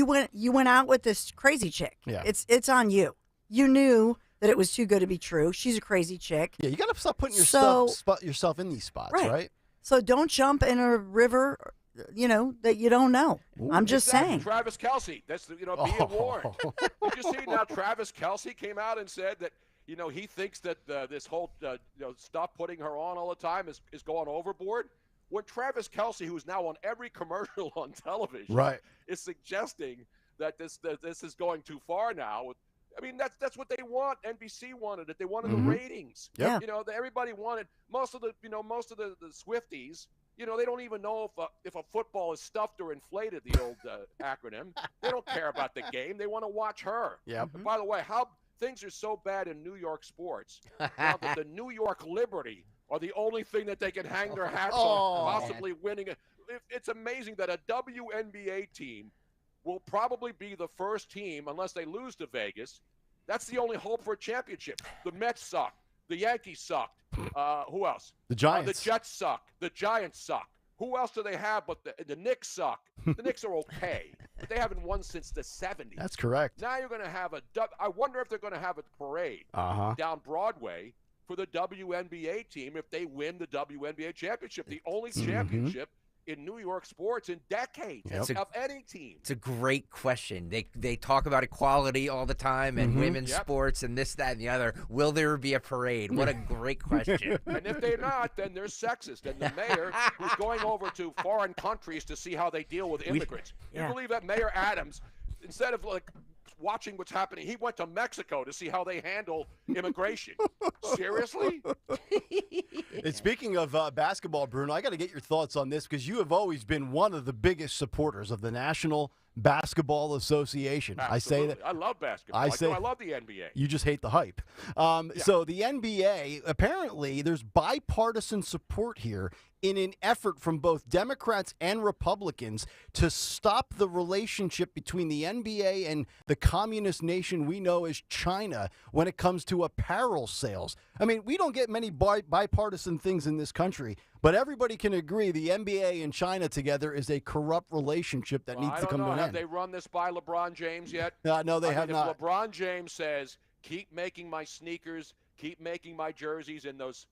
went out with this crazy chick. Yeah. It's on you. You knew that it was too good to be true. She's a crazy chick. Yeah, you got to stop putting yourself in these spots, right? So don't jump in a river, you know, that you don't know. I'm just saying. Travis Kelce, that's, you know, being warned. Did you see now Travis Kelce came out and said that, you know, he thinks that this whole, you know, stop putting her on all the time is going overboard? When Travis Kelce, who's now on every commercial on television, is suggesting that this is going too far now. I mean, that's what they want. NBC wanted it. They wanted the ratings. Yeah. You know, everybody wanted most of the Swifties. You know, they don't even know if a football is stuffed or inflated. The old acronym. They don't care about the game. They want to watch her. Yeah. And by the way, how things are so bad in New York sports now that the New York Liberty are the only thing that they can hang their hats on, possibly winning it. It's amazing that a WNBA team will probably be the first team, unless they lose to Vegas. That's the only hope for a championship. The Mets suck. The Yankees sucked. Who else? The Giants. The Jets suck. The Giants suck. Who else do they have but the Knicks suck? The Knicks are okay, but they haven't won since the 70s. That's correct. Now you're going to have I wonder if they're going to have a parade down Broadway for the WNBA team if they win the WNBA championship, the only championship in New York sports in decades of any team. It's a great question. They talk about equality all the time and women's sports and this, that, and the other. Will there be a parade? What a great question. And if they're not, then they're sexist. And the mayor who's going over to foreign countries to see how they deal with immigrants. You believe that Mayor Adams, instead of watching what's happening, he went to Mexico to see how they handle immigration. Seriously? And speaking of basketball, Bruno, I got to get your thoughts on this because you have always been one of the biggest supporters of the National Basketball Association. Absolutely. I say that. I love basketball. I love the NBA. You just hate the hype. So the NBA, apparently, there's bipartisan support here in an effort from both Democrats and Republicans to stop the relationship between the NBA and the communist nation we know as China when it comes to apparel sales. I mean, we don't get many bipartisan things in this country, but everybody can agree the NBA and China together is a corrupt relationship that needs to come to an end. Have they run this by LeBron James yet? No, they have not. If LeBron James says, keep making my sneakers, keep making my jerseys in those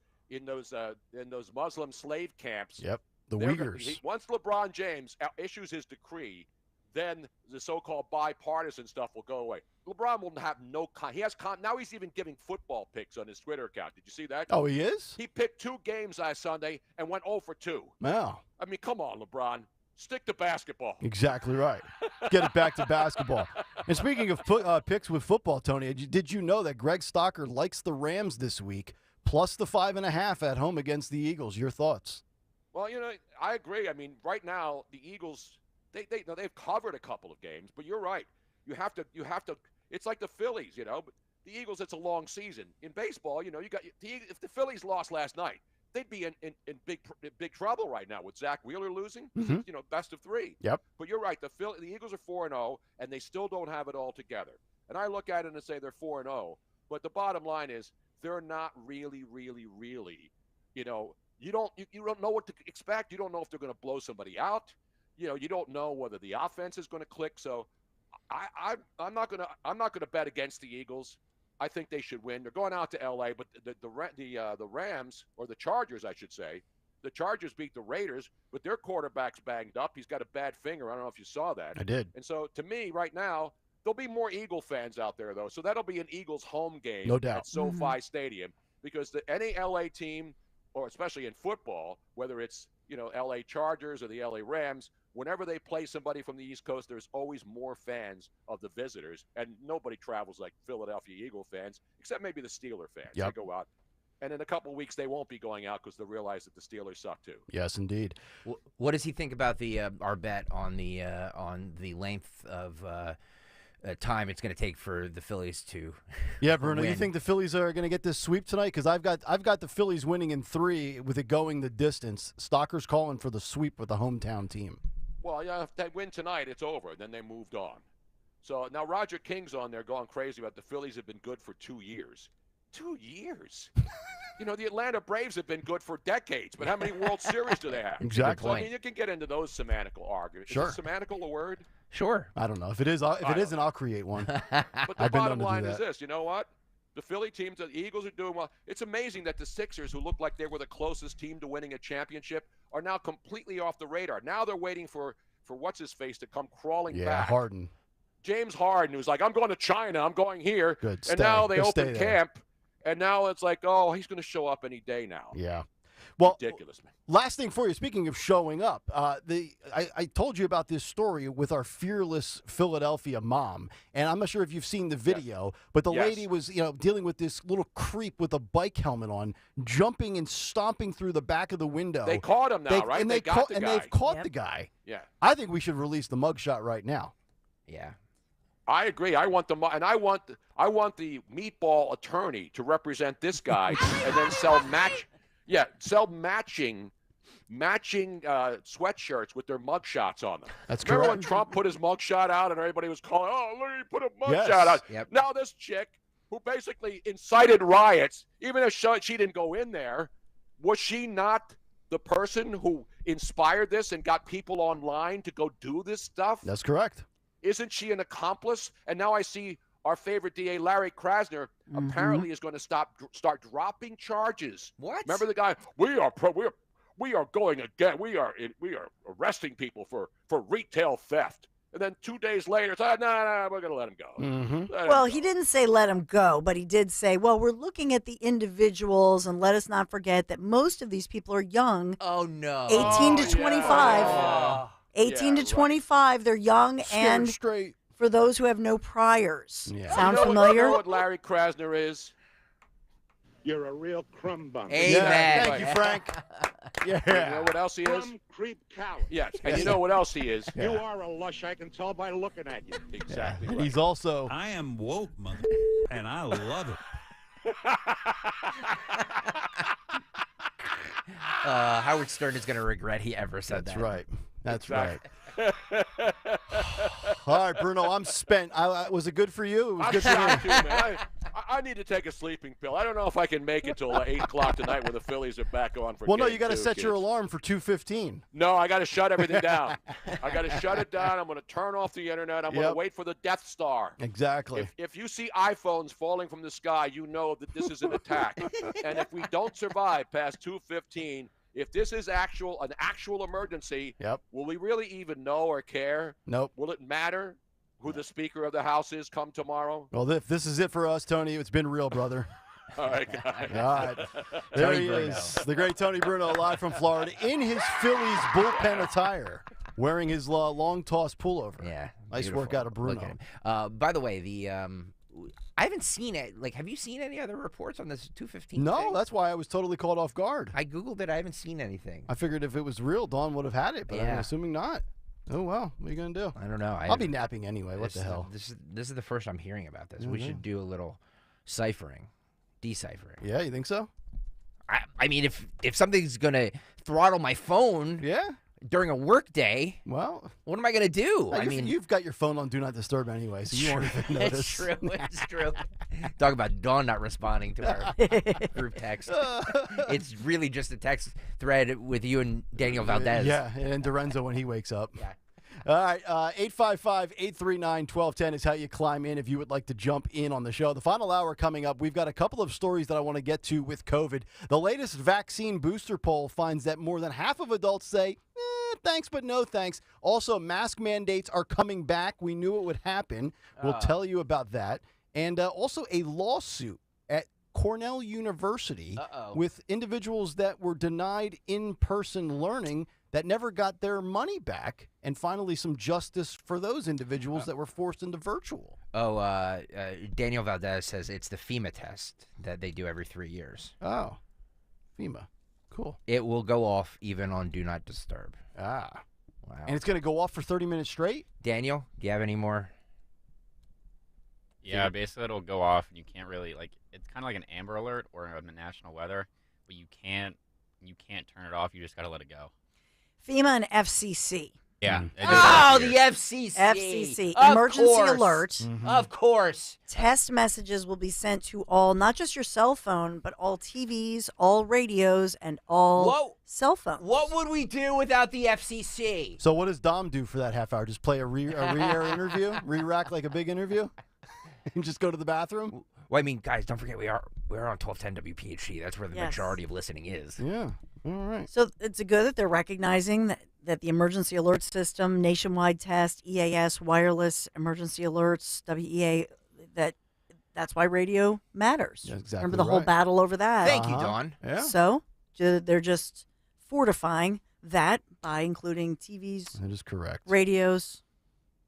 Muslim slave camps. Yep, the Uyghurs. Once LeBron James issues his decree, then the so-called bipartisan stuff will go away. LeBron will have now he's even giving football picks on his Twitter account. Did you see that? Oh, he is? He picked 2 games last Sunday and went 0 for 2. Wow. I mean, come on, LeBron. Stick to basketball. Exactly right. Get it back to basketball. And speaking of picks with football, Tony, did you know that Greg Stocker likes the Rams this week, plus the 5.5 at home against the Eagles? Your thoughts? Well, I agree. I mean, right now the Eagles they've covered a couple of games, but you're right. You have to. It's like the Phillies, But the Eagles, it's a long season. In baseball, you got if the Phillies lost last night, they'd be in big trouble right now with Zach Wheeler losing. Best of 3. Yep. But you're right. The Eagles are 4-0, and they still don't have it all together. And I look at it and say they're 4-0. But the bottom line is they're not really. You don't know what to expect. You don't know if they're going to blow somebody out. You don't know whether the offense is going to click. So I'm not going to bet against the Eagles. I think they should win. They're going out to L.A., but the Rams, or the Chargers, I should say, the Chargers beat the Raiders, but their quarterback's banged up. He's got a bad finger. I don't know if you saw that. I did. And so, to me, right now, there'll be more Eagle fans out there, though. So that'll be an Eagles home game no doubt. At SoFi Stadium, because any L.A. team, or especially in football, whether it's L.A. Chargers or the L.A. Rams, whenever they play somebody from the East Coast, there's always more fans of the visitors, and nobody travels like Philadelphia Eagle fans, except maybe the Steeler fans. Yep. They go out. And in a couple of weeks, they won't be going out because they realize that the Steelers suck too. Yes, indeed. What does he think about our bet on the length of time it's going to take for the Phillies to? Yeah, Bruno, win? you think the Phillies are going to get this sweep tonight? Because I've got the Phillies winning in 3 with it going the distance. Stocker's calling for the sweep with the hometown team. Well, if they win tonight, it's over. Then they moved on. So now Roger King's on there going crazy about the Phillies have been good for 2 years. 2 years? The Atlanta Braves have been good for decades, but how many World Series do they have? Exactly. So, I mean, you can get into those semantical arguments. Sure. Is semantical a word? Sure. I don't know. If it is, I'll create one. But the bottom line is this. You know what? The Philly teams, the Eagles are doing well. It's amazing that the Sixers, who looked like they were the closest team to winning a championship, are now completely off the radar. Now they're waiting for what's-his-face to come crawling back. Yeah, Harden. James Harden, who's like, I'm going to China, I'm going here. Good. And now they open camp, and now it's like, oh, he's going to show up any day now. Yeah. Well, ridiculous, man. Last thing for you, speaking of showing up, I told you about this story with our fearless Philadelphia mom, and I'm not sure if you've seen the video, but the lady was, dealing with this little creep with a bike helmet on, jumping and stomping through the back of the window. They caught him now, right? And they got the guy. And they've caught the guy. Yeah. I think we should release the mugshot right now. Yeah. I agree. I want the meatball attorney to represent this guy and then sell matching matching sweatshirts with their mugshots on them. That's Remember when correct. Trump put his mugshot out and everybody was calling, oh, look, he put a mugshot Yes. out. Yep. Now this chick who basically incited riots, even if she didn't go in there, was she not the person who inspired this and got people online to go do this stuff? That's correct. Isn't she an accomplice? And now I see our favorite DA, Larry Krasner, apparently is going to start dropping charges. What? Remember the guy? We are going again. We are arresting people for retail theft. And then 2 days later, it's no, we're going to let him go. Well, he didn't say let him go, but he did say, well, we're looking at the individuals, and let us not forget that most of these people are young. Oh, no. 18 to 25. Yeah. 18 to 25, they're young, and straight. For those who have no priors. Yeah. Sound You know familiar? what Larry Krasner is? You're a real crumb bum. Amen. Yeah, Thank you, Frank. You know what else he is? Crumb creep coward. Yes. And you know what else he is? You are a lush, I can tell by looking at you. Exactly. And Right. he's also. I am woke, mother, and I love it. Howard Stern is going to regret he ever said That's that. right. That's Exactly. right. All right, Bruno, I'm spent. Was it good for you? It was I'm good for shot me. too, man. I need to take a sleeping pill. I don't know if I can make it till 8 o'clock tonight when the Phillies are back on for Well, no, game you got to 2, set your kids. alarm for 2:15. No, I got to shut everything down. I got to shut it down. I'm going to turn off the internet. I'm going Yep. to wait for the Death Star. Exactly. If you see iPhones falling from the sky, you know that this is an attack. And if we don't survive past 2:15, if this is an actual emergency, Yep. will we really even know or care? Nope. Will it matter who the Speaker of the House is come tomorrow? Well, if this is it for us, Tony, it's been real, brother. All right, guys. All right. There Tony he Bruno. is, the great Tony Bruno, live from Florida, in his Phillies bullpen attire, wearing his long toss pullover. Yeah. Nice beautiful. work out of Bruno. Look at him. By the way, I haven't seen it. Like, have you seen any other reports on this 215? No, thing? that's why I was totally caught off guard. I Googled it. I haven't seen anything. I figured if it was real, Dawn would have had it, but I'm Yeah. assuming not. Oh, well. What are you going to do? I don't know. I'll be napping anyway. What the hell? This is the first I'm hearing about this. We should do a little deciphering. Yeah, you think so? I mean, if something's gonna throttle my phone, yeah, during a work day, well, what am I gonna do? No, you've got your phone on Do Not Disturb anyway, so you won't even notice. It's true. It's true. Talk about Dawn not responding to our group text. It's really just a text thread with you and Daniel Valdez. Yeah, and Dorenzo when he wakes up. Yeah. All right, 855-839-1210 is how you climb in if you would like to jump in on the show. The final hour coming up, we've got a couple of stories that I want to get to with COVID. The latest vaccine booster poll finds that more than half of adults say, thanks, but no thanks. Also, mask mandates are coming back. We knew it would happen. We'll tell you about that. And also a lawsuit at Cornell University with individuals that were denied in-person learning that never got their money back, and finally some justice for those individuals that were forced into virtual. Daniel Valdez says it's the FEMA test that they do every 3 years. Oh, FEMA. Cool. It will go off even on Do Not Disturb. Ah. Wow. And it's going to go off for 30 minutes straight? Daniel, do you have any more? Yeah, basically it'll go off, and you can't really, it's kind of like an Amber Alert or a national weather, but you can't turn it off. You just got to let it go. FEMA and FCC. Yeah. Oh, the FCC. FCC. Of Emergency course. alert. Of course. Test messages will be sent to all, not just your cell phone, but all TVs, all radios, and all cell phones. What would we do without the FCC? So what does Dom do for that half hour? Just play a re-air interview? Re-rack like a big interview? And just go to the bathroom? Well, I mean, guys, don't forget we're on 1210 WPHT. That's where the majority of listening is. Yeah. All right. So it's good that they're recognizing that the emergency alert system, nationwide test, EAS, wireless emergency alerts, WEA, that's why radio matters. That's exactly Remember the whole right. battle over that? Thank you, Dawn. Yeah. So they're just fortifying that by including TVs, That is correct. radios,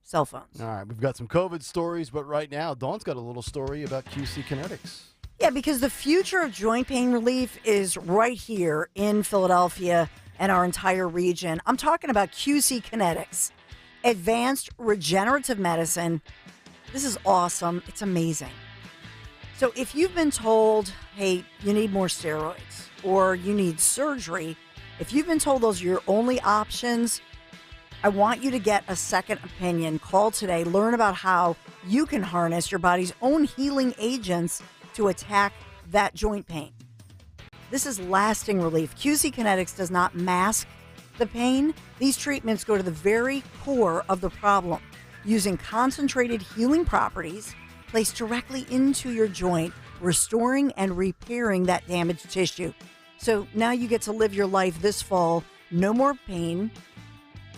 cell phones. All right, we've got some COVID stories, but right now, Dawn's got a little story about QC Kinetics. Yeah, because the future of joint pain relief is right here in Philadelphia and our entire region. I'm talking about QC Kinetics, advanced regenerative medicine. This is awesome. It's amazing. So if you've been told, hey, you need more steroids or you need surgery, If you've been told those are your only options, I want you to get a second opinion. Call today. Learn about how you can harness your body's own healing agents to attack that joint pain. This is lasting relief. QC Kinetics does not mask the pain. These treatments go to the very core of the problem, using concentrated healing properties placed directly into your joint, restoring and repairing that damaged tissue. So now you get to live your life this fall. No more pain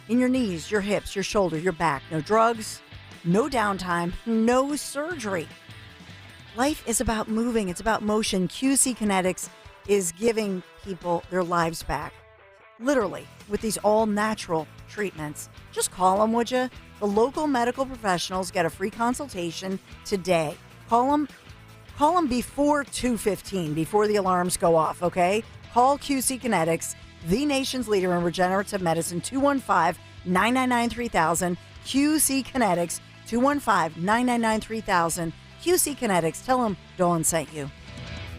in your knees, your hips, your shoulder, your back. No drugs, no downtime, no surgery. Life is about moving. It's about motion. QC Kinetics is giving people their lives back, literally, with these all-natural treatments. Just call them, would you? The local medical professionals get a free consultation today. Call them before 2:15, before the alarms go off, okay? Call QC Kinetics, the nation's leader in regenerative medicine, 215-999-3000. QC Kinetics, 215-999-3000. QC Kinetics. Tell them Dawn sent you.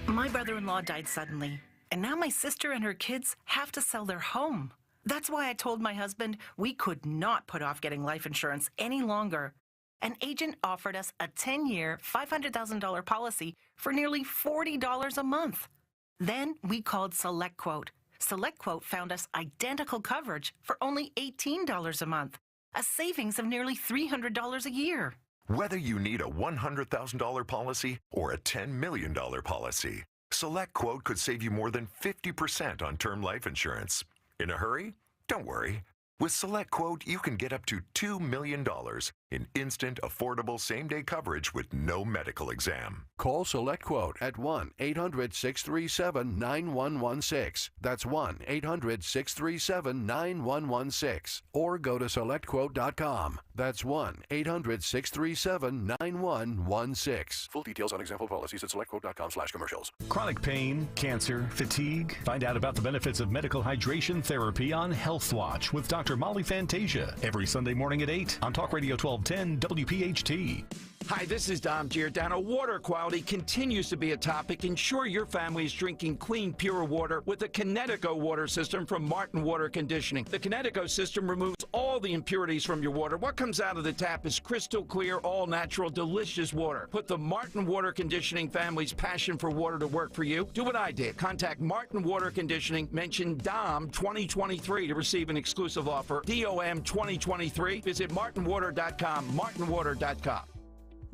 My brother-in-law died suddenly, and now my sister and her kids have to sell their home. That's why I told my husband we could not put off getting life insurance any longer. An agent offered us a 10-year, $500,000 policy for nearly $40 a month. Then we called SelectQuote. SelectQuote found us identical coverage for only $18 a month, a savings of nearly $300 a year. Whether you need a $100,000 policy or a $10 million policy, SelectQuote could save you more than 50% on term life insurance. In a hurry? Don't worry. With SelectQuote, you can get up to $2 million in instant, affordable, same-day coverage with no medical exam. Call SelectQuote at 1-800-637-9116. That's 1-800-637-9116. Or go to SelectQuote.com. That's 1-800-637-9116. Full details on example policies at SelectQuote.com/commercials. Chronic pain, cancer, fatigue. Find out about the benefits of medical hydration therapy on Health Watch with Dr. Molly Fantasia every Sunday morning at 8 on Talk Radio 1210 WPHT. Hi, this is Dom Giordano. Water quality continues to be a topic. Ensure your family is drinking clean, pure water with the Kinetico water system from Martin Water Conditioning. The Kinetico system removes all the impurities from your water. What comes out of the tap is crystal clear, all natural, delicious water. Put the Martin Water Conditioning family's passion for water to work for you. Do what I did. Contact Martin Water Conditioning. Mention DOM 2023 to receive an exclusive offer. DOM 2023. Visit martinwater.com. martinwater.com.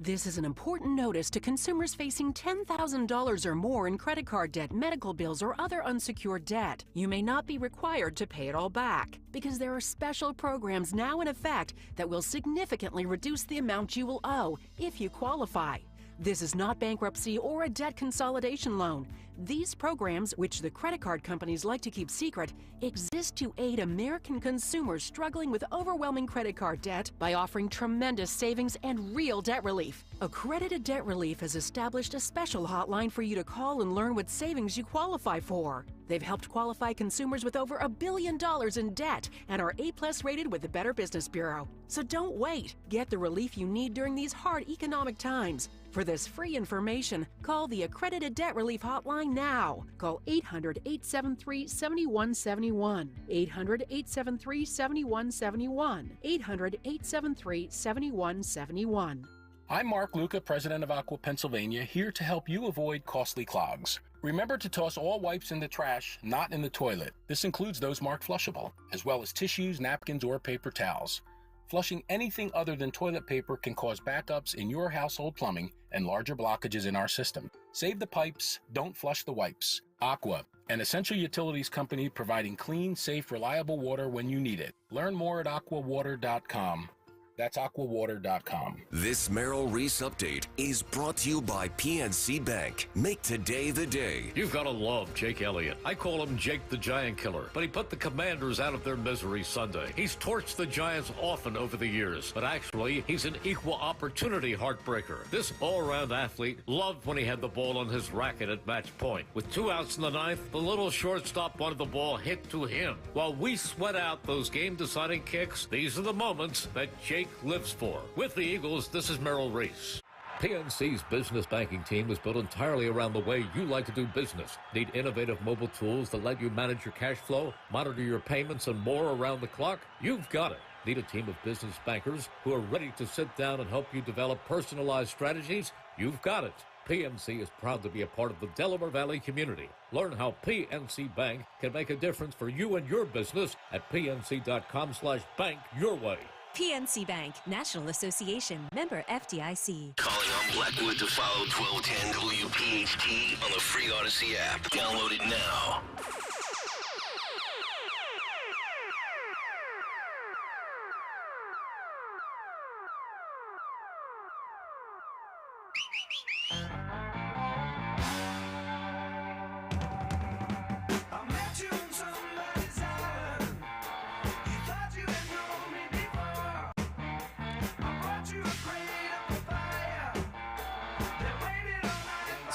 This is an important notice to consumers facing $10,000 or more in credit card debt, medical bills, or other unsecured debt. You may not be required to pay it all back because there are special programs now in effect that will significantly reduce the amount you will owe if you qualify. This is not bankruptcy or a debt consolidation loan. These programs, which the credit card companies like to keep secret, exist to aid American consumers struggling with overwhelming credit card debt by offering tremendous savings and real debt relief. Accredited Debt Relief has established a special hotline for you to call and learn what savings you qualify for. They've helped qualify consumers with over $1 billion in debt and are A+ rated with the Better Business Bureau. So don't wait. Get the relief you need during these hard economic times. For this free information, call the Accredited Debt Relief Hotline now. Call 800-873-7171. 800-873-7171. 800-873-7171. I'm Mark Luca, president of Aqua Pennsylvania, here to help you avoid costly clogs. Remember to toss all wipes in the trash, not in the toilet. This includes those marked flushable, as well as tissues, napkins, or paper towels. Flushing anything other than toilet paper can cause backups in your household plumbing and larger blockages in our system. Save the pipes, don't flush the wipes. Aqua, an essential utilities company providing clean, safe, reliable water when you need it. Learn more at aquawater.com. That's aquawater.com. This Merrill Reese update is brought to you by PNC Bank. Make today the day. You've got to love Jake Elliott. I call him Jake the Giant Killer, but he put the Commanders out of their misery Sunday. He's torched the Giants often over the years, but actually, he's an equal opportunity heartbreaker. This all-around athlete loved when he had the ball on his racket at match point. With 2 outs in the ninth, the little shortstop wanted the ball hit to him. While we sweat out those game-deciding kicks, these are the moments that Jake lives for. With the Eagles, this is Merrill Reese. PNC's business banking team is built entirely around the way you like to do business. Need innovative mobile tools that let you manage your cash flow, monitor your payments, and more around the clock? You've got it. Need a team of business bankers who are ready to sit down and help you develop personalized strategies? You've got it. PNC is proud to be a part of the Delaware Valley community. Learn how PNC Bank can make a difference for you and your business at pnc.com/bank your way. PNC Bank, National Association, member FDIC. Calling on Blackwood to follow 1210 WPHT on the free Odyssey app. Download it now.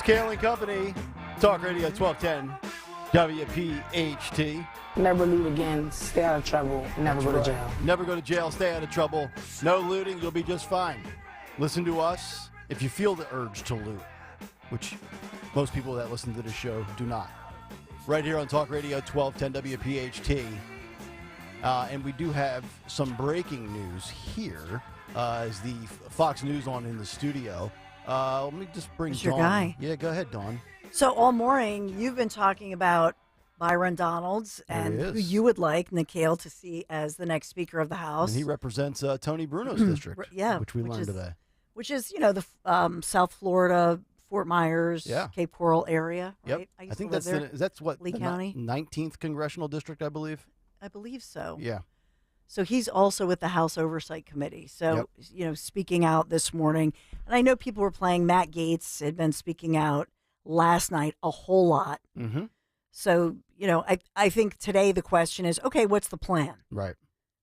Kayal and Company, Talk Radio 1210, WPHT. Never loot again, stay out of trouble, never go to jail. Never go to jail, stay out of trouble. No looting, you'll be just fine. Listen to us if you feel the urge to loot, which most people that listen to this show do not. Right here on Talk Radio 1210 WPHT. And we do have some breaking news here as the Fox News on in the studio. Let me just bring It's Dawn. your guy. Yeah, go ahead, Dawn. So all morning, you've been talking about Byron Donalds and There he who is. you would like, Nikhil, to see as the next Speaker of the House. And he represents Tony Bruno's district, Yeah, which we learned is, today. Which is, the South Florida, Fort Myers, Yeah. Cape Coral area, Yep. right? I used think to live that's there. that's what Lee the County. 19th congressional district, I believe. I believe so. Yeah. So he's also with the House Oversight Committee. So, speaking out this morning. And I know people were playing Matt Gaetz had been speaking out last night a whole lot. Mm-hmm. So, I think today the question is, okay, what's the plan? Right.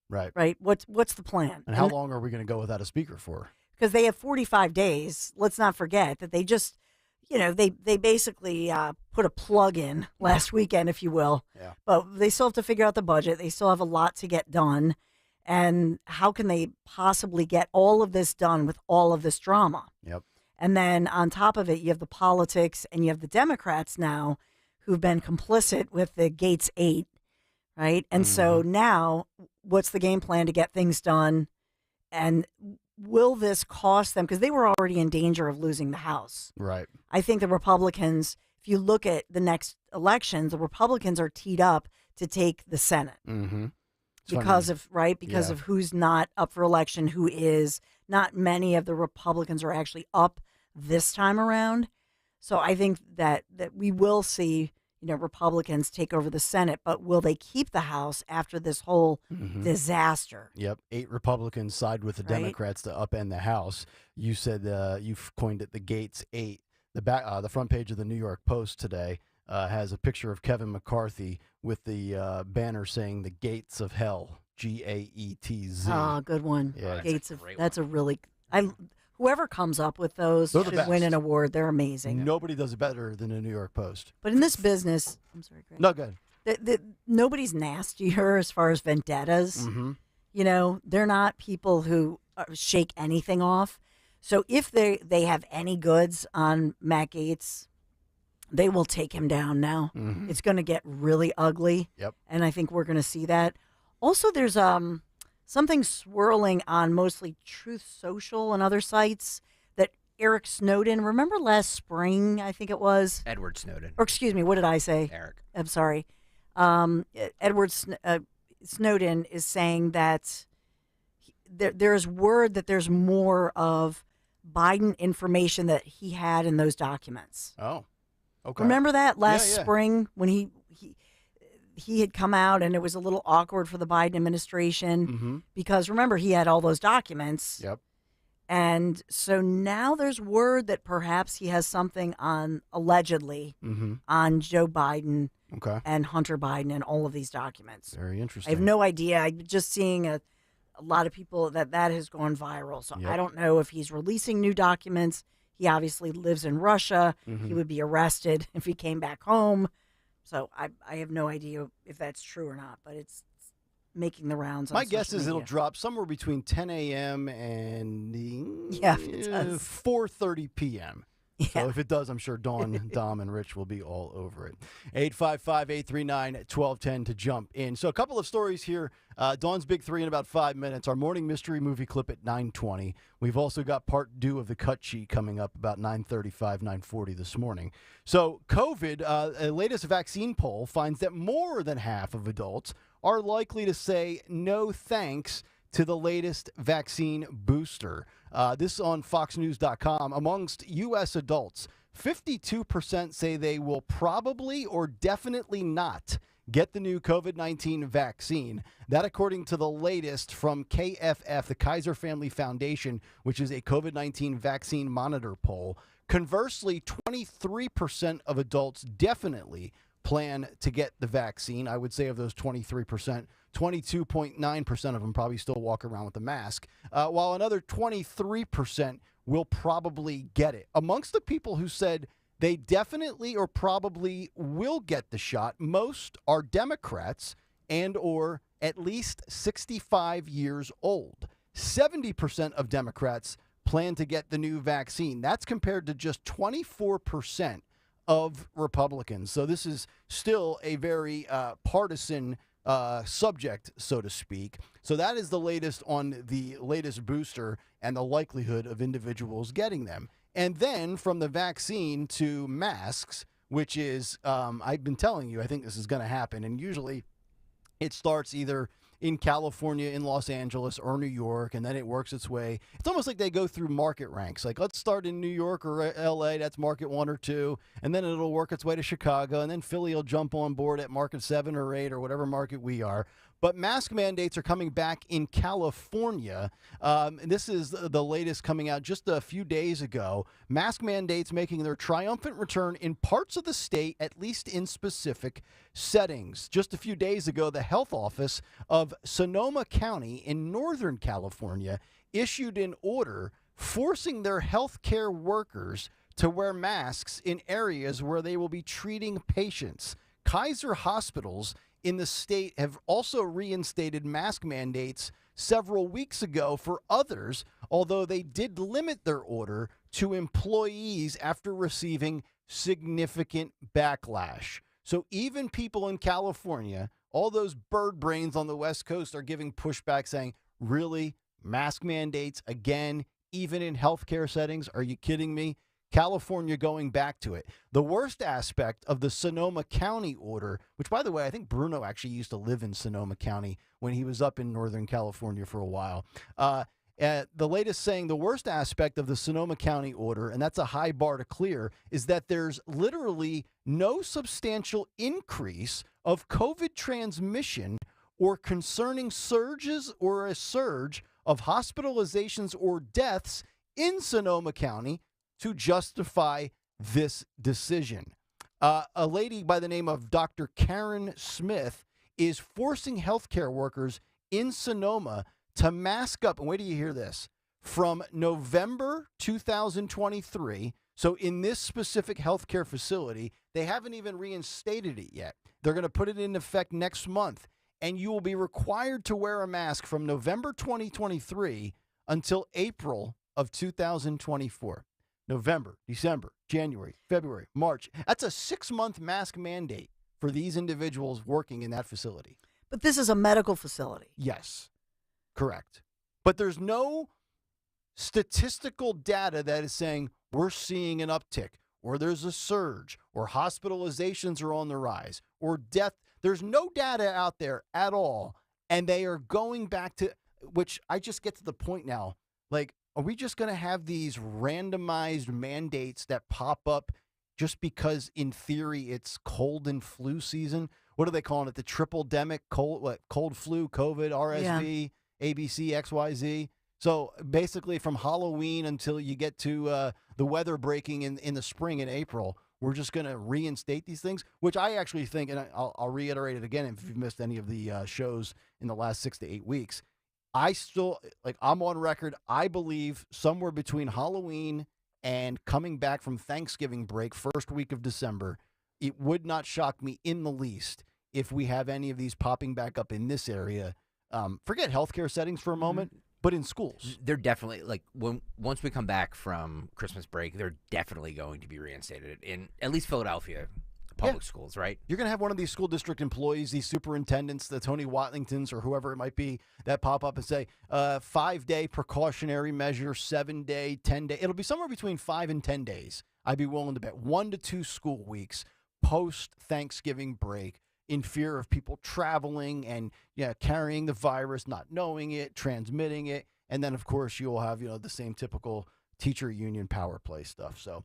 Right. Right? What's the plan? And how long are we going to go without a speaker for? Because they have 45 days. Let's not forget that they just, they basically put a plug in last weekend, if you will. Yeah. But they still have to figure out the budget. They still have a lot to get done. And how can they possibly get all of this done with all of this drama? Yep. And then on top of it, you have the politics and you have the Democrats now who've been complicit with the Gates 8, right? And so now what's the game plan to get things done? And will this cost them? Because they were already in danger of losing the House. Right. I think the Republicans, if you look at the next elections, the Republicans are teed up to take the Senate. Mm-hmm. Because of who's not up for election, who is. Not many of the Republicans are actually up this time around. So I think that we will see, Republicans take over the Senate, but will they keep the House after this whole disaster? Yep. 8 Republicans side with the Right. Democrats to upend the House. You said you've coined it the Gates 8. The front page of the New York Post today has a picture of Kevin McCarthy with the banner saying the Gates of Hell, GAETZ. Oh, good one. Yeah. Gates of that's a really whoever comes up with those They're the should win best. an award. They're amazing. Nobody does it better than the New York Post. But in this business, I'm sorry, Greg. No, good. Nobody's nastier as far as vendettas. Mm-hmm. They're not people who shake anything off. So if they have any goods on Matt Gaetz, they will take him down now. Mhm. It's going to get really ugly. Yep. And I think we're going to see that. Also, there's something swirling on mostly Truth Social and other sites that Eric Snowden, remember last spring, I think it was? Edward Snowden. Or excuse me, what did I say? Eric. I'm sorry. Edward Snowden is saying that there's word that there's more of Biden information that he had in those documents. Oh, okay. Remember that last Yeah. spring when he had come out and it was a little awkward for the Biden administration Mm-hmm. because remember he had all those documents. Yep. And so now there's word that perhaps he has something on allegedly Mm-hmm. on Joe Biden Okay. and Hunter Biden and all of these documents. Very I interesting. have no idea. I'm just seeing a lot of people that has gone viral. So Yep. I don't know if he's releasing new documents. He obviously lives in Russia. Mhm. He would be arrested if he came back home. So I have no idea if that's true or not, but it's making the rounds. My on guess social is it'll media. drop somewhere between 10 a.m. and Yeah, if it does. 4:30 p.m. So if it does, I'm sure Dawn, Dom, and Rich will be all over it. 855-839-1210 to jump in. So a couple of stories here. Dawn's Big Three in about 5 minutes. Our morning mystery movie clip at 9:20. We've also got part 2 of the cut sheet coming up about 9:35, 9:40 this morning. So COVID, a latest vaccine poll finds that more than half of adults are likely to say no thanks to the latest vaccine booster. This is on FoxNews.com. Amongst U.S. adults, 52% say they will probably or definitely not get the new COVID-19 vaccine. That according to the latest from KFF, the Kaiser Family Foundation, which is a COVID-19 vaccine monitor poll. Conversely, 23% of adults definitely plan to get the vaccine. I would say of those 23%, 22.9% of them probably still walk around with a mask, while another 23% will probably get it. Amongst the people who said they definitely or probably will get the shot, most are Democrats and or at least 65 years old. 70% of Democrats plan to get the new vaccine. That's compared to just 24% of Republicans. So this is still a very partisan subject, so to speak. So that is the latest on the latest booster and the likelihood of individuals getting them. And then from the vaccine to masks, which is, I've been telling you, I think this is going to happen. And usually it starts either in California, in Los Angeles, or New York, and then it works its way. It's almost like they go through market ranks. Like, let's start in New York or L.A., that's market 1 or 2, and then it'll work its way to Chicago, and then Philly will jump on board at market 7 or 8 or whatever market we are. But mask mandates are coming back in California. This is the latest coming out just a few days ago. Mask mandates making their triumphant return in parts of the state, at least in specific settings. Just a few days ago, the health office of Sonoma County in Northern California issued an order forcing their healthcare workers to wear masks in areas where they will be treating patients. Kaiser hospitals in the state have also reinstated mask mandates several weeks ago for others, although they did limit their order to employees after receiving significant backlash. So even people in California, all those bird brains on the West Coast are giving pushback saying, really, mask mandates again, even in healthcare settings? Are you kidding me? California going back to it. The worst aspect of the Sonoma County order, which, by the way, I think Bruno actually used to live in Sonoma County when he was up in Northern California for a while. The latest saying the worst aspect of the Sonoma County order, and that's a high bar to clear, is that there's literally no substantial increase of COVID transmission or concerning surges or a surge of hospitalizations or deaths in Sonoma County to justify this decision. A lady by the name of Dr. Karen Smith is forcing healthcare workers in Sonoma to mask up. And wait till you hear this. From November 2023, so in this specific healthcare facility, they haven't even reinstated it yet. They're going to put it in effect next month. And you will be required to wear a mask from November 2023 until April of 2024. November, December, January, February, March. That's a 6-month mask mandate for these individuals working in that facility. But this is a medical facility. Yes, correct. But there's no statistical data that is saying we're seeing an uptick, or there's a surge, or hospitalizations are on the rise, or death. There's no data out there at all. And they are going back to, which I just get to the point now, like, are we just going to have these randomized mandates that pop up just because, in theory, it's cold and flu season? What are they calling it? The triple-demic cold flu, COVID, RSV, ABC, XYZ. So basically, from Halloween until you get to the weather breaking in the spring in April, we're just going to reinstate these things, which I actually think, and I'll reiterate it again if you've missed any of the shows in the last 6 to 8 weeks. I still, I'm on record, I believe somewhere between Halloween and coming back from Thanksgiving break, first week of December, it would not shock me in the least if we have any of these popping back up in this area Forget healthcare settings for a moment, but in schools. They're definitely, like, once we come back from Christmas break, they're definitely going to be reinstated in at least Philadelphia public schools, right? You're going to have one of these school district employees, these superintendents, the Tony Watlingtons or whoever it might be, that pop up and say, 5-day precautionary measure, 7-day, 10-day. It'll be somewhere between 5 and 10 days. I'd be willing to bet 1 to 2 school weeks post-Thanksgiving break in fear of people traveling and carrying the virus, not knowing it, transmitting it. And then, of course, you'll have the same typical teacher union power play stuff. So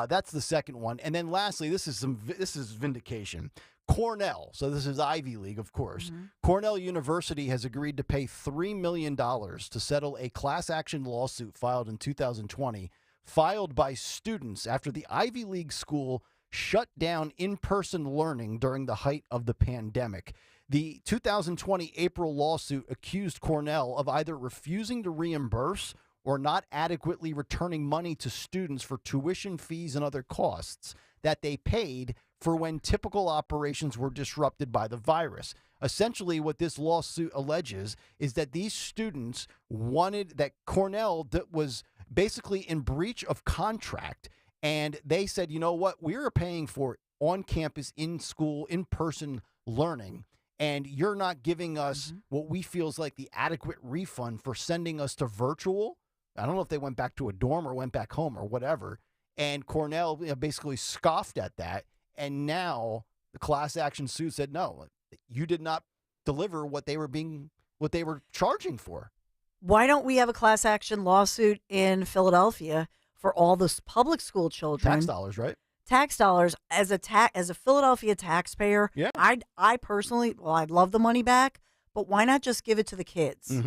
that's the second one. And then lastly, this is vindication. Cornell, so this is Ivy League, of course. Cornell University has agreed to pay $3 million to settle a class action lawsuit filed in 2020, filed by students after the Ivy League school shut down in-person learning during the height of the pandemic. The 2020 April lawsuit accused Cornell of either refusing to reimburse or not adequately returning money to students for tuition fees and other costs that they paid for when typical operations were disrupted by the virus. Essentially, what this lawsuit alleges is that these students wanted that Cornell was basically in breach of contract, and they said, you know what, we're paying for on-campus, in-school, in-person learning, and you're not giving us what we feel is like the adequate refund for sending us to virtual. I don't know if they went back to a dorm or went back home or whatever. And Cornell basically scoffed at that. And now the class action suit said, no, you did not deliver what they were charging for. Why don't we have a class action lawsuit in Philadelphia for all the public school children? Tax dollars, right? Tax dollars. As a Philadelphia taxpayer, yeah. I personally, I'd love the money back, but why not just give it to the kids?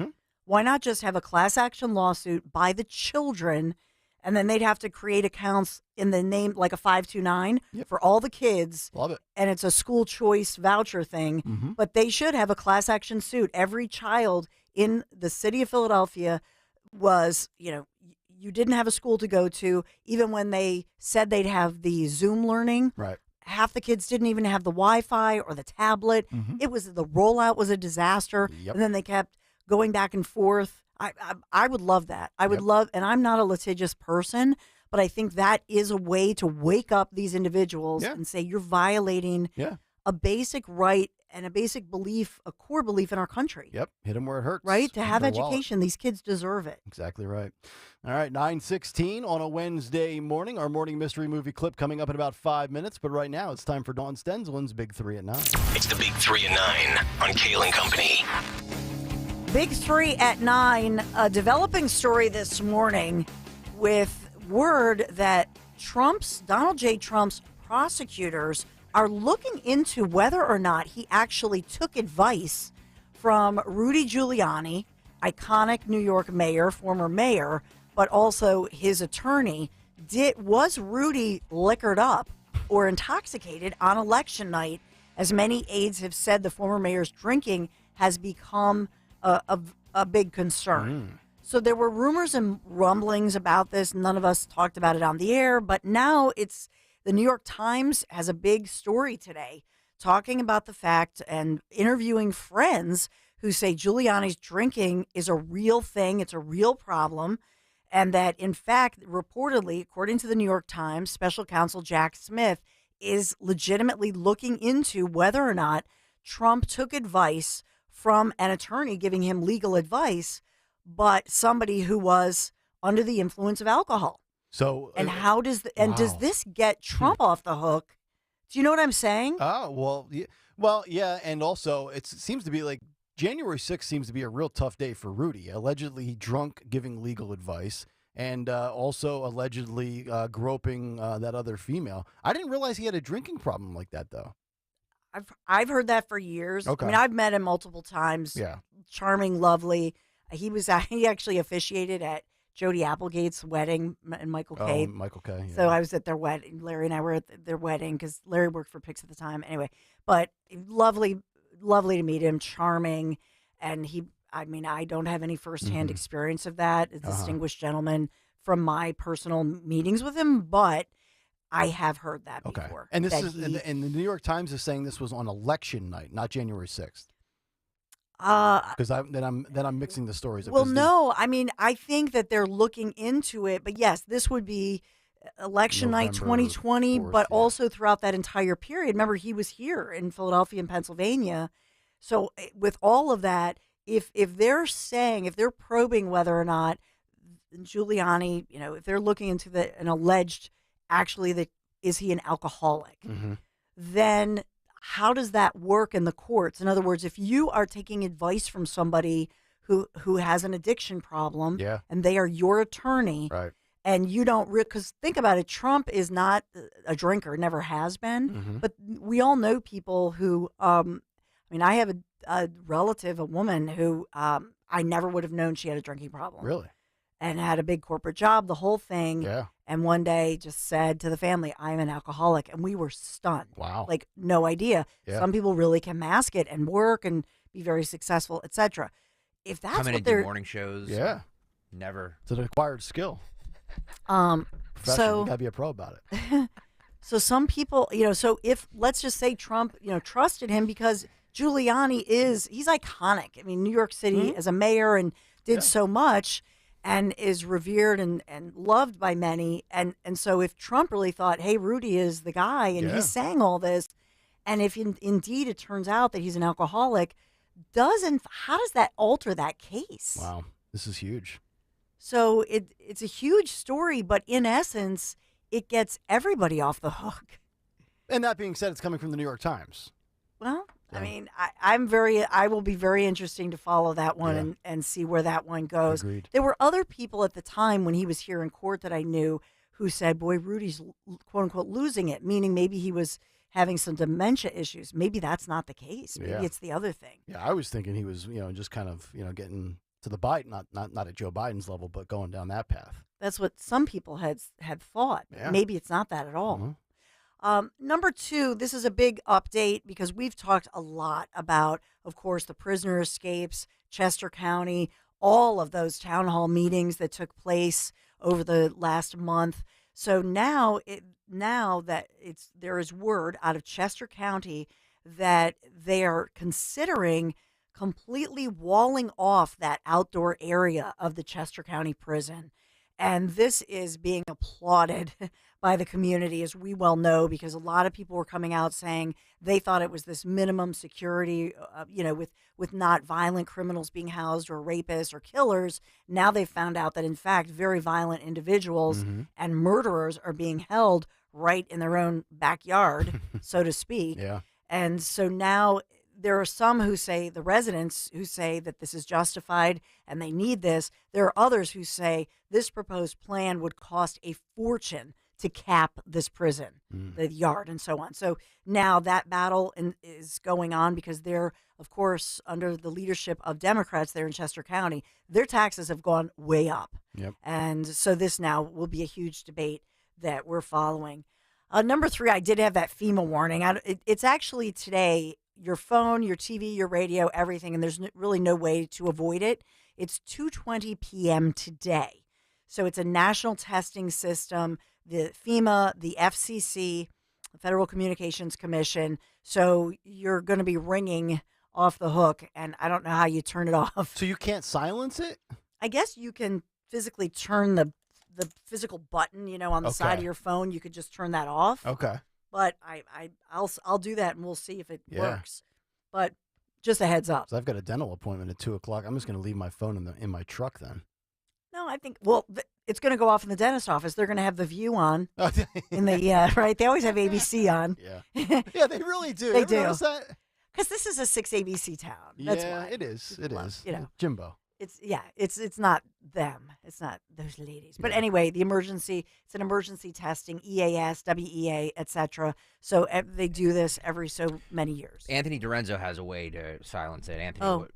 Why not just have a class action lawsuit by the children, and then they'd have to create accounts in the name, like a 529 for all the kids. Love it. And it's a school choice voucher thing, but they should have a class action suit. Every child in the city of Philadelphia was, you didn't have a school to go to. Even when they said they'd have the Zoom learning, right? Half the kids didn't even have the Wi-Fi or the tablet. It was, the rollout was a disaster. And then they kept going back and forth. I would love that. I would love, and I'm not a litigious person, but I think that is a way to wake up these individuals and say you're violating a basic right and a basic belief, a core belief in our country. Yep. Hit them where it hurts. Right? To have Their education. wallet. These kids deserve it. Exactly right. All right, 9:16 on a Wednesday morning. Our morning mystery movie clip coming up in about 5 minutes. But right now, it's time for Dawn Stenzelin's Big 3 at 9. It's the Big 3 at 9 on Kayal and Company. Big 3 at 9, a developing story this morning with word that Donald J. Trump's prosecutors are looking into whether or not he actually took advice from Rudy Giuliani, iconic New York mayor, former mayor, but also his attorney. Was Rudy liquored up or intoxicated on election night? As many aides have said, the former mayor's drinking has become a big concern. So there were rumors and rumblings about this. None of us talked about it on the air, but now the New York Times has a big story today talking about the fact and interviewing friends who say Giuliani's drinking is a real thing. It's a real problem. And that, in fact, reportedly, according to the New York Times, special counsel Jack Smith is legitimately looking into whether or not Trump took advice from an attorney giving him legal advice, but somebody who was under the influence of alcohol. So, and does this get Trump off the hook? Do you know what I'm saying? Yeah, and also it seems to be like January 6th seems to be a real tough day for Rudy. Allegedly, he drunk giving legal advice, and also allegedly groping that other female. I didn't realize he had a drinking problem like that, though. I've heard that for years. Okay. I mean, I've met him multiple times. Yeah. Charming, lovely. He actually officiated at Jodi Applegate's wedding and Michael K. Michael K. Yeah. So I was at their wedding. Larry and I were at their wedding because Larry worked for Pix at the time. Anyway, but lovely to meet him. Charming. And I don't have any firsthand experience of that. A distinguished gentleman from my personal meetings with him, but I have heard that before. And and the New York Times is saying this was on election night, not January 6th. Because then I'm mixing the stories up. Well, no, I mean, I think that they're looking into it, but yes, this would be election night November 2020, 4th, but also throughout that entire period. Remember, he was here in Philadelphia and Pennsylvania. So with all of that, if they're saying, if they're probing whether or not Giuliani, if they're looking into an alleged, actually, that is he an alcoholic, then how does that work in the courts? In other words, if you are taking advice from somebody who has an addiction problem, and they are your attorney, right, and you don't, because think about it, Trump is not a drinker, never has been, but we all know people who, I mean, I have a relative, a woman who I never would have known she had a drinking problem. Really? And had a big corporate job, the whole thing. Yeah. And one day just said to the family, I'm an alcoholic. And we were stunned. Wow. Like, no idea. Yeah. Some people really can mask it and work and be very successful, etc. If that's Come in what and do they're morning shows. Yeah. Never. It's an acquired skill. So you gotta be a pro about it. So some people, so if, let's just say Trump, trusted him because Giuliani he's iconic. I mean, New York City as a mayor and did so much and is revered and loved by many. And so if Trump really thought, hey, Rudy is the guy and he's saying all this, and if indeed it turns out that he's an alcoholic, how does that alter that case? Wow, this is huge. So it's a huge story, but in essence, it gets everybody off the hook. And that being said, it's coming from the New York Times. Well, I mean, I will be very interesting to follow that one and see where that one goes. Agreed. There were other people at the time when he was here in court that I knew who said, boy, Rudy's quote unquote losing it, meaning maybe he was having some dementia issues. Maybe that's not the case. Maybe it's the other thing. Yeah, I was thinking he was, just kind of, getting to the bite, not at Joe Biden's level, but going down that path. That's what some people had thought. Yeah. Maybe it's not that at all. Number two, this is a big update because we've talked a lot about, of course, the prisoner escapes, Chester County, all of those town hall meetings that took place over the last month. So now that there is word out of Chester County that they are considering completely walling off that outdoor area of the Chester County prison. And this is being applauded by the community, as we well know, because a lot of people were coming out saying they thought it was this minimum security, with not violent criminals being housed or rapists or killers. Now they've found out that, in fact, very violent individuals and murderers are being held right in their own backyard, so to speak. Yeah. And so now there are some who say, the residents who say that this is justified and they need this. There are others who say this proposed plan would cost a fortune to cap this prison, the yard, and so on. So now that battle is going on because they're, of course, under the leadership of Democrats there in Chester County, their taxes have gone way up. Yep. And so this now will be a huge debate that we're following. Number three, I did have that FEMA warning. It's actually today, your phone, your TV, your radio, everything, and there's really no way to avoid it. It's 2:20 p.m. today. So it's a national testing system, the FEMA, the FCC, the Federal Communications Commission. So you're going to be ringing off the hook, and I don't know how you turn it off. So you can't silence it? I guess you can physically turn the physical button, on the side of your phone. You could just turn that off. Okay. But I'll do that, and we'll see if it works. But just a heads up. So I've got a dental appointment at 2:00. I'm just going to leave my phone in my truck then. No, I think it's going to go off in the dentist office. They're going to have The View on in the right. They always have ABC on. Yeah, yeah, they really do. They Ever do. notice that? Because this is a 6 ABC town. That's yeah, why. it is. It is. Jimbo. Jimbo. It's not them. It's not those ladies. But anyway, it's an emergency testing, EAS, WEA, etc. So they do this every so many years. Anthony Dorenzo has a way to silence it. Anthony, Oh.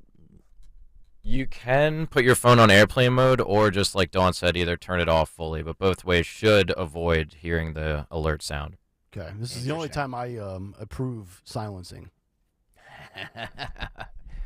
You can put your phone on airplane mode or just like Dawn said, either turn it off fully, but both ways should avoid hearing the alert sound. Okay, this is the only time I approve silencing.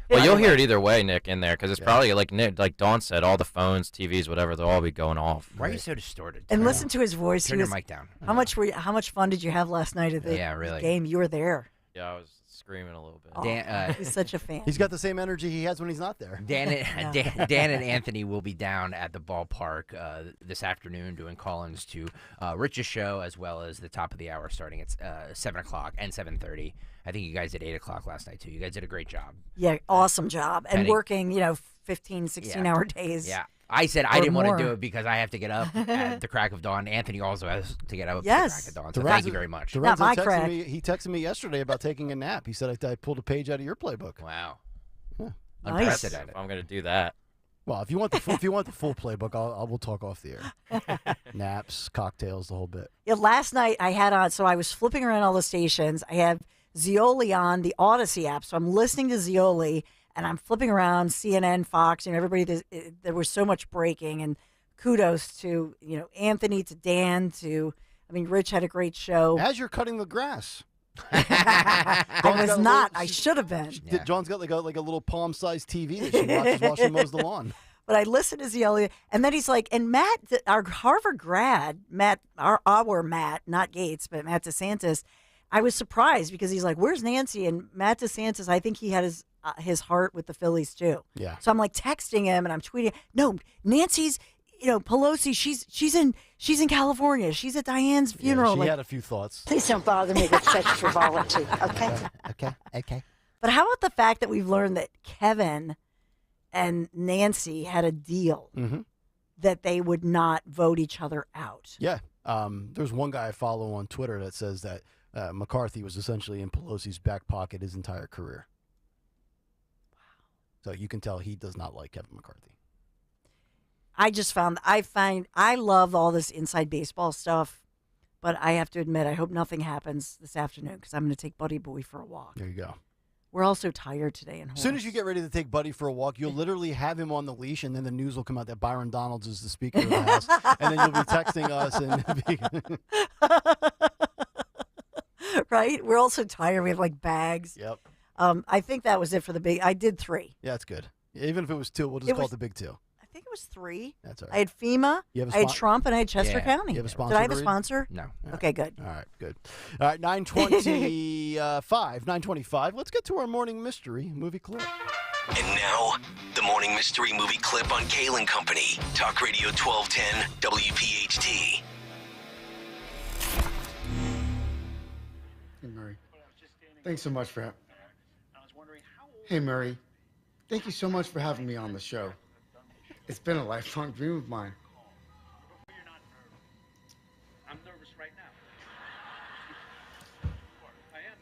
Well, you'll hear it either way, Nick, in there, because it's probably like Dawn said, all the phones, TVs, whatever, they'll all be going off. Why are you so distorted? And listen to his voice. Turn your mic down. How much fun did you have last night at the Yeah, really. game? You were there. Yeah, I was screaming a little bit. Dan, He's such a fan. He's got the same energy he has when he's not there. Dan and Anthony will be down at the ballpark this afternoon doing call-ins to Rich's show, as well as the top of the hour starting at 7 o'clock and 7:30. I think you guys did 8 o'clock last night, too. You guys did a great job. Yeah, awesome job. And Penny. working, 15, 16-hour days. Yeah. I said I or didn't want more. to do it because I have to get up at the crack of dawn. Anthony also has to get up at the Yes. crack of dawn. So thank you very much. Lorenzo my texted crack. me. He texted me yesterday about taking a nap. He said I pulled a page out of your playbook. Wow. Yeah. Unprecedented. If I'm going to do that. Well, if you want the full playbook, we'll talk off the air. Naps, cocktails, the whole bit. Yeah, last night I had on, so I was flipping around all the stations. I have Zioli on the Odyssey app, so I'm listening to Zioli, and I'm flipping around CNN, Fox, everybody. There was so much breaking, and kudos to Anthony, to Dan, Rich had a great show. As you're cutting the grass. I was not. I should have been. John's got like a little palm-sized TV that she watches while she mows the lawn. But I listened to Zioli, and then he's like, and Matt, our Harvard grad, our Matt, not Gates, but Matt DeSantis, I was surprised because he's like, where's Nancy? And Matt DeSantis, I think he had his heart with the Phillies too. Yeah. So I'm like texting him and I'm tweeting, no, Nancy's, Pelosi, she's in California. She's at Diane's funeral. She had a few thoughts. Please don't bother me with such frivolity, okay? Okay. But how about the fact that we've learned that Kevin and Nancy had a deal that they would not vote each other out? Yeah. There's one guy I follow on Twitter that says that McCarthy was essentially in Pelosi's back pocket his entire career. Wow. So you can tell he does not like Kevin McCarthy. I love all this inside baseball stuff, but I have to admit, I hope nothing happens this afternoon because I'm going to take Buddy Boy for a walk. There you go. We're all so tired today. As soon as you get ready to take Buddy for a walk, you'll literally have him on the leash, and then the news will come out that Byron Donalds is the Speaker of the House, and then you'll be texting us. Right? We're all so tired. We have like bags. Yep. I think that was it for the big. I did 3. Yeah, that's good. Even if it was 2, we'll just call it the big 2. I think it was 3. That's all right. I had FEMA, I had Trump, and I had Chester County. You have a sponsor? Did I have a Reed? sponsor? No. Okay, good. All right, good. All right, 9:25. Let's get to our morning mystery movie clip. And now, the morning mystery movie clip on Kayal and Company. Talk Radio 1210 WPHT. Hey, Murray. Thanks so much for Hey, Murray. Thank you so much for having me on the show. It's been a lifelong dream of mine. I'm nervous right now. I am.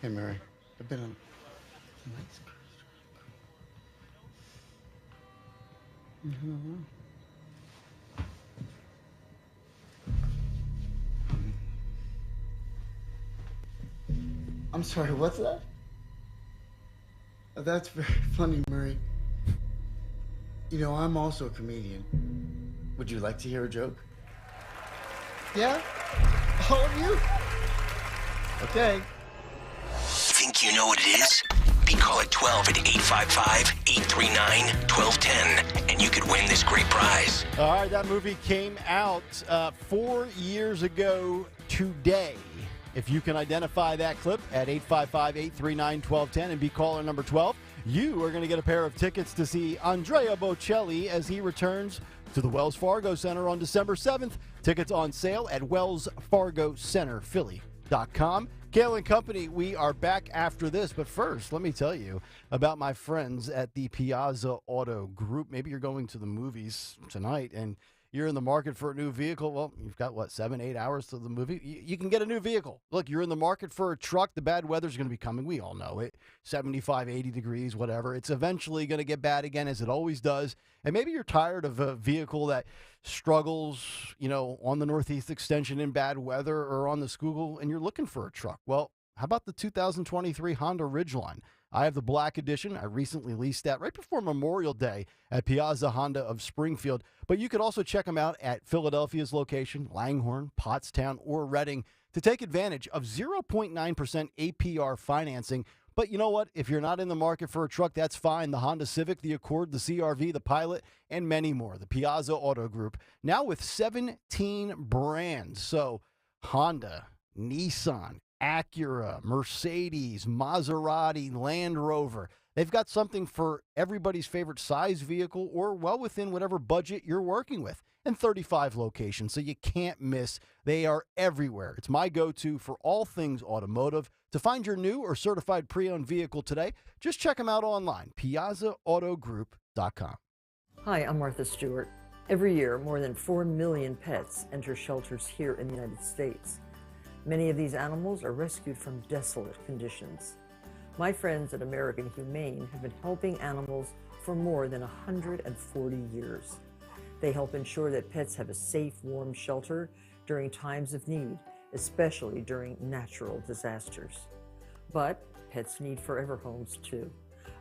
Hey, Murray. I've been on... I'm sorry, what's that? That's very funny, Murray. I'm also a comedian. Would you like to hear a joke? Yeah? All of you? Okay. Think you know what it is? Be call at 12 at 855-839-1210, and you could win this great prize. All right, that movie came out 4 years ago today. If you can identify that clip at 855-839-1210 and be caller number 12, you are going to get a pair of tickets to see Andrea Bocelli as he returns to the Wells Fargo Center on December 7th. Tickets on sale at wellsfargocenterphilly.com. Kayal and Company, we are back after this. But first, let me tell you about my friends at the Piazza Auto Group. Maybe you're going to the movies tonight and you're in the market for a new vehicle. Well, you've got, 7-8 hours to the movie? You can get a new vehicle. Look, you're in the market for a truck. The bad weather's going to be coming. We all know it. 75, 80 degrees, whatever. It's eventually going to get bad again, as it always does. And maybe you're tired of a vehicle that struggles, on the Northeast Extension in bad weather or on the Schuylkill, and you're looking for a truck. Well, how about the 2023 Honda Ridgeline? I have the black edition. I recently leased that right before Memorial Day at Piazza Honda of Springfield. But you could also check them out at Philadelphia's location, Langhorne, Pottstown, or Reading to take advantage of 0.9% APR financing. But you know what? If you're not in the market for a truck, that's fine. The Honda Civic, the Accord, the CR-V, the Pilot, and many more. The Piazza Auto Group, now with 17 brands. So Honda, Nissan, Acura, Mercedes, Maserati, Land Rover. They've got something for everybody's favorite size vehicle or well within whatever budget you're working with. And 35 locations, so you can't miss. They are everywhere. It's my go-to for all things automotive. To find your new or certified pre-owned vehicle today, just check them out online, piazzaautogroup.com. Hi, I'm Martha Stewart. Every year, more than 4 million pets enter shelters here in the United States. Many of these animals are rescued from desolate conditions. My friends at American Humane have been helping animals for more than 140 years. They help ensure that pets have a safe, warm shelter during times of need, especially during natural disasters. But pets need forever homes too.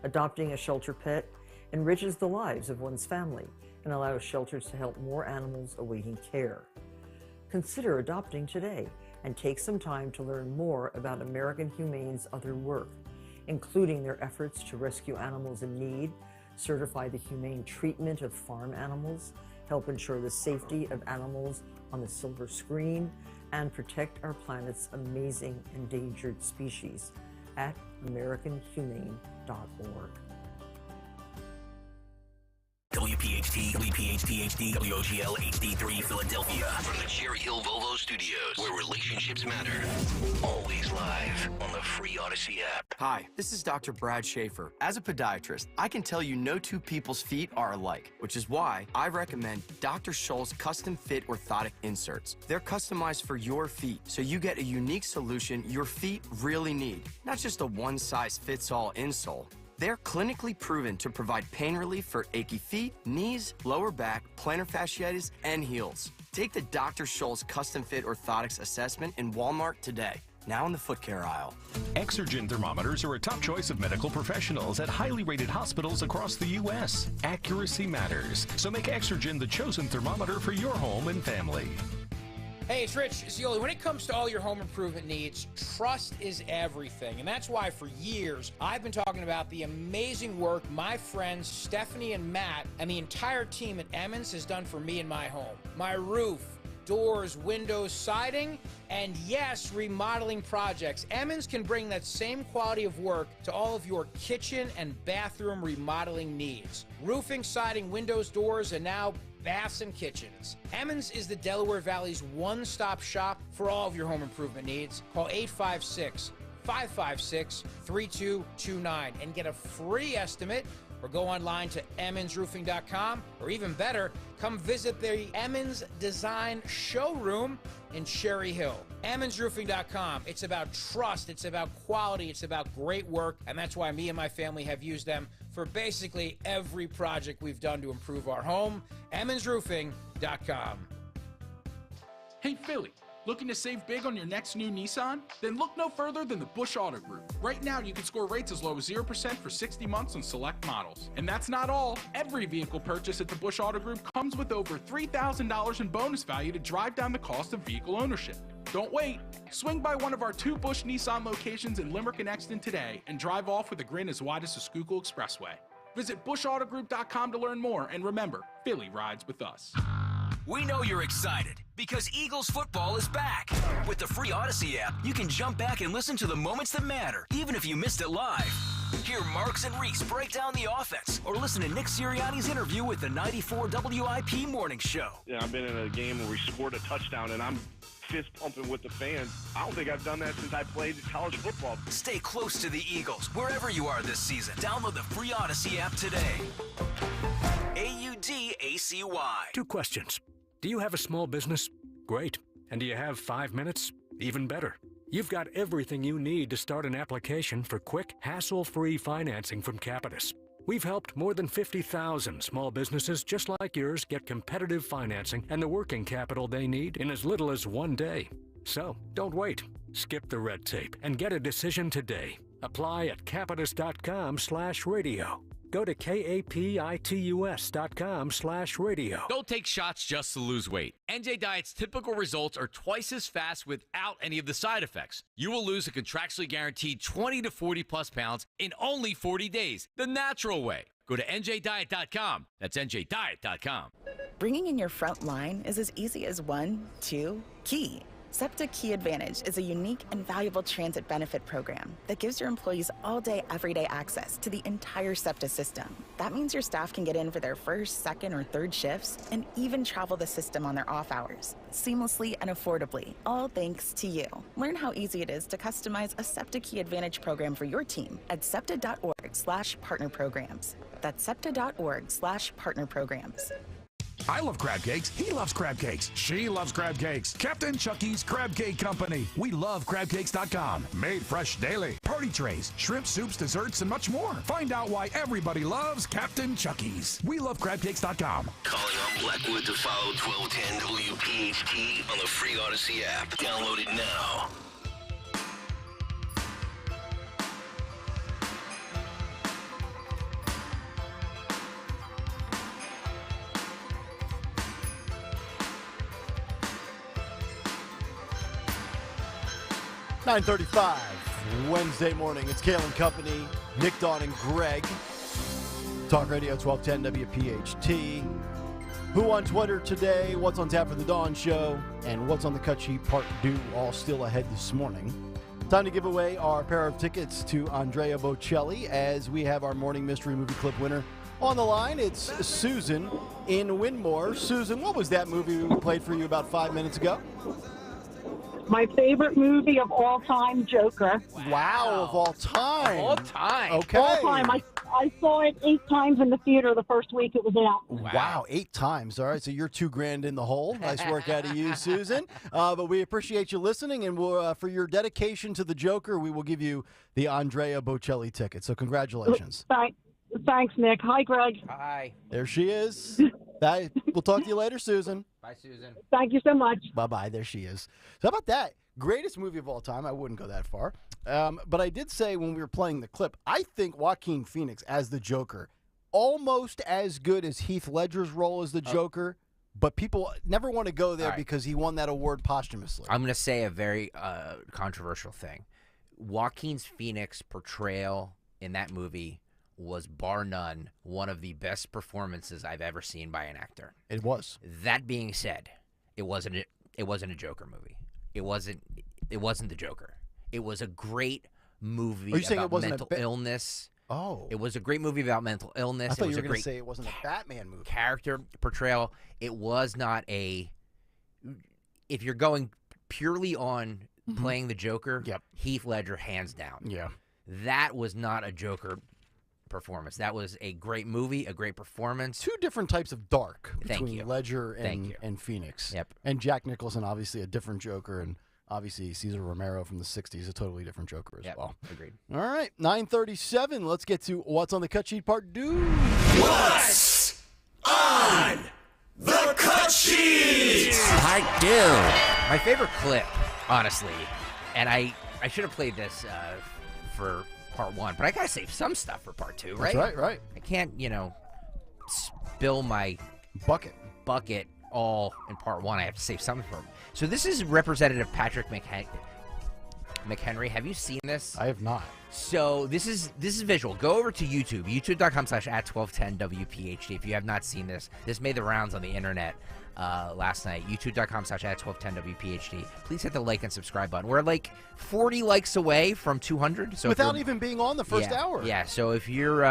Adopting a shelter pet enriches the lives of one's family and allows shelters to help more animals awaiting care. Consider adopting today and take some time to learn more about American Humane's other work, including their efforts to rescue animals in need, certify the humane treatment of farm animals, help ensure the safety of animals on the silver screen, and protect our planet's amazing endangered species at AmericanHumane.org. WPHT, WPHT-HD, WOGL HD3 Philadelphia. From the Cherry Hill Volvo Studios, where relationships matter. Always live on the free Odyssey app. Hi, this is Dr. Brad Schaefer. As a podiatrist, I can tell you no two people's feet are alike, which is why I recommend Dr. Scholl's custom fit orthotic inserts. They're customized for your feet, so you get a unique solution your feet really need, not just a one-size-fits-all insole. They're clinically proven to provide pain relief for achy feet, knees, lower back, plantar fasciitis, and heels. Take the Dr. Scholl's Custom Fit Orthotics Assessment in Walmart today. Now in the foot care aisle. Exergen thermometers are a top choice of medical professionals at highly rated hospitals across the U.S. Accuracy matters, so make Exergen the chosen thermometer for your home and family. Hey, it's Rich Zioli. When it comes to all your home improvement needs, trust is everything. And that's why for years, I've been talking about the amazing work my friends Stephanie and Matt and the entire team at Emmons has done for me and my home. My roof, doors, windows, siding, and yes, remodeling projects. Emmons can bring that same quality of work to all of your kitchen and bathroom remodeling needs. Roofing, siding, windows, doors, and now baths and kitchens. Emmons is the Delaware Valley's one-stop shop for all of your home improvement needs. Call 856-556-3229 and get a free estimate, or go online to emmonsroofing.com, or even better, come visit the Emmons Design Showroom in Cherry Hill. emmonsroofing.com. It's about trust, it's about quality, it's about great work, and that's why me and my family have used them for basically every project we've done to improve our home. emmonsroofing.com. Hey Philly, looking to save big on your next new Nissan? Then look no further than the Bush Auto Group. Right now, you can score rates as low as 0% for 60 months on select models. And that's not all. Every vehicle purchase at the Bush Auto Group comes with over $3,000 in bonus value to drive down the cost of vehicle ownership. Don't wait. Swing by one of our 2 Bush Nissan locations in Limerick and Exton today and drive off with a grin as wide as the Schuylkill Expressway. Visit bushautogroup.com to learn more, and remember, Philly rides with us. We know you're excited because Eagles football is back. With the free Odyssey app, you can jump back and listen to the moments that matter, even if you missed it live. Hear Marks and Reese break down the offense, or listen to Nick Sirianni's interview with the 94 WIP Morning Show. Yeah, I've been in a game where we scored a touchdown and I'm fist pumping with the fans. I don't think I've done that since I played college football. Stay close to the Eagles wherever you are this season. Download the free Odyssey app today. AUDACY. 2 questions. Do you have a small business? Great. And do you have 5 minutes? Even better. You've got everything you need to start an application for quick, hassle-free financing from Capitus. We've helped more than 50,000 small businesses just like yours get competitive financing and the working capital they need in as little as 1 day. So, don't wait. Skip the red tape and get a decision today. Apply at capitus.com/radio. Go to kapitus.com/radio. Don't take shots just to lose weight. NJ Diet's typical results are twice as fast without any of the side effects. You will lose a contractually guaranteed 20 to 40 plus pounds in only 40 days, the natural way. Go to njdiet.com. That's njdiet.com. Bringing in your front line is as easy as 1, 2, key. SEPTA Key Advantage is a unique and valuable transit benefit program that gives your employees all-day, everyday access to the entire SEPTA system. That means your staff can get in for their first, second, or third shifts and even travel the system on their off hours, seamlessly and affordably, all thanks to you. Learn how easy it is to customize a SEPTA Key Advantage program for your team at septa.org/partnerprograms. That's septa.org/partnerprograms. I love crab cakes. He loves crab cakes. She loves crab cakes. Captain Chucky's Crab Cake Company. We love crabcakes.com. Made fresh daily. Party trays, shrimp soups, desserts, and much more. Find out why everybody loves Captain Chucky's. We love crabcakes.com. Calling on Blackwood to follow 1210 WPHT on the free Odyssey app. Download it now. .9:35 Wednesday morning. It's Kayal and Company, Nick, Dawn, and Greg. Talk Radio 1210 WPHT. Who on Twitter today? What's on tap for the Dawn Show? And what's on the cut sheet? Part 2, all still ahead this morning. Time to give away our pair of tickets to Andrea Bocelli as we have our morning mystery movie clip winner on the line. It's Susan in Winmore. Susan, what was that movie we played for you about 5 minutes ago? My favorite movie of all time, Joker. Wow, of all time. All time. Okay. All time. I saw it 8 times in the theater the first week it was out. Wow, 8 times. All right, so you're $2,000 in the hole. Nice work out of you, Susan. But we appreciate you listening, and we'll, for your dedication to the Joker, we will give you the Andrea Bocelli ticket. So congratulations. Thanks, Nick. Hi, Greg. Hi. There she is. We'll talk to you later, Susan. Bye, Susan. Thank you so much. Bye-bye. There she is. So how about that? Greatest movie of all time. I wouldn't go that far. But I did say when we were playing the clip, I think Joaquin Phoenix as the Joker, almost as good as Heath Ledger's role as the Joker, but people never want to go there because he won that award posthumously. I'm going to say a very controversial thing. Joaquin Phoenix's portrayal in that movie was bar none one of the best performances I've ever seen by an actor. It was. That being said, it wasn't a Joker movie. It wasn't the Joker. It was a great movie about mental illness. Oh. It was a great movie about mental illness. I thought it was you were going to say it wasn't a Batman movie. Character portrayal. It was not a... If you're going purely on playing the Joker, Heath Ledger, hands down. Yeah. That was not a Joker performance. That was a great movie, a great performance. 2 different types of dark between Thank you. Ledger and Phoenix. Yep. And Jack Nicholson, obviously a different Joker, and obviously Cesar Romero from the 60s, a totally different Joker as well. Agreed. All right, 9:37. Let's get to What's on the Cut Sheet Part 2. What's on the cut sheet? Part 2. My favorite clip, honestly, and I should have played this for Part 1, but I gotta save some stuff for Part 2, right? That's right. I can't, spill my bucket all in Part 1. I have to save something for it. So this is Representative Patrick McHenry. Have you seen this? I have not. So this is visual. Go over to YouTube, youtube.com/@1210WPHT. If you have not seen this, this made the rounds on the internet last night. youtube.com/@1210WPHT. Please hit the like and subscribe button. We're like 40 likes away from 200. So without even being on the first hour. Yeah. So if you're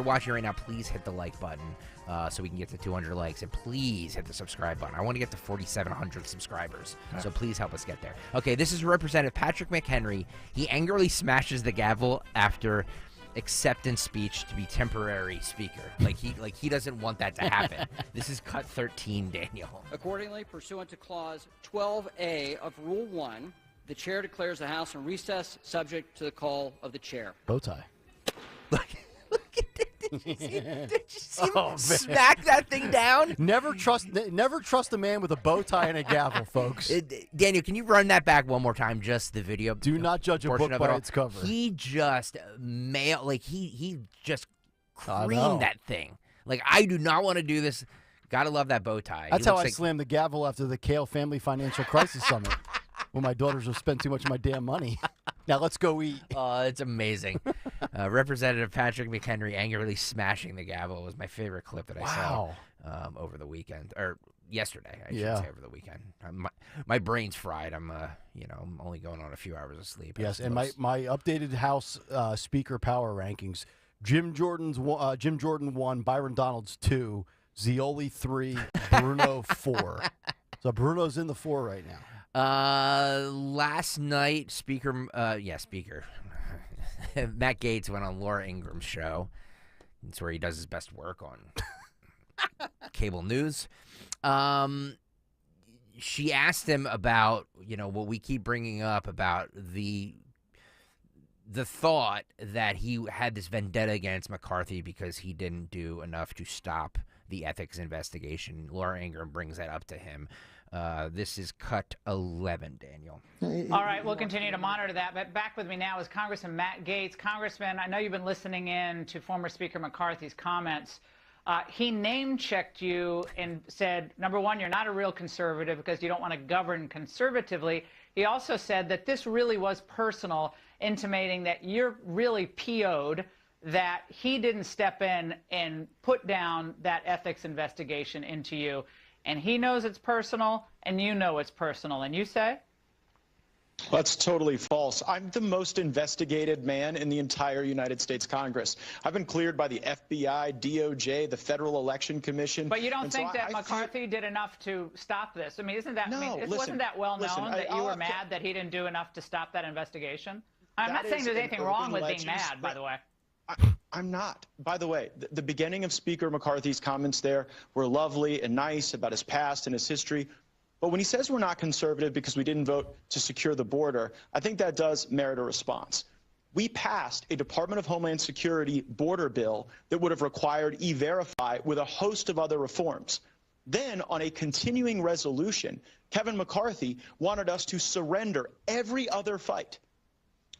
watching right now, please hit the like button so we can get to 200 likes, and please hit the subscribe button. I want to get to 4,700 subscribers. So please help us get there. Okay, this is Representative Patrick McHenry. He angrily smashes the gavel after acceptance speech to be temporary speaker. Like he doesn't want that to happen. This is cut 13, Daniel. Accordingly, pursuant to Clause 12A of Rule 1, the chair declares the House in recess, subject to the call of the chair. Bow tie. Did you see him smack that thing down? Never trust a man with a bow tie and a gavel, folks. Daniel, can you run that back one more time? Just the video. Do not judge a book by its cover. He just he just creamed that thing. Like, I do not want to do this. Gotta love that bow tie. That's how I slammed the gavel after the Kayal Family Financial Crisis Summit. When my daughters have spent too much of my damn money. Now let's go eat. It's amazing. Representative Patrick McHenry angrily smashing the gavel was my favorite clip that I saw over the weekend, or yesterday, I should say, over the weekend. My brain's fried. I'm I'm only going on a few hours of sleep. Yes, and my updated house speaker power rankings: Jim Jordan 1, Byron Donalds 2, Zioli 3, Bruno 4. So Bruno's in the 4 right now. Last night, Speaker Matt Gaetz went on Laura Ingram's show. It's where he does his best work on cable news. She asked him about, what we keep bringing up about the thought that he had this vendetta against McCarthy because he didn't do enough to stop the ethics investigation. Laura Ingraham brings that up to him. This is cut 11, Daniel. All right, we'll continue to monitor that. But back with me now is Congressman Matt Gaetz. Congressman, I know you've been listening in to former Speaker McCarthy's comments. He name-checked you and said, number one, you're not a real conservative because you don't want to govern conservatively. He also said that this really was personal, intimating that you're really PO'd, that he didn't step in and put down that ethics investigation into you. And he knows it's personal, and you know it's personal. And you say? That's totally false. I'm the most investigated man in the entire United States Congress. I've been cleared by the FBI, DOJ, the Federal Election Commission. But you don't think that McCarthy did enough to stop this? I mean, wasn't that well known that you were mad that he didn't do enough to stop that investigation? I'm not saying there's anything wrong with being mad, by the way. I'm not. By the way, the beginning of Speaker McCarthy's comments there were lovely and nice about his past and his history. But when he says we're not conservative because we didn't vote to secure the border, I think that does merit a response. We passed a Department of Homeland Security border bill that would have required E-Verify with a host of other reforms. Then, on a continuing resolution, Kevin McCarthy wanted us to surrender every other fight.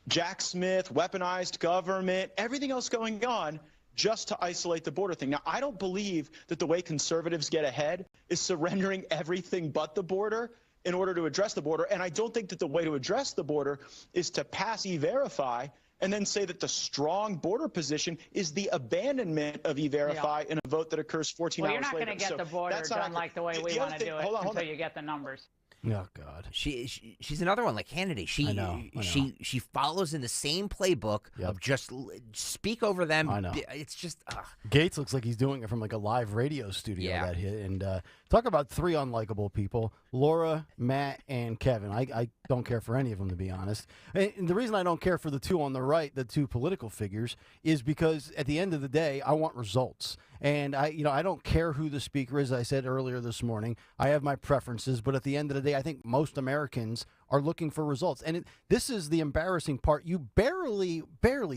Jack Smith, weaponized government, everything else going on, just to isolate the border thing. Now, I don't believe that the way conservatives get ahead is surrendering everything but the border in order to address the border. And I don't think that the way to address the border is to pass E-Verify and then say that the strong border position is the abandonment of E-Verify in a vote that occurs 14 hours later. Well, you're not going to get the border done like the way we want to do it until you get the numbers. Oh God, she's another one like Hannity. She follows in the same playbook of just speak over them. I know. It's just Gaetz looks like he's doing it from like a live radio studio that hit. And talk about three unlikable people: Laura, Matt, and Kevin. I don't care for any of them, to be honest. And the reason I don't care for the two on the right, the two political figures, is because at the end of the day, I want results. And I don't care who the speaker is. I said earlier this morning, I have my preferences, but at the end of the day, I think most Americans are looking for results. And this is the embarrassing part. You barely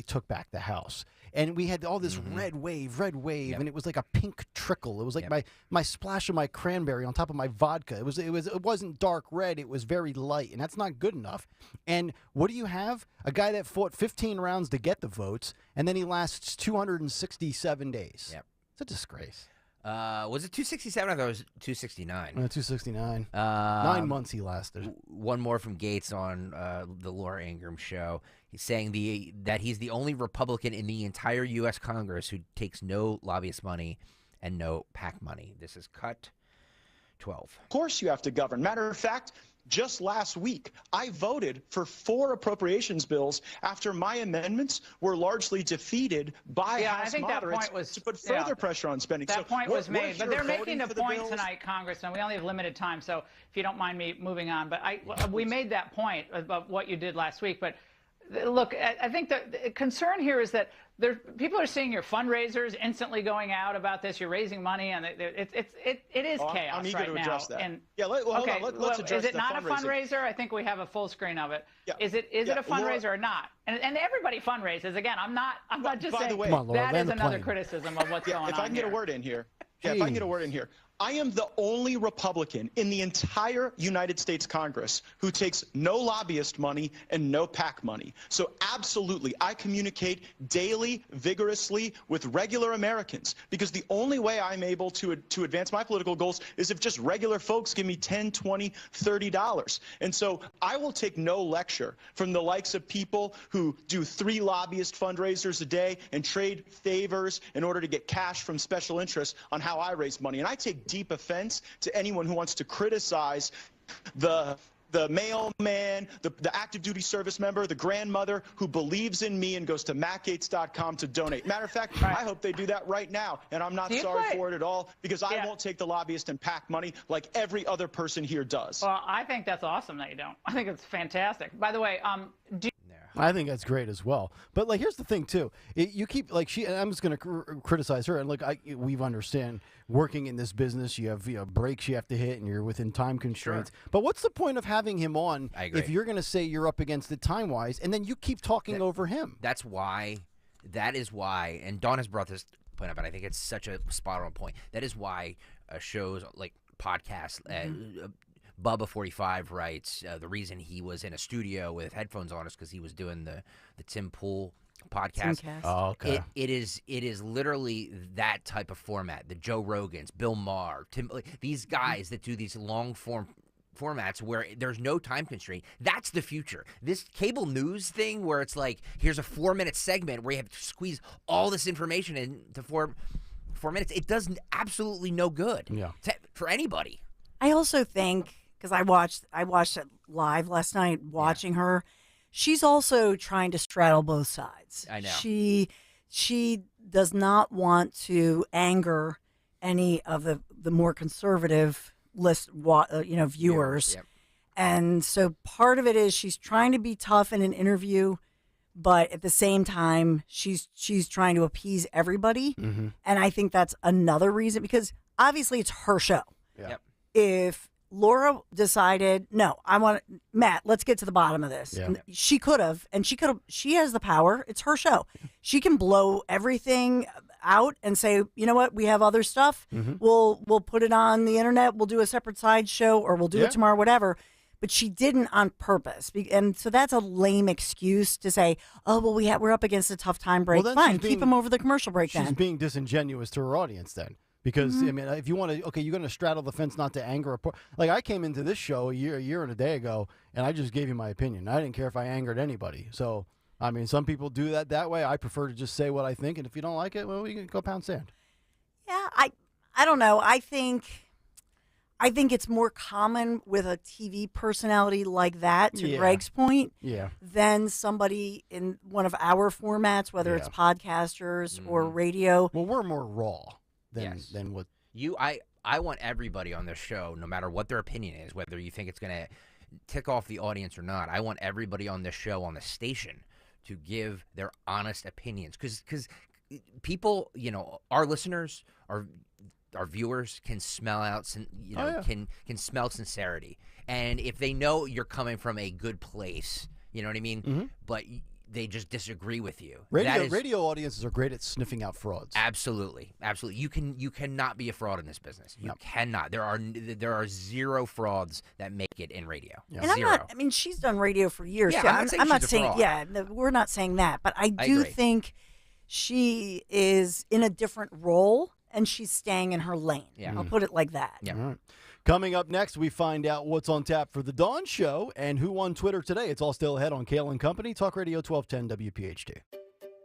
took back the House. And we had all this red wave, and it was like a pink trickle. It was like my splash of my cranberry on top of my vodka. It wasn't dark red. It was very light, and that's not good enough. And what do you have? A guy that fought 15 rounds to get the votes, and then he lasts 267 days. Yep. It's a disgrace. Was it 267? I thought it was 269. 269. 9 months he lasted. One more from Gaetz on the Laura Ingraham show. He's saying that he's the only Republican in the entire U.S. Congress who takes no lobbyist money and no PAC money. This is cut 12. Of course you have to govern. Matter of fact, just last week, I voted for 4 appropriations bills after my amendments were largely defeated by House moderates to put further pressure on spending. That point was made, but they're making the point tonight, Congressman. We only have limited time, so if you don't mind me moving on. But we made that point about what you did last week. But look, I think the concern here is that people are seeing your fundraisers instantly going out about this. You're raising money, and it is chaos I'm eager right to now. address that. And, let's address is it the not fundraising. a fundraiser? I think we have a full screen of it. Yeah. Is it a fundraiser or not? And everybody fundraises. Again, I'm not just by saying the way, that is another criticism of what's going on. If I can get a word in here. If I can get a word in here. I am the only Republican in the entire United States Congress who takes no lobbyist money and no PAC money. So absolutely, I communicate daily, vigorously with regular Americans, because the only way I'm able to advance my political goals is if just regular folks give me $10, $20, $30. And so I will take no lecture from the likes of people who do 3 lobbyist fundraisers a day and trade favors in order to get cash from special interests on how I raise money. And I take deep offense to anyone who wants to criticize the mailman, the active duty service member, the grandmother who believes in me and goes to mattgates.com to donate. Matter of fact, I hope they do that right now, and I'm not sorry for it at all, because I won't take the lobbyist and PAC money like every other person here does. Well, I think that's awesome that you don't. I think it's fantastic. By the way, I think that's great as well. But like, here's the thing too. You keep like and I'm just going to criticize her. And look, we understand working in this business. You have breaks you have to hit, and you're within time constraints. Sure. But what's the point of having him on if you're going to say you're up against it time wise, and then you keep talking over him? That is why. And Dawn has brought this point up, and I think it's such a spot on point. That is why shows like podcasts. Bubba 45 writes the reason he was in a studio with headphones on is because he was doing the Tim Pool podcast. Oh, okay. It is literally that type of format. The Joe Rogans, Bill Maher, these guys that do these long form formats where there's no time constraint. That's the future. This cable news thing where it's like, here's a 4-minute segment where you have to squeeze all this information into 4 minutes. It does absolutely no good for anybody. I also think, because I watched it live last night, watching her, she's also trying to straddle both sides. I know. She does not want to anger any of the more conservative viewers. Yep. And so part of it is she's trying to be tough in an interview, but at the same time she's trying to appease everybody. Mm-hmm. And I think that's another reason, because obviously it's her show. Yeah. Yep. If Laura decided, no, I want Matt, let's get to the bottom of this. Yeah. And she could have, she has the power. It's her show. She can blow everything out and say, you know what, we have other stuff. Mm-hmm. We'll put it on the internet. We'll do a separate side show, or we'll do it tomorrow, whatever. But she didn't on purpose. And so that's a lame excuse to say, oh, well, we're up against a tough time break. Well, Fine, keep them over the commercial break She's then. being disingenuous to her audience then. Because, I mean, if you want to, okay, you're going to straddle the fence not to anger a like, I came into this show a year and a day ago, and I just gave you my opinion. I didn't care if I angered anybody. So, I mean, some people do that way. I prefer to just say what I think, and if you don't like it, well, we can go pound sand. Yeah, I don't know. I think it's more common with a TV personality like that, to Greg's point, than somebody in one of our formats, whether it's podcasters or radio. Well, we're more raw than what I want everybody on this show, no matter what their opinion is, whether you think it's going to tick off the audience or not. I want everybody on this show, on the station, to give their honest opinions, because people, our listeners, our viewers can smell out, can smell sincerity, and if they know you're coming from a good place, you know what I mean, but they just disagree with you. Radio audiences are great at sniffing out frauds. Absolutely. You cannot be a fraud in this business. You cannot. There are 0 frauds that make it in radio. Yeah. And 0. she's done radio for years. Yeah, I'm not saying saying we're not saying that, but I do think she is in a different role and she's staying in her lane. Yeah. I'll put it like that. Yeah. All right. Coming up next, we find out what's on tap for the Dawn Show and who won Twitter today. It's all still ahead on Kayal and Company, Talk Radio 1210 WPHT.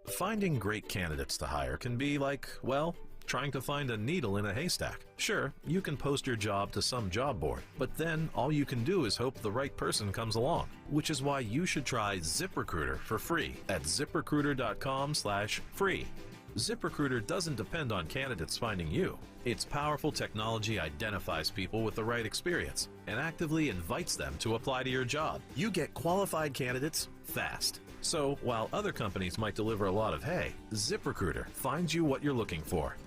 Finding great candidates to hire can be like, well, trying to find a needle in a haystack. Sure, you can post your job to some job board, but then all you can do is hope the right person comes along, which is why you should try ZipRecruiter for free at ZipRecruiter.com/free. ZipRecruiter doesn't depend on candidates finding you. Its powerful technology identifies people with the right experience and actively invites them to apply to your job. You get qualified candidates fast. So while other companies might deliver a lot of hay, ZipRecruiter finds you what you're looking for.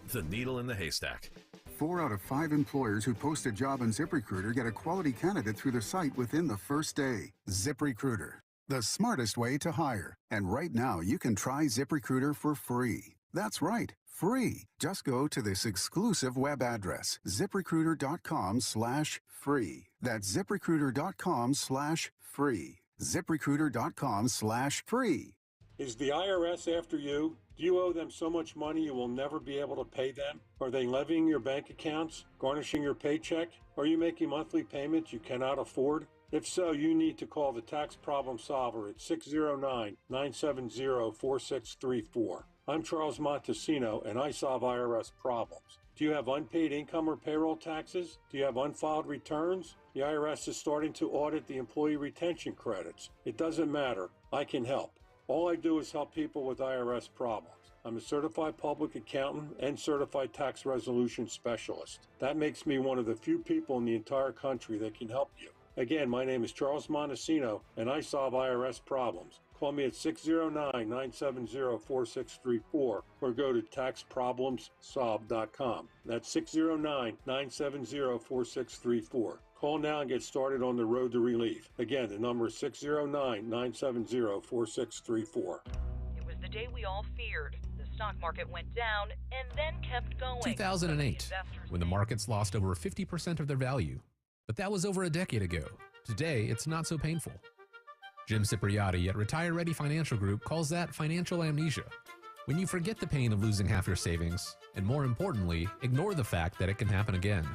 The needle in the haystack. 4 out of 5 employers who post a job on ZipRecruiter get a quality candidate through the site within the first day. ZipRecruiter, the smartest way to hire. And right now, you can try ZipRecruiter for free. That's right, free. Just go to this exclusive web address, ZipRecruiter.com/free. That's ZipRecruiter.com/free. ZipRecruiter.com/free. Is the IRS after you? Do you owe them so much money you will never be able to pay them? Are they levying your bank accounts, garnishing your paycheck? Are you making monthly payments you cannot afford? If so, you need to call the Tax Problem Solver at 609-970-4634. I'm Charles Montesino, and I solve IRS problems. Do Do you have unpaid income or payroll taxes? Do you have unfiled returns? The IRS is starting to audit the employee retention credits. It doesn't matter. I can help. All I do is help people with IRS problems. I'm a certified public accountant and certified tax resolution specialist. That makes me one of the few people in the entire country that can help you. Again, my name is Charles Montesino, and I solve IRS problems. Call me at 609-970-4634 or go to taxproblemsolved.com. That's 609-970-4634. Call now and get started on the road to relief. Again, the number is 609-970-4634. It was the day we all feared. The stock market went down and then kept going. 2008, when the markets lost over 50% of their value. But that was over a decade ago. Today, it's not so painful. Jim Cipriotti at Retire Ready Financial Group calls that financial amnesia. When you forget the pain of losing half your savings, and more importantly, ignore the fact that it can happen again.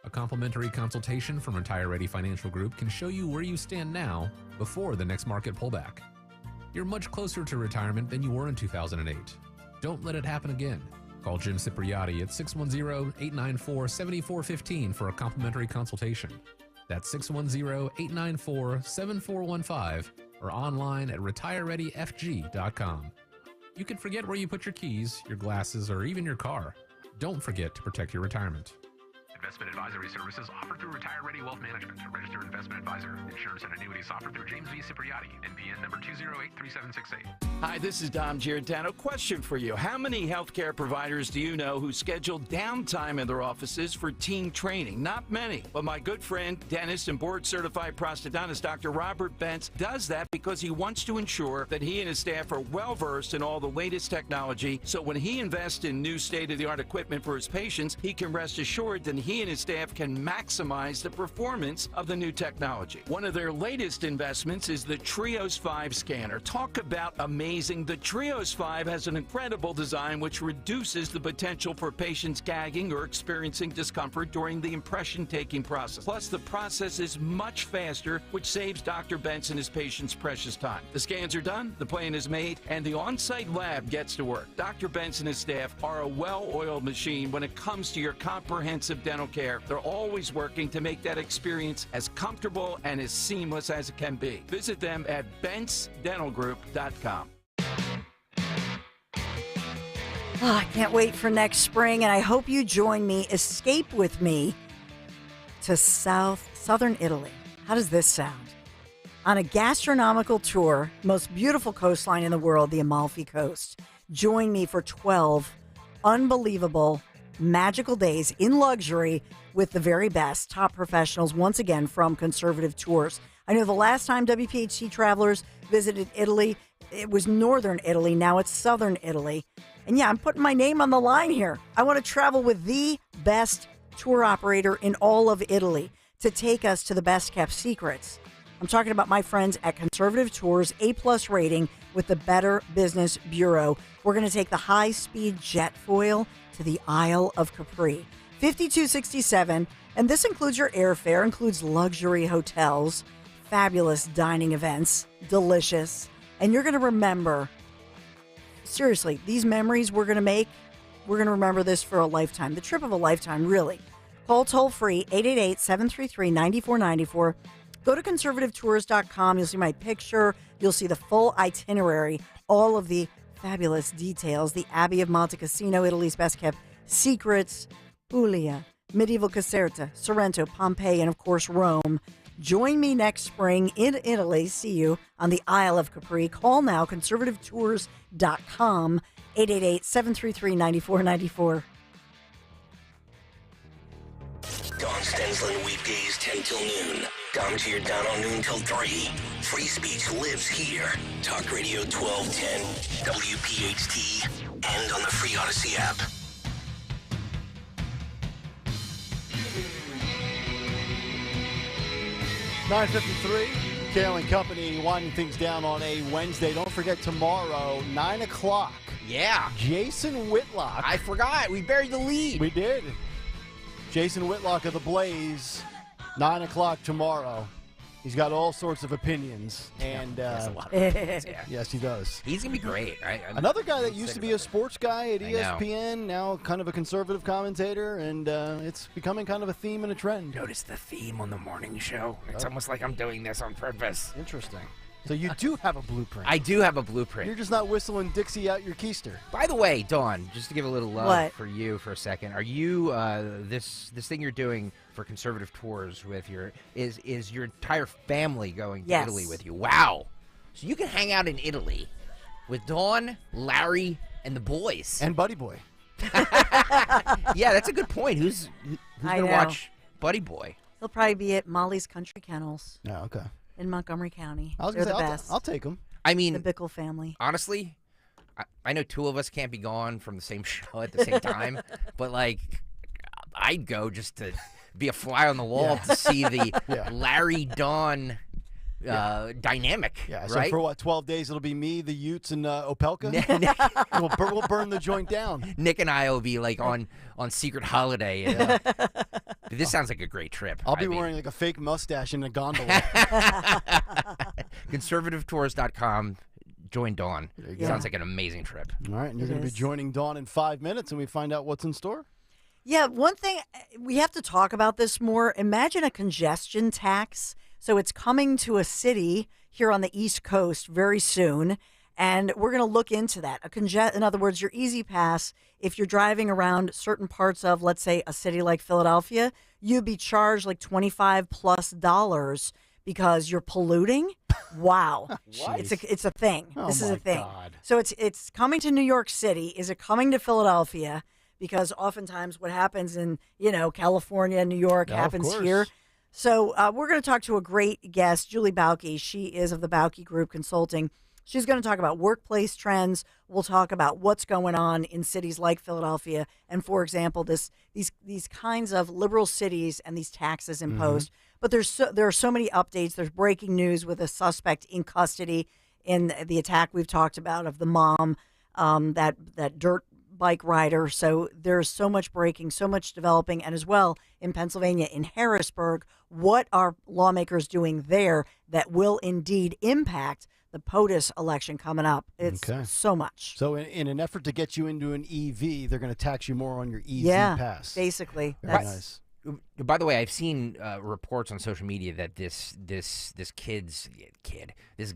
A complimentary consultation from Retire Ready Financial Group can show you where you stand now before the next market pullback. You're much closer to retirement than you were in 2008. Don't let it happen again. Call Jim Cipriotti at 610-894-7415 for a complimentary consultation. That's 610-894-7415 or online at retirereadyfg.com. You can forget where you put your keys, your glasses, or even your car. Don't forget to protect your retirement. Investment advisory services offered through Retire Ready Wealth Management, a registered investment advisor. Insurance and annuities offered through James V. Cipriotti, NPN number 2083768. Hi, this is Dom Giordano. Question for you. How many healthcare providers do you know who schedule downtime in their offices for team training? Not many. But my good friend, dentist and board-certified prosthodontist Dr. Robert Bentz does that because he wants to ensure that he and his staff are well-versed in all the latest technology, so when he invests in new state-of-the-art equipment for his patients, he can rest assured that he and his staff can maximize the performance of the new technology. One of their latest investments is the Trios 5 scanner. Talk about amazing. The Trios 5 has an incredible design which reduces the potential for patients gagging or experiencing discomfort during the impression-taking process. Plus, the process is much faster, which saves Dr. Bentz and his patients precious time. The scans are done, the plan is made, and the on-site lab gets to work. Dr. Bentz and his staff are a well-oiled machine when it comes to your comprehensive dental care. They're always working to make that experience as comfortable and as seamless as it can be. Visit them at bentzdentalgroup.com. I can't wait for next spring, and I hope you join me. Escape with me to southern Italy. How does this sound? On a gastronomical tour, most beautiful coastline in the world, the Amalfi Coast. Join me for 12 unbelievable magical days in luxury with the very best top professionals, once again from Conservative Tours. I know the last time WPHT travelers visited Italy, it was northern Italy. Now it's southern Italy. And yeah, I'm putting my name on the line here. I want to travel with the best tour operator in all of Italy to take us to the best kept secrets. I'm talking about my friends at Conservative Tours, A+ rating with the Better Business Bureau. We're going to take the high-speed jet foil to the Isle of Capri. $52.67, and this includes your airfare, includes luxury hotels, fabulous dining events, delicious, and you're going to remember, seriously, these memories we're going to make, we're going to remember this for a lifetime, the trip of a lifetime, really. Call toll-free 888-733-9494. Go to conservativetours.com. You'll see my picture. You'll see the full itinerary, all of the fabulous details. The Abbey of Monte Cassino, Italy's best kept secrets, Puglia, medieval Caserta, Sorrento, Pompeii, and of course Rome. Join me next spring in Italy. See you on the Isle of Capri. Call now, conservativetours.com, 888-733-9494. Don Stensland weekdays 10 till noon. Dom Giordano noon till 3. Free speech lives here. Talk Radio 1210, WPHT, and on the free Odyssey app. $9:53, Kayal and Company winding things down on a Wednesday. Don't forget tomorrow, 9 o'clock. Yeah. Jason Whitlock. I forgot. We buried the lead. We did. Jason Whitlock of the Blaze, 9 o'clock tomorrow. He's got all sorts of opinions, and He has a lot of opinions, yeah. yes, he does. He's gonna be great. Another guy that used to be a sports guy at I know. ESPN, now kind of a conservative commentator, and it's becoming kind of a theme and a trend. Notice the theme on the morning show. It's almost like I'm doing this on purpose. Interesting. So you do have a blueprint. I do have a blueprint. You're just not whistling Dixie out your keister. By the way, Dawn, just to give a little love What? for you for a second, are you this thing you're doing for conservative tours with is your entire family going to Yes. Italy with you? Wow! So you can hang out in Italy with Dawn, Larry, and the boys. And Buddy Boy. Yeah, that's a good point. Who's I gonna know. watch Buddy Boy? He'll probably be at Molly's Country Kennels Oh, okay. in Montgomery County. I was They're gonna the say, best. I'll take him. I mean, the Bickle family. honestly, I know two of us can't be gone from the same show at the same time, but like, I'd go just to be a fly on the wall to see the Larry Dawn dynamic. Yeah, so right? for what, 12 days it'll be me, the Utes, and Opelka? we'll burn the joint down. Nick and I will be like on secret holiday. This sounds like a great trip. I'll be wearing like a fake mustache and a gondola. conservativetours.com. Join Dawn. you go. Sounds like an amazing trip. All right, and you're going to be joining Dawn in 5 minutes, and we find out what's in store? Yeah, one thing we have to talk about this more. Imagine a congestion tax. So it's coming to a city here on the East Coast very soon, and we're going to look into that. In other words, your Easy Pass, if you're driving around certain parts of, let's say, a city like Philadelphia, you'd be charged like $25+ because you're polluting. Wow. It's a thing. Oh This is my a thing. God. So it's coming to New York City. Is it coming to Philadelphia? Because oftentimes what happens in, California, New York Yeah, of happens course. here. So we're going to talk to a great guest, Julie Bauke. She is of the Bauke Group Consulting. She's going to talk about workplace trends. We'll talk about what's going on in cities like Philadelphia, and for example, these kinds of liberal cities and these taxes imposed. But there are so many updates. There's breaking news with a suspect in custody in the attack we've talked about of the mom, that dirt bike rider. So there's so much breaking, so much developing, and as well in Pennsylvania, in Harrisburg, what are lawmakers doing there that will indeed impact the POTUS election coming up? It's so much. So in an effort to get you into an EV, they're going to tax you more on your Easy Yeah, Pass. basically. Very nice. By the way, I've seen reports on social media that this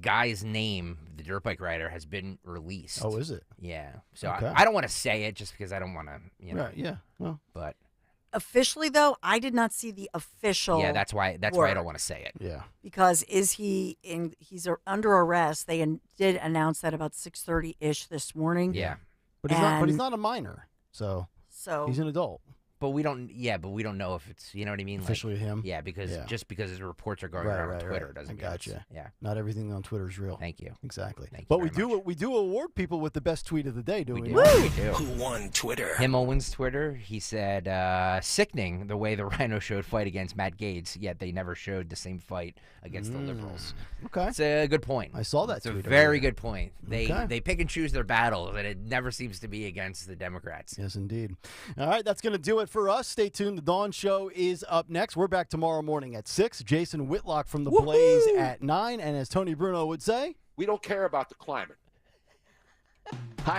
guy's name, the dirt bike rider, has been released. Oh, is it? Yeah. So Okay. I don't want to say it just because I don't want to, Right, yeah. Well, But Officially, though, I did not see the official. yeah, that's why I word. don't want to say it. Yeah. Because he's under arrest. They did announce that about 6:30 this morning. Yeah. But he's not a minor, so he's an adult. But we don't know if it's, you know what I mean? Officially him? Yeah, because Yeah. just because his reports are going around on Twitter doesn't mean I it's- gotcha. Yeah. Not everything on Twitter is real. Thank you. Exactly. Thank you But very we do award people with the best tweet of the day, don't we? We do. Who won Twitter? Him Owens Twitter, he said, sickening the way the Rhino showed fight against Matt Gaetz, yet they never showed the same fight against the Liberals. Okay. It's a good point. I saw that It's a tweet very earlier. good point. They Okay. they pick and choose their battles, and it never seems to be against the Democrats. Yes, indeed. All right, that's going to do it for us. Stay tuned. The Dawn Show is up next. We're back tomorrow morning at 6. Jason Whitlock from The Blaze at 9. And as Tony Bruno would say, we don't care about the climate. Hi,